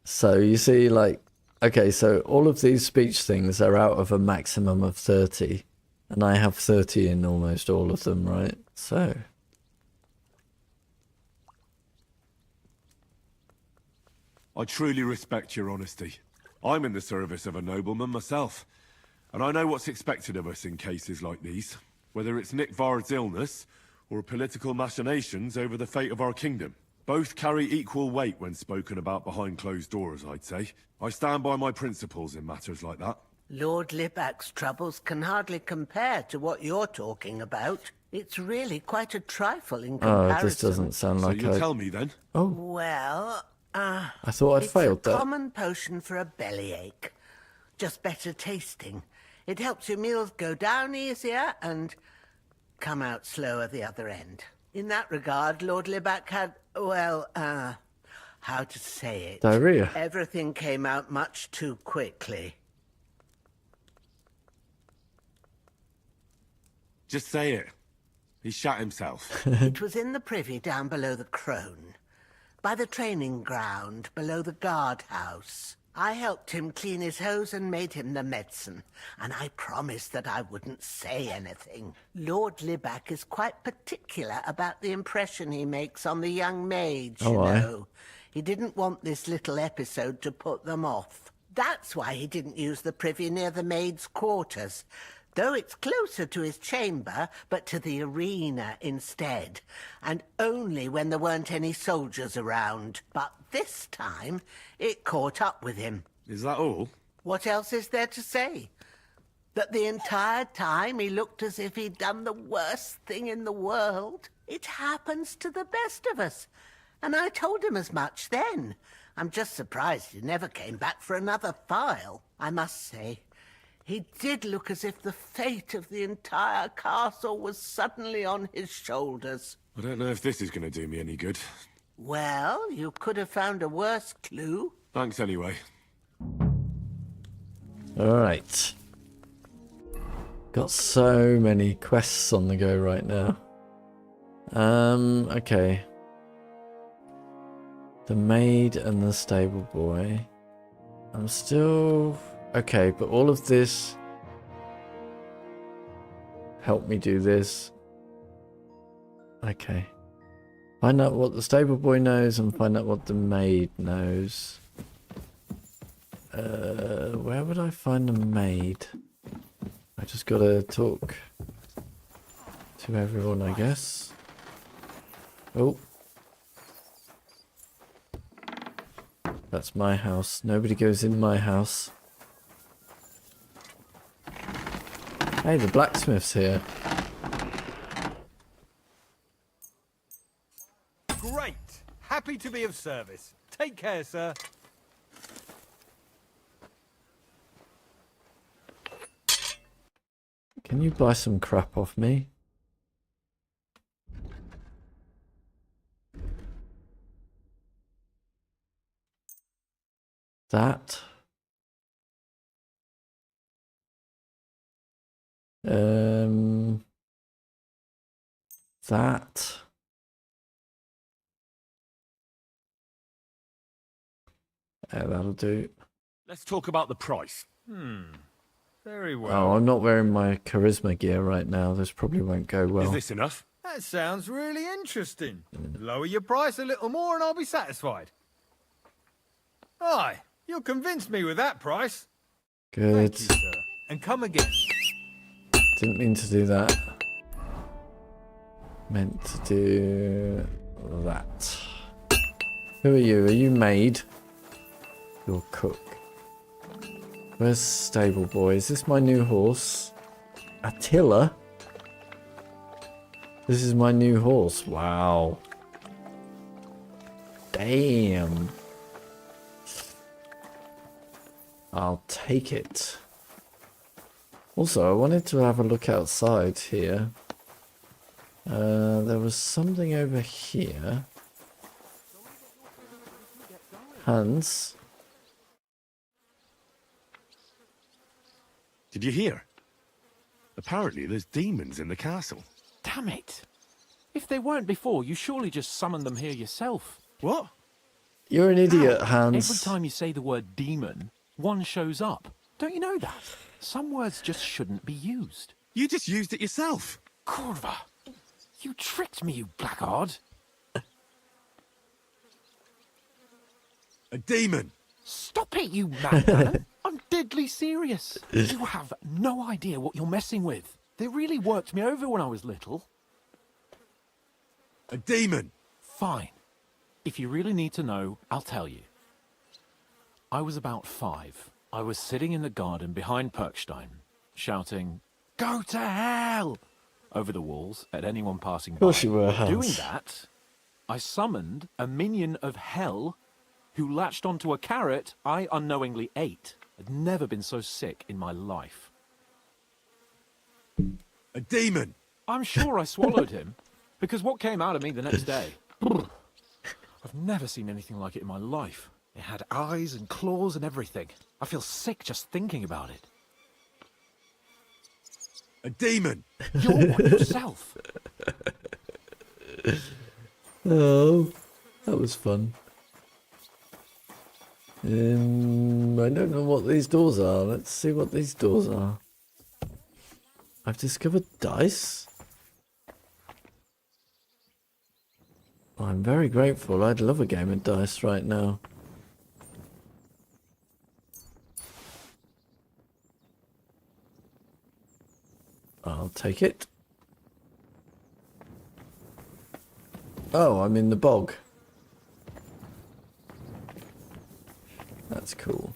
So you see, like, okay, so all of these speech things are out of a maximum of 30, and I have 30 in almost all of them, right? So I truly respect your honesty. I'm in the service of a nobleman myself, and I know what's expected of us in cases like these, whether it's Nickvard's illness or political machinations over the fate of our kingdom. Both carry equal weight when spoken about behind closed doors, I'd say. I stand by my principles in matters like that. Lord Libac's troubles can hardly compare to what you're talking about. It's really quite a trifle in comparison. oh, this doesn't sound like so you'll I... tell me then? Oh, Well, I thought I'd failed it's a that. common potion for a bellyache. Just better tasting. It helps your meals go down easier and come out slower the other end. In that regard, Lord Libac had, well, how to say it? Diarrhea. Everything came out much too quickly. Just say it. He shot himself. It was in the privy down below the Crone, by the training ground below the guardhouse. I helped him clean his hose and made him the medicine, and I promised that I wouldn't say anything. Lord Libac is quite particular about the impression he makes on the young maids, you know. He didn't want this little episode to put them off. That's why he didn't use the privy near the maids' quarters, though it's closer to his chamber, but to the arena instead, and only when there weren't any soldiers around. But this time, it caught up with him. Is that all? What else is there to say? That the entire time he looked as if he'd done the worst thing in the world. It happens to the best of us, and I told him as much then. I'm just surprised he never came back for another file. I must say, he did look as if the fate of the entire castle was suddenly on his shoulders. I don't know if this is going to do me any good. Well, you could have found a worse clue. Thanks anyway. Alright. Got so many quests on the go right now. Okay. The maid and the stable boy. I'm still... Okay, but all of this... Help me do this. Okay. Find out what the stable boy knows and find out what the maid knows. Where would I find the maid? I just gotta talk to everyone, I guess. Oh. That's my house. Nobody goes in my house. Hey, the blacksmith's here. Great! Happy to be of service. Take care, sir. Can you buy some crap off me? That. That. That'll do. Let's talk about the price. Very well. Oh, I'm not wearing my charisma gear right now. This probably won't go well. Is this enough? That sounds really interesting. Lower your price a little more and I'll be satisfied. Aye, you'll convince me with that price. Good. Thank you, sir. And come again. Didn't mean to do that. Meant to do that. Who are you? Are you maid? You're cook. Where's stable boy? Is this my new horse? Attila? This is my new horse. Wow. Damn. I'll take it. Also, I wanted to have a look outside here. There was something over here. Hans. Did you hear? Apparently there's demons in the castle. Damn it! If they weren't before, you surely just summoned them here yourself. What? You're an idiot, Every Hans. time you say the word demon, one shows up. Don't you know that? Some words just shouldn't be used. You just used it yourself. Kurva! You tricked me, you blackguard! A demon! Stop it, you madman! I'm deadly serious. You have no idea what you're messing with. They really worked me over when I was little. A demon! Fine. If you really need to know, I'll tell you. I was about 5. I was sitting in the garden behind Perkstein, shouting, "Go to hell!" over the walls at anyone passing by. Of course you were, Hans. Doing that, I summoned a minion of hell who latched onto a carrot I unknowingly ate. I'd never been so sick in my life. A demon! I'm sure I swallowed him, because what came out of me the next day? I've never seen anything like it in my life. It had eyes and claws and everything. I feel sick just thinking about it. A demon! You're one yourself. Oh, that was fun. I don't know what these doors are. Let's see what these doors are. I've discovered dice. I'm very grateful. I'd love a game of dice right now. I'll take it. Oh, I'm in the bog. That's cool.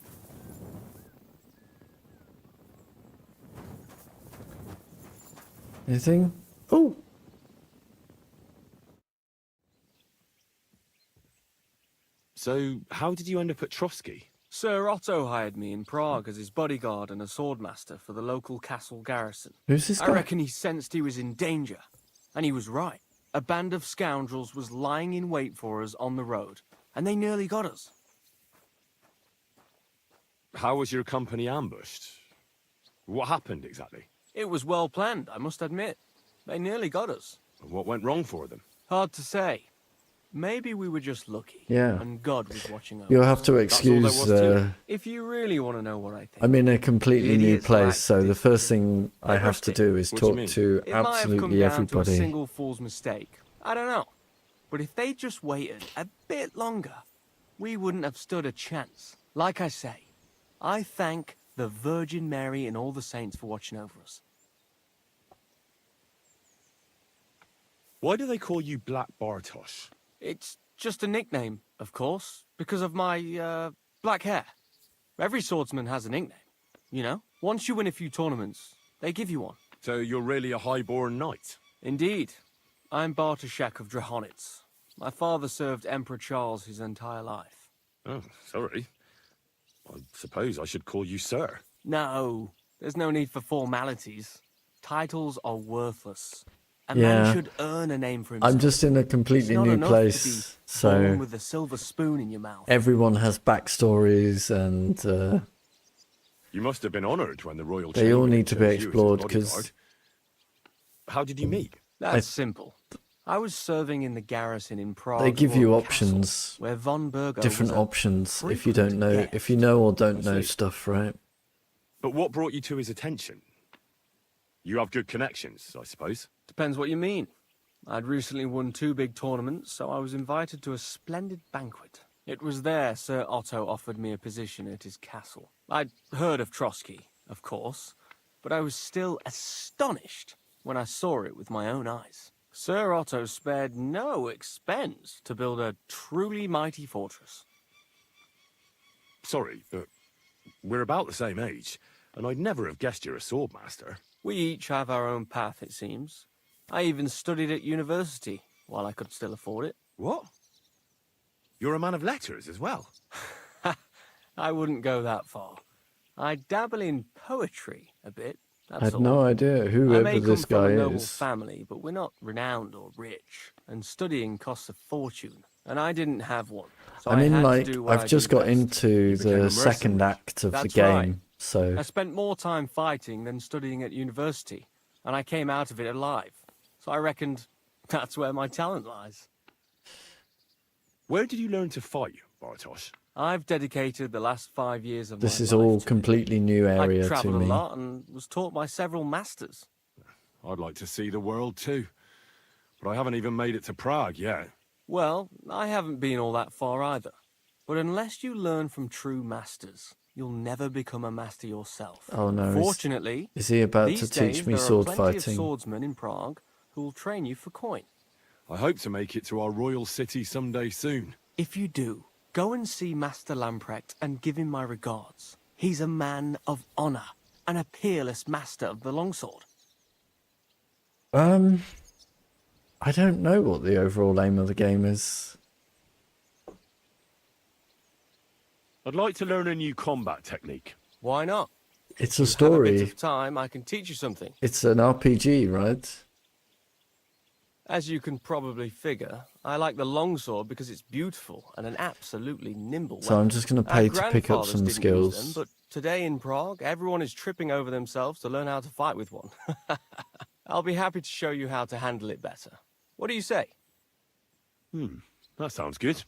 Anything? Oh! So, how did you end up at Trotsky? Sir Otto hired me in Prague as his bodyguard and a swordmaster for the local castle garrison. Who's this guy? I reckon he sensed he was in danger. And he was right. A band of scoundrels was lying in wait for us on the road. And they nearly got us. How was your company ambushed? What happened exactly? It was well planned, I must admit. They nearly got us. What went wrong for them? Hard to say. Maybe we were just lucky. Yeah. And God was watching over You'll us. have to excuse. If you really want to know what I think. I'm in a completely new Idiots like place, so the first thing I have to do is What do you talk mean? to It might have come absolutely down to a everybody. single fool's mistake. I don't know. But if they just waited a bit longer, we wouldn't have stood a chance. Like I say, I thank the Virgin Mary and all the saints for watching over us. Why do they call you Black Bartosch? It's just a nickname, of course, because of my, black hair. Every swordsman has a nickname, you know? Once you win a few tournaments, they give you one. So you're really a highborn knight? Indeed. I'm Bartosch of Drahonitz. My father served Emperor Charles his entire life. Oh, sorry. I suppose I should call you sir. No, there's no need for formalities. Titles are worthless. A Yeah. man should earn a name for himself. I'm just in a It's completely not new enough place, to be so born with a silver spoon in your mouth. everyone has backstories, and You must have been honoured when the royal they all chamberlain need to be chose you as his explored bodyguard. because How did you meet? That's simple. I was serving in the garrison in Prague. they give you options, where Von Bergow different was a options if you don't know, if you know or don't know stuff, right? But what brought you to his attention? You have good connections, I suppose. Depends what you mean. I'd recently won 2 big tournaments, so I was invited to a splendid banquet. It was there Sir Otto offered me a position at his castle. I'd heard of Trotsky, of course, but I was still astonished when I saw it with my own eyes. Sir Otto spared no expense to build a truly mighty fortress. Sorry, but we're about the same age, and I'd never have guessed you're a swordmaster. We each have our own path, it seems. I even studied at university, while I could still afford it. What? You're a man of letters as well? I wouldn't go that far. I dabble in poetry a bit. I had no idea whoever this guy I may come from a noble is. family, but we're not renowned or rich, and studying costs a fortune, and I didn't have one. So I mean, had to like, do what I I've just do got best. into the second act of the That's game, right. so I spent more time fighting than studying at university, and I came out of it alive. So I reckoned that's where my talent lies. Where did you learn to fight, Bartosch? I've dedicated the last 5 years of this my is life all to completely new it. area I've to travelled me. a lot and was taught by several masters. I'd like to see the world too, but I haven't even made it to Prague yet. Well, I haven't been all that far either. But unless you learn from true masters, you'll never become a master yourself. Oh no! Fortunately, is he about these to teach days, me there are sword plenty of fighting? swordsmen in Prague who will train you for coin. I hope to make it to our royal city someday soon. If you do, go and see Master Lamprecht and give him my regards. He's a man of honor and a peerless master of the longsword. I don't know what the overall aim of the game is. I'd like to learn a new combat technique. Why not? It's If a you have a bit story. of time, I can teach you something. It's an RPG, right? As you can probably figure, I like the longsword because it's beautiful and an absolutely nimble So I'm weapon. just gonna Our pay to pick up grandfathers some didn't use skills. them, but today in Prague, everyone is tripping over themselves to learn how to fight with one. I'll be happy to show you how to handle it better. What do you say? That sounds good.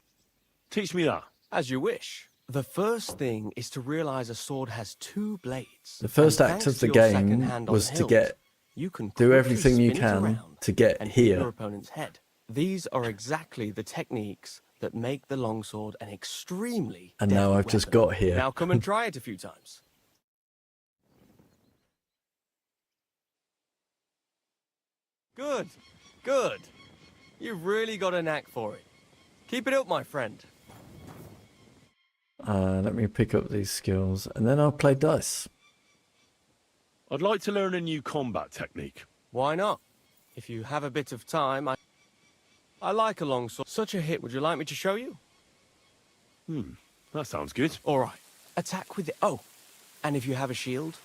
Teach me that. As you wish. The first thing is to realize a sword has 2 blades. The first and act thanks of the to your second game hand on was to hilt, get you can do quickly everything you spin it can around to get and hit your here. opponent's head. These are exactly the techniques that make the longsword an extremely And now deadly I've just weapon. got here. Now come and try it a few times. Good, good. You've really got a knack for it. Keep it up, my friend. Let me pick up these skills, and then I'll play dice. I'd like to learn a new combat technique. Why not? If you have a bit of time, I like a longsword. Such a hit, would you like me to show you? That sounds good. All right. Attack with it. Oh, and if you have a shield,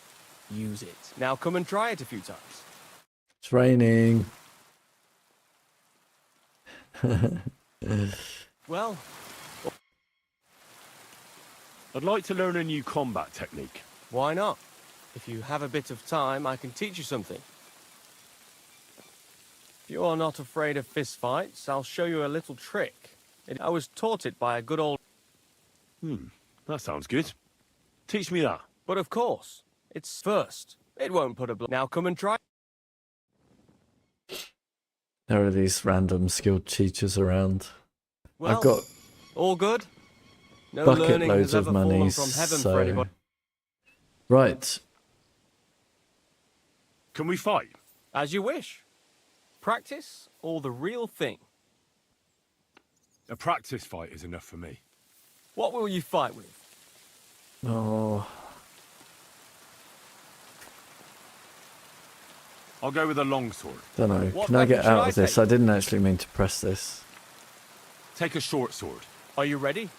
use it. Now come and try it a few times. It's raining. Well, I'd like to learn a new combat technique. why not? If you have a bit of time, I can teach you something. If you are not afraid of fistfights, I'll show you a little trick. I was taught it by a good old... That sounds good. Teach me that. But of course, it's first. It won't put a blow. Now come and try. There are these random skilled teachers around. Well, I've got all good. No bucket learning loads has of ever fallen money, from heaven so... for anybody. Right. Can we fight? As you wish. Practice or the real thing? A practice fight is enough for me. What will you fight with? Oh, I'll go with a longsword. don't know. What Can I weapon get should out I of this? take? I didn't actually mean to press this. Take a short sword. Are you ready?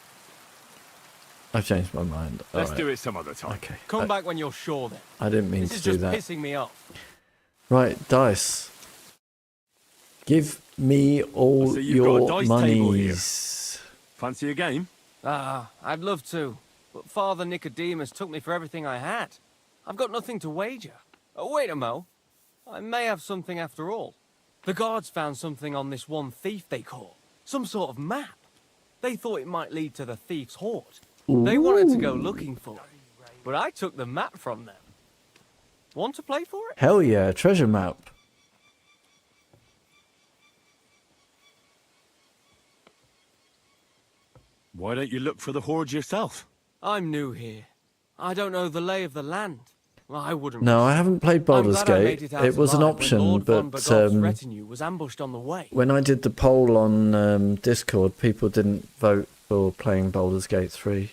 I've changed my mind. Let's Alright. do it some other time. Okay. Come back when you're sure then. I didn't mean This to is do just that. pissing me off. Right, dice. Give me all So you've got a your dice table here. monies. Fancy a game? I'd love to. But Father Nicodemus took me for everything I had. I've got nothing to wager. Oh, wait a mo. I may have something after all. The guards found something on this one thief they caught. Some sort of map. They thought it might lead to the thief's hoard. They wanted to go looking for it. But I took the map from them. Want to play for it? Hell yeah, treasure map. Why don't you look for the horde yourself? I'm new here. I don't know the lay of the land. Well, I wouldn't. No, I haven't played Baldur's I'm glad I made Gate. out It was an alive when option, Lord Von but Bergow's retinue was ambushed on the way. when I did the poll on Discord, people didn't vote for playing Baldur's Gate 3.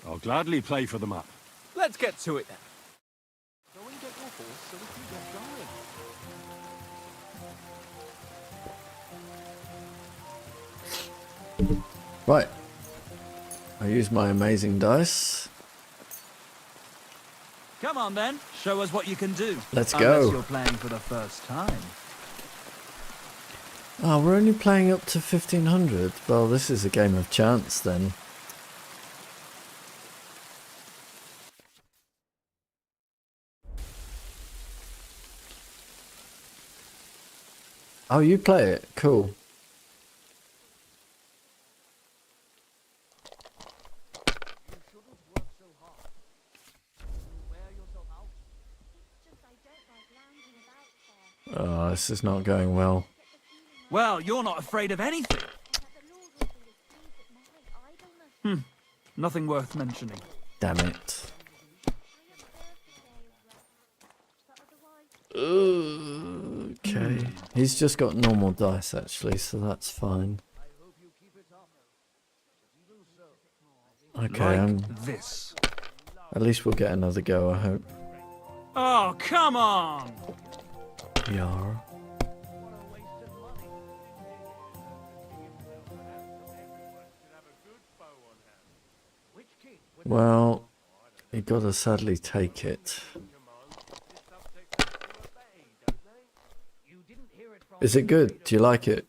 I'll gladly play for the map. Let's get to it then. Go and get your horse so we can get going. Right. I use my amazing dice. Come on then, show us what you can do. Let's go. Unless you're playing for the first time. Oh, we're only playing up to 1500. Well, this is a game of chance then. Oh, you play it? Cool. Oh, this is not going well. Well, you're not afraid of anything. Nothing worth mentioning. Damn it. Okay. He's just got normal dice actually, so that's fine. Okay, this. At least we'll get another go, I hope. Oh, come on! Yara. Well, you gotta sadly take it. Is it good? Do you like it?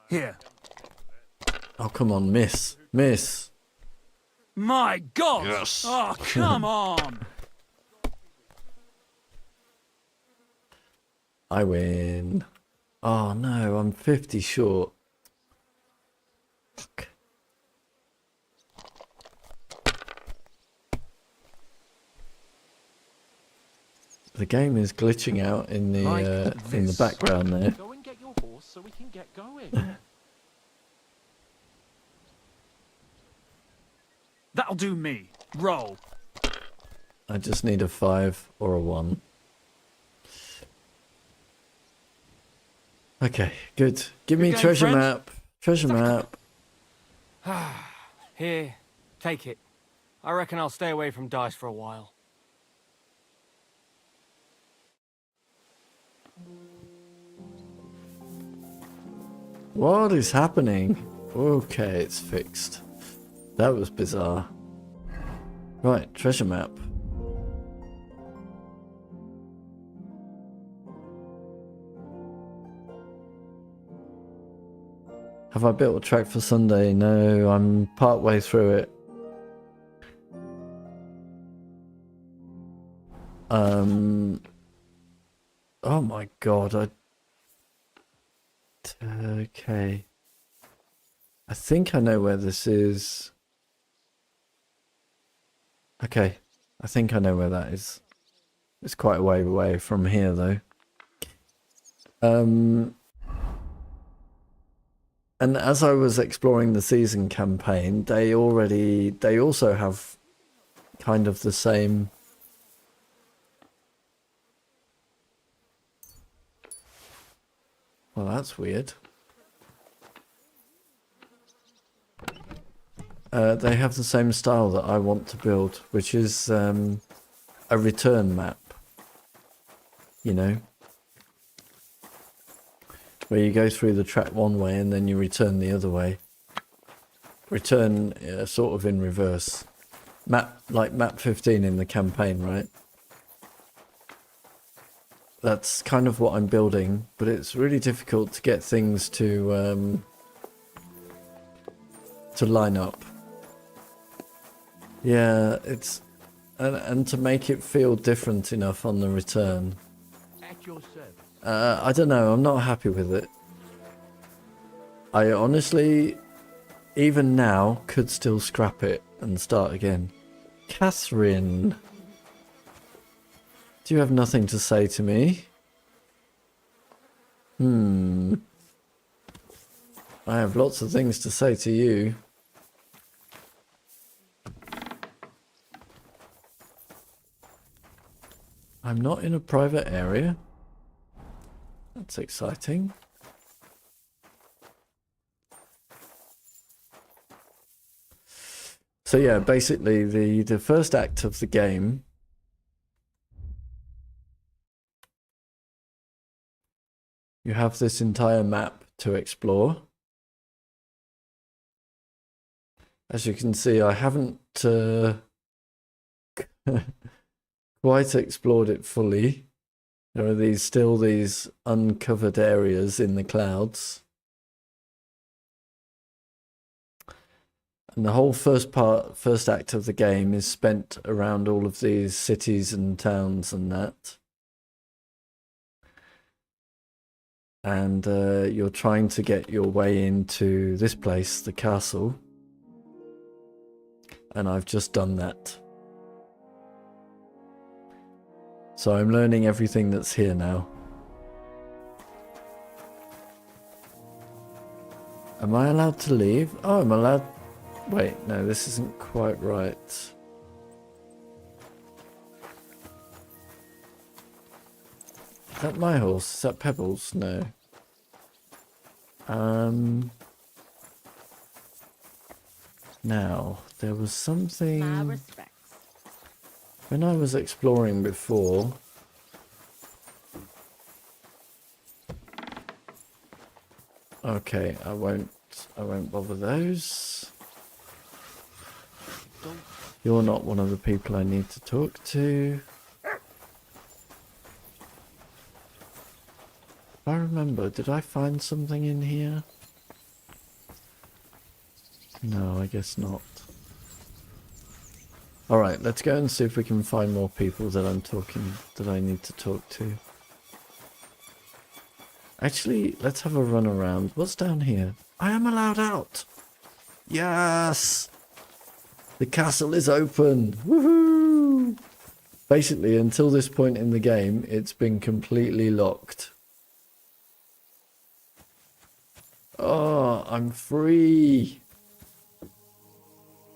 Here. Oh, come on, miss. Miss. My God! Yes. Oh, come on! I win. Oh no, I'm 50 short. Fuck. The game is glitching out in the background there. Go and get your horse so we can get going. That'll do me. Roll. I just need a 5 or a 1. Okay, good. Give me Good game, treasure friend. map. Treasure map. Here, take it. I reckon I'll stay away from dice for a while. What is happening? Okay, it's fixed. That was bizarre. Right, treasure map. Have I built a track for Sunday? No, I'm part way through it. Oh my god, okay. I think I know where this is. Okay, I think I know where that is. It's quite a way away from here though. And as I was exploring the season campaign, they also have kind of the same. Well, that's weird. They have the same style that I want to build, which is a return map. You know? Where you go through the track one way and then you return the other way. Return sort of in reverse. Like map 15 in the campaign, right? That's kind of what I'm building, but it's really difficult to get things to line up. Yeah, it's and to make it feel different enough on the return. At your service. I don't know, I'm not happy with it. I honestly, even now, could still scrap it and start again. Katherine. Do you have nothing to say to me? I have lots of things to say to you. I'm not in a private area. That's exciting. So yeah, basically the first act of the game you have this entire map to explore. As you can see, I haven't quite explored it fully. There are still these uncovered areas in the clouds. And the whole first act of the game is spent around all of these cities and towns and that. And you're trying to get your way into this place, the castle. And I've just done that. So I'm learning everything that's here now. Am I allowed to leave? Oh, I'm allowed... Wait, no, this isn't quite right. Is that my horse? Is that Pebbles? No. Now, there was something... My respects. When I was exploring before... Okay, I won't bother those. You're not one of the people I need to talk to. If I remember, did I find something in here? No, I guess not. Alright, let's go and see if we can find more people that I need to talk to. Actually, let's have a run around. What's down here? I am allowed out! Yes! The castle is open! Woohoo! Basically, until this point in the game, it's been completely locked. Oh, I'm free!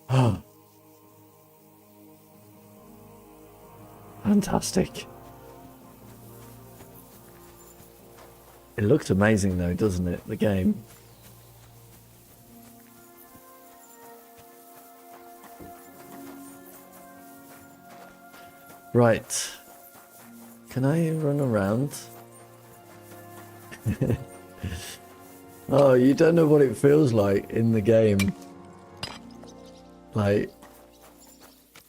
Oh. Fantastic. It looked amazing though, doesn't it, the game? Right. Can I run around? Oh, you don't know what it feels like in the game. Like,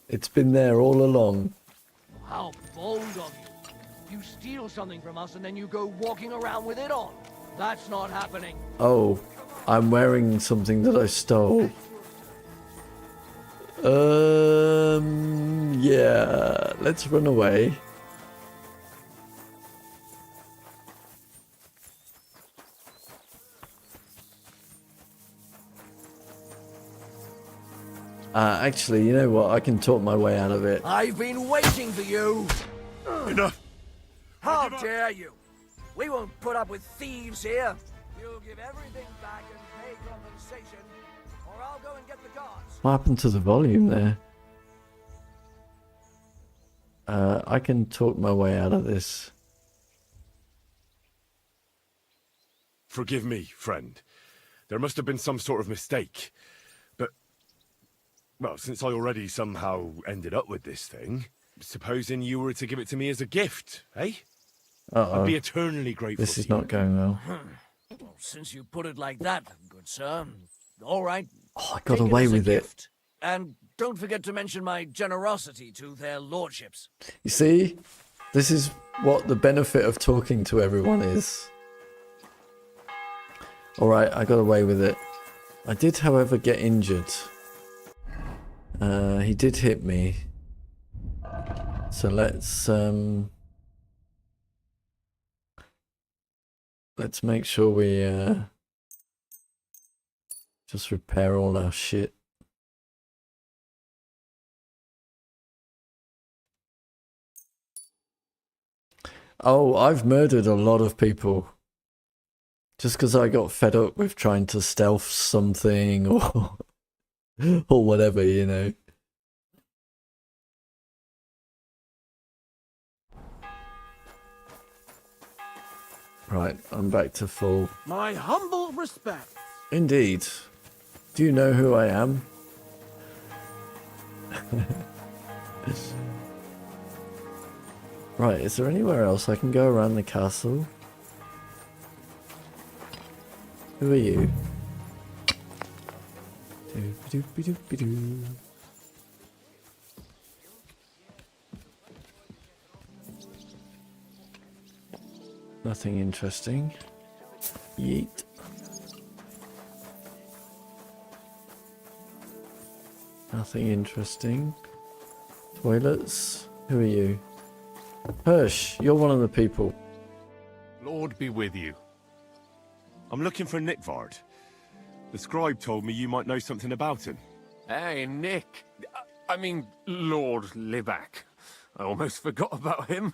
it's been there all along. How bold of you. You steal something from us and then you go walking around with it on. That's not happening. Oh, I'm wearing something that I stole. Yeah, let's run away. Actually, you know what? I can talk my way out of it. I've been waiting for you. Enough. How dare you? We won't put up with thieves here. You'll give everything back and pay compensation, or I'll go and get the guards. What happened to the volume there? I can talk my way out of this. Forgive me, friend. There must have been some sort of mistake. But, well, since I already somehow ended up with this thing, supposing you were to give it to me as a gift, eh? Uh-oh. I'd be eternally grateful. This is not going well. Well, since you put it like that, good sir. All right. Oh, I got Take away as a with it. gift. And don't forget to mention my generosity to their lordships. You see? This is what the benefit of talking to everyone is. Alright, I got away with it. I did, however, get injured. He did hit me. So let's make sure we just repair all our shit. Oh, I've murdered a lot of people. Just because I got fed up with trying to stealth something or or whatever, you know. Right, I'm back to full. My humble respect. Indeed. Do you know who I am? Right, is there anywhere else I can go around the castle? Who are you? Doop-a-doop-a-doop-a-doo. Nothing interesting. Yeet. Nothing interesting. Toilets. Who are you? Hersh, you're one of the people. Lord be with you. I'm looking for Nickvard. The scribe told me you might know something about him. Hey, Nick. I mean, Lord Libak. I almost forgot about him.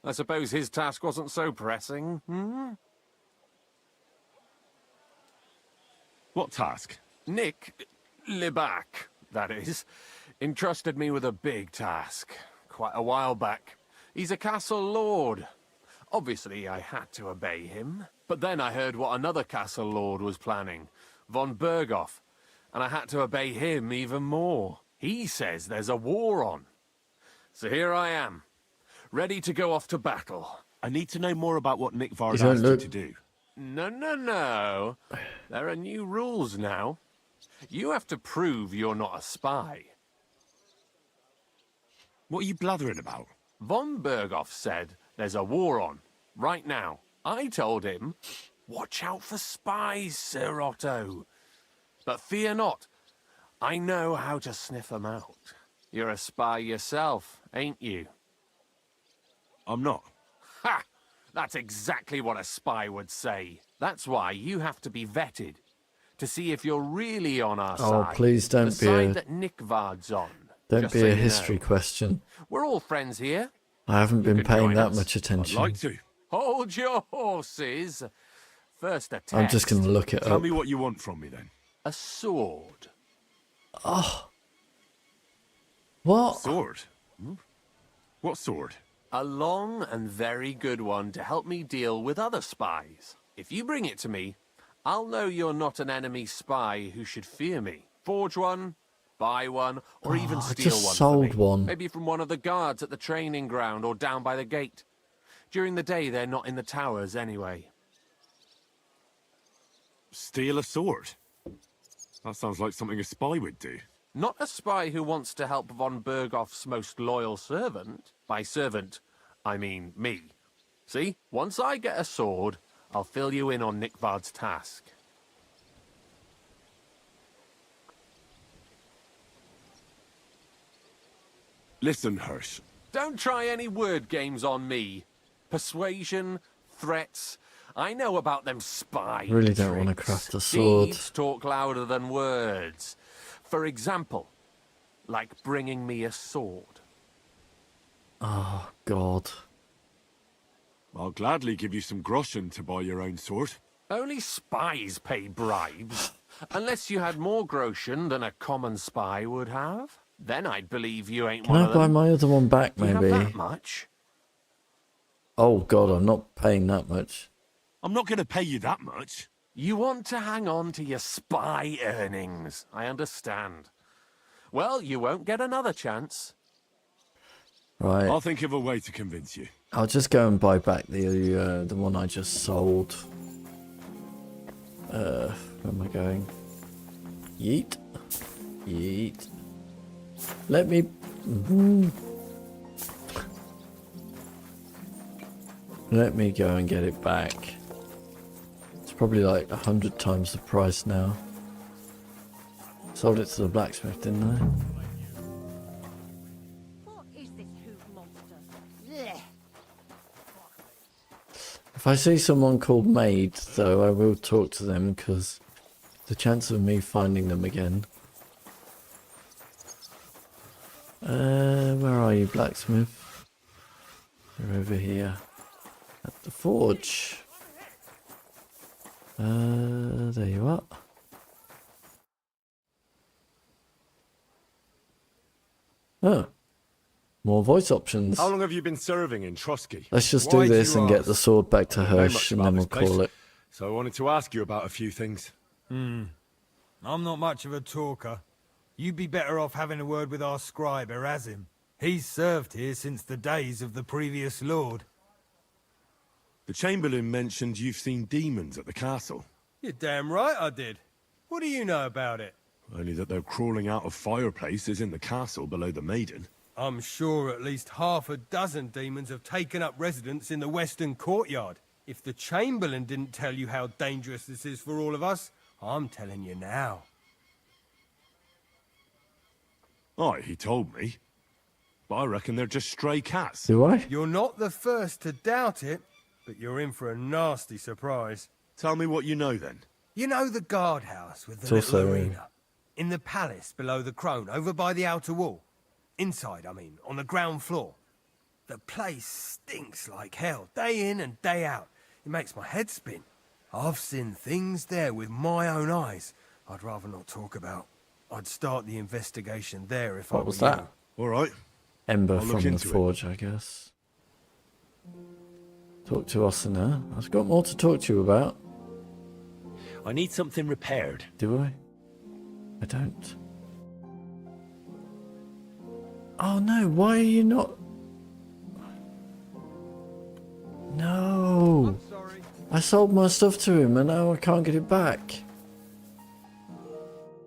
I suppose his task wasn't so pressing, hmm? What task? Nick Libak, that is, entrusted me with a big task quite a while back. He's a castle lord. Obviously, I had to obey him. But then I heard what another castle lord was planning, Von Bergow, and I had to obey him even more. He says there's a war on. So here I am, ready to go off to battle. I need to know more about what Nickvard asked you to do. No. There are new rules now. You have to prove you're not a spy. What are you blathering about? Von Bergow said there's a war on, right now. I told him, watch out for spies, Sir Otto. But fear not, I know how to sniff them out. You're a spy yourself, ain't you? I'm not. Ha! That's exactly what a spy would say. That's why you have to be vetted, to see if you're really on our side. Oh, please don't the be side a... that Nickvard's on. Don't Just be so a you history know. question. We're all friends here. I haven't been could paying join that us. much attention. I'd like to. Hold your horses. First a test. I'm just going to look it Tell up. me what you want from me, then. A sword. Oh. What? Sword? What sword? A long and very good one to help me deal with other spies. If you bring it to me, I'll know you're not an enemy spy who should fear me. Forge one, buy one, or even I steal just one sold for me. one. Maybe from one of the guards at the training ground or down by the gate. During the day, they're not in the towers anyway. Steal a sword? That sounds like something a spy would do. Not a spy who wants to help von Bergow's most loyal servant. By servant, I mean me. See, once I get a sword, I'll fill you in on Nickvard's task. Listen, Hersh. Don't try any word games on me. Persuasion, threats. I know about them spy Really don't want to tricks. craft a sword. Deeds talk louder than words. For example, like bringing me a sword. Oh, God. I'll gladly give you some groschen to buy your own sword. Only spies pay bribes. Unless you had more groschen than a common spy would have. Then I'd believe you ain't Can one I of buy them. my other one back, Do you have maybe? that much? Oh, God, I'm not paying that much. I'm not going to pay you that much. You want to hang on to your spy earnings. I understand. Well, you won't get another chance. Right. I'll think of a way to convince you. I'll just go and buy back the one I just sold. Where am I going? Yeet. Yeet. Let me... Let me go and get it back. It's probably like 100 times the price now. Sold it to the blacksmith, didn't I? What is this hoot monster? Blech. If I see someone called Maid, though, I will talk to them, because the chance of me finding them again. Where are you, blacksmith? We're over here at the forge. There you are. Oh, more voice options. How long have you been serving in Trotsky? Let's just do this and get the sword back to Hersh, and then we'll call it. So I wanted to ask you about a few things. I'm not much of a talker. You'd be better off having a word with our scribe Erazim. He's served here since the days of the previous lord. The Chamberlain mentioned you've seen demons at the castle. You're damn right I did. What do you know about it? Only that they're crawling out of fireplaces in the castle below the Maiden. I'm sure at least half a dozen demons have taken up residence in the western courtyard. If the Chamberlain didn't tell you how dangerous this is for all of us, I'm telling you now. Aye, he told me. But I reckon they're just stray cats. Do I? You're not the first to doubt it, but you're in for a nasty surprise. Tell me what you know then. You know the guardhouse with the It's little also- arena? In the palace below the crone, over by the outer wall. Inside, I mean, on the ground floor. The place stinks like hell, day in and day out. It makes my head spin. I've seen things there with my own eyes I'd rather not talk about. I'd start the investigation there if I What were was that? All right. Ember I'll look from the into it. forge, I guess. Talk to Osina. I've got more to talk to you about. I need something repaired. Do I? I don't. Oh no, why are you not? No! I sold my stuff to him and now I can't get it back.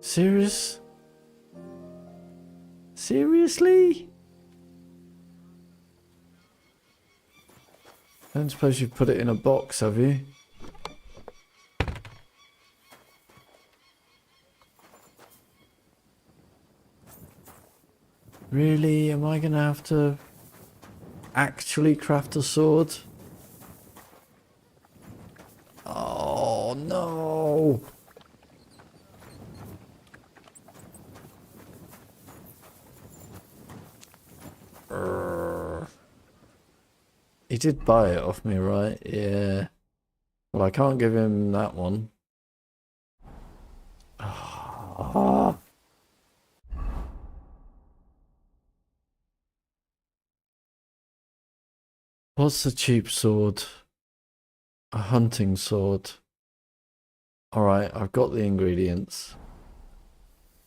Serious? Seriously? I don't suppose you've put it in a box, have you? Really? Am I gonna have to actually craft a sword? Oh no! He did buy it off me, right? Yeah. Well, I can't give him that one. Ah. What's the cheap sword? A hunting sword. Alright, I've got the ingredients.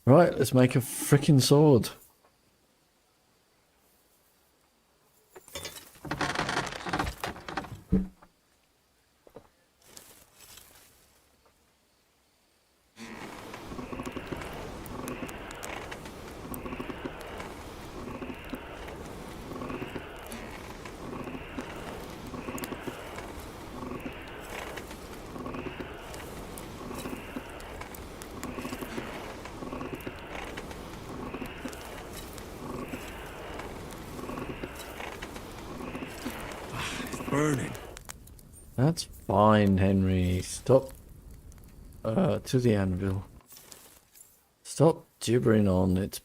Right, let's make a freaking sword. Burning. That's fine, Henry. Stop. To the anvil. Stop gibbering on. It's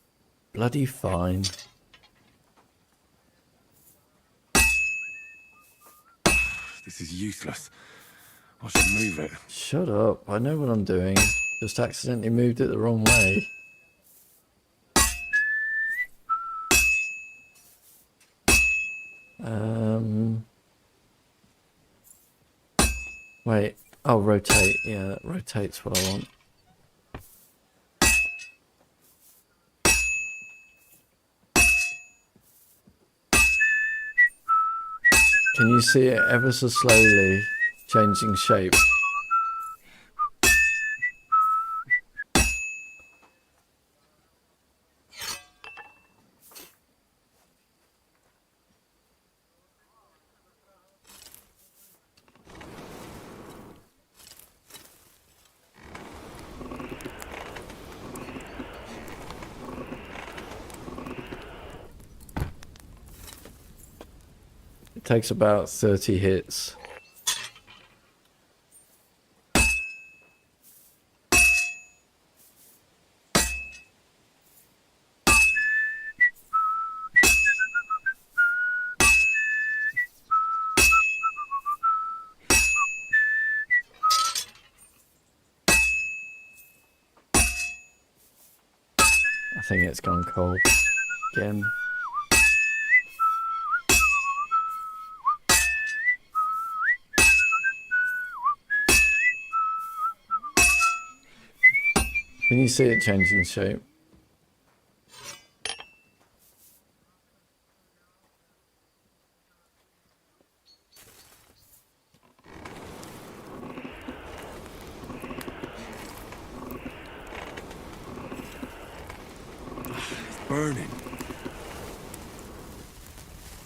bloody fine. This is useless. I should move it. Shut up. I know what I'm doing. Just accidentally moved it the wrong way. Wait. Oh, rotate. Yeah, that rotates what I want. Can you see it ever so slowly changing shape? It takes about 30 hits. think it's gone cold again. Can you see it changing shape? Burning.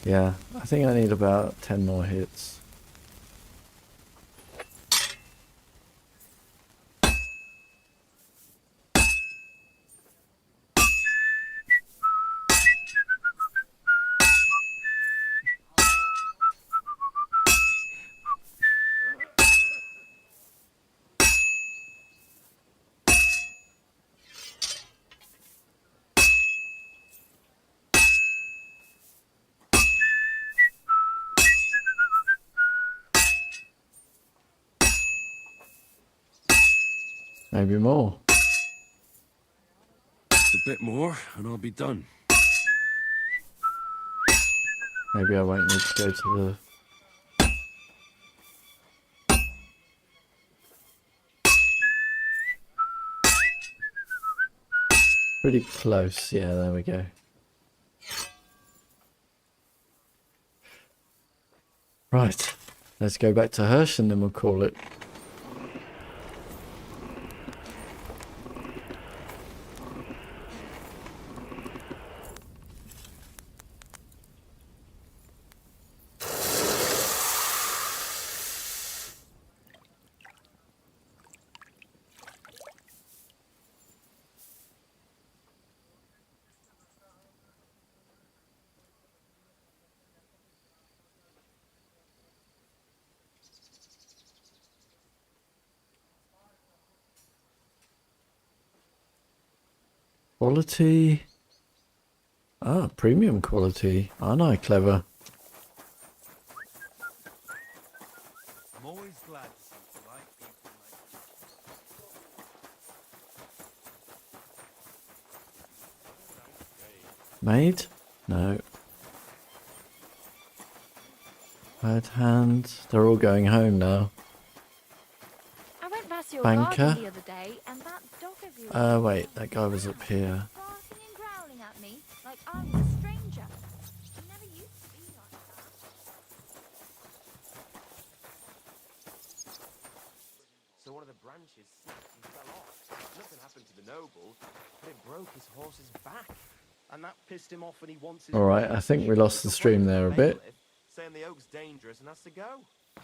Yeah, I think I need about 10 more hits. Maybe more. Just a bit more, and I'll be done. Maybe I won't need to go to the... Pretty close, yeah, there we go. Right, let's go back to Hersh and then we'll call it. Quality. Ah, premium quality. Aren't I clever? I'm always glad to see polite people like Maid? No. Right hand. They're all going home now. I went past your Banker? garden the other day, and that dog of yours Wait, that guy was up here. barking and growling at me like I was a stranger. He never used to be like that. So one of the branches snapped and fell off. Nothing happened to the noble, but it broke his horse's back. And that pissed him off and he wants his... Alright, I think we lost the stream there a bit. Saying the oak's dangerous and has to go. Oh,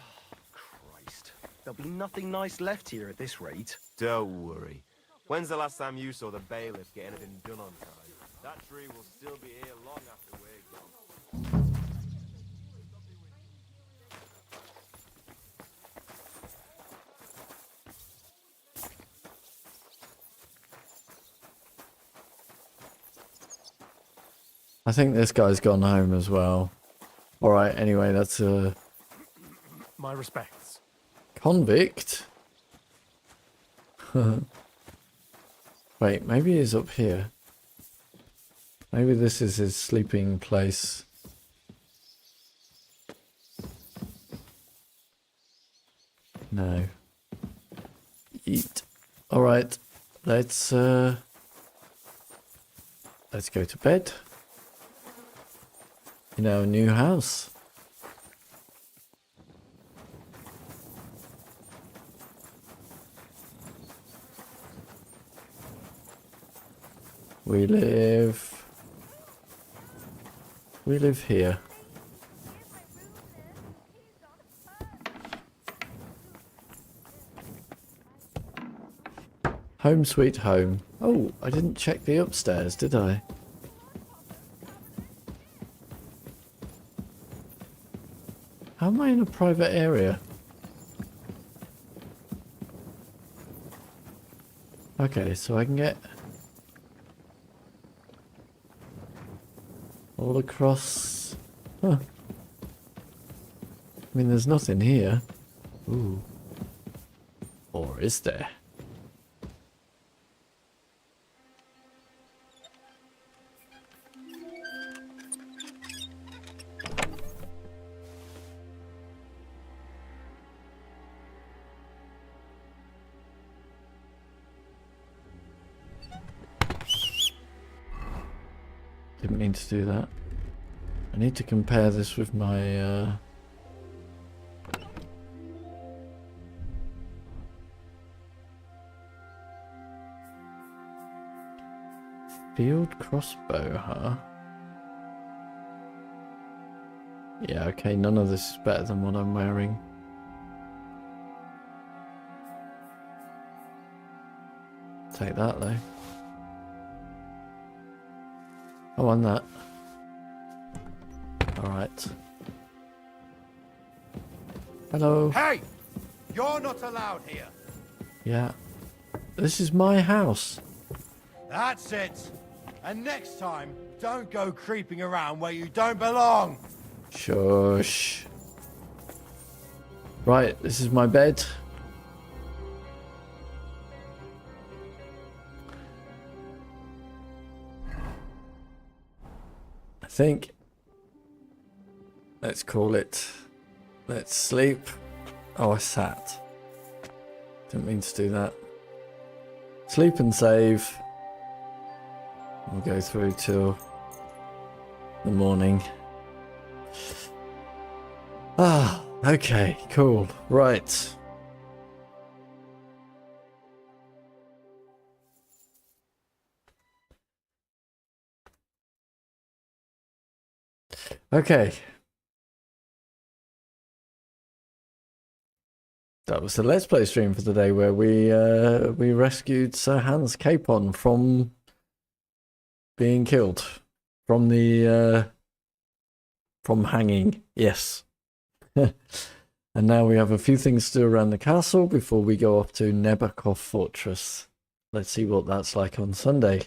Christ. There'll be nothing nice left here at this rate. Don't worry. When's the last time you saw the bailiff get anything done on time? That tree will still be here long after we're gone. I think this guy's gone home as well. Alright, anyway, that's a... My respects. Convict? Wait, maybe he's up here. Maybe this is his sleeping place. No. Eat. Alright, let's go to bed. In our new house. We live here. Home sweet home. Oh, I didn't check the upstairs, did I? How am I in a private area? Okay, so I can get all across. Huh. I mean, there's nothing here. Ooh. Or is there? Didn't mean to do that. I need to compare this with my field crossbow, huh? Yeah, okay, none of this is better than what I'm wearing. Take that though. I want that. Alright. Hello. Hey! You're not allowed here. Yeah. This is my house. That's it. And next time, don't go creeping around where you don't belong. Shush. Right, this is my bed. I think. Let's call it. Let's sleep. Oh, I sat. Didn't mean to do that. Sleep and save. We'll go through till the morning. Ah, okay, cool. Right. Okay. That was the Let's Play stream for the day where we rescued Sir Hans Capon from being killed. From the from hanging. Yes. And now we have a few things to do around the castle before we go off to Nebakov Fortress. Let's see what that's like on Sunday.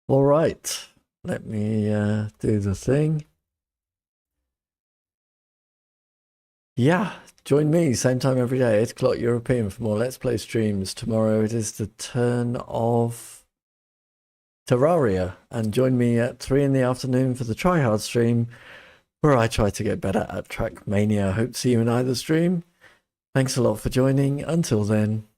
Alright. Let me do the thing. Yeah, join me same time every day, 8 o'clock European for more Let's Play streams. Tomorrow it is the turn of Terraria, and join me at 3 in the afternoon for the Try Hard stream, where I try to get better at Trackmania. Hope to see you in either stream. Thanks a lot for joining. Until then.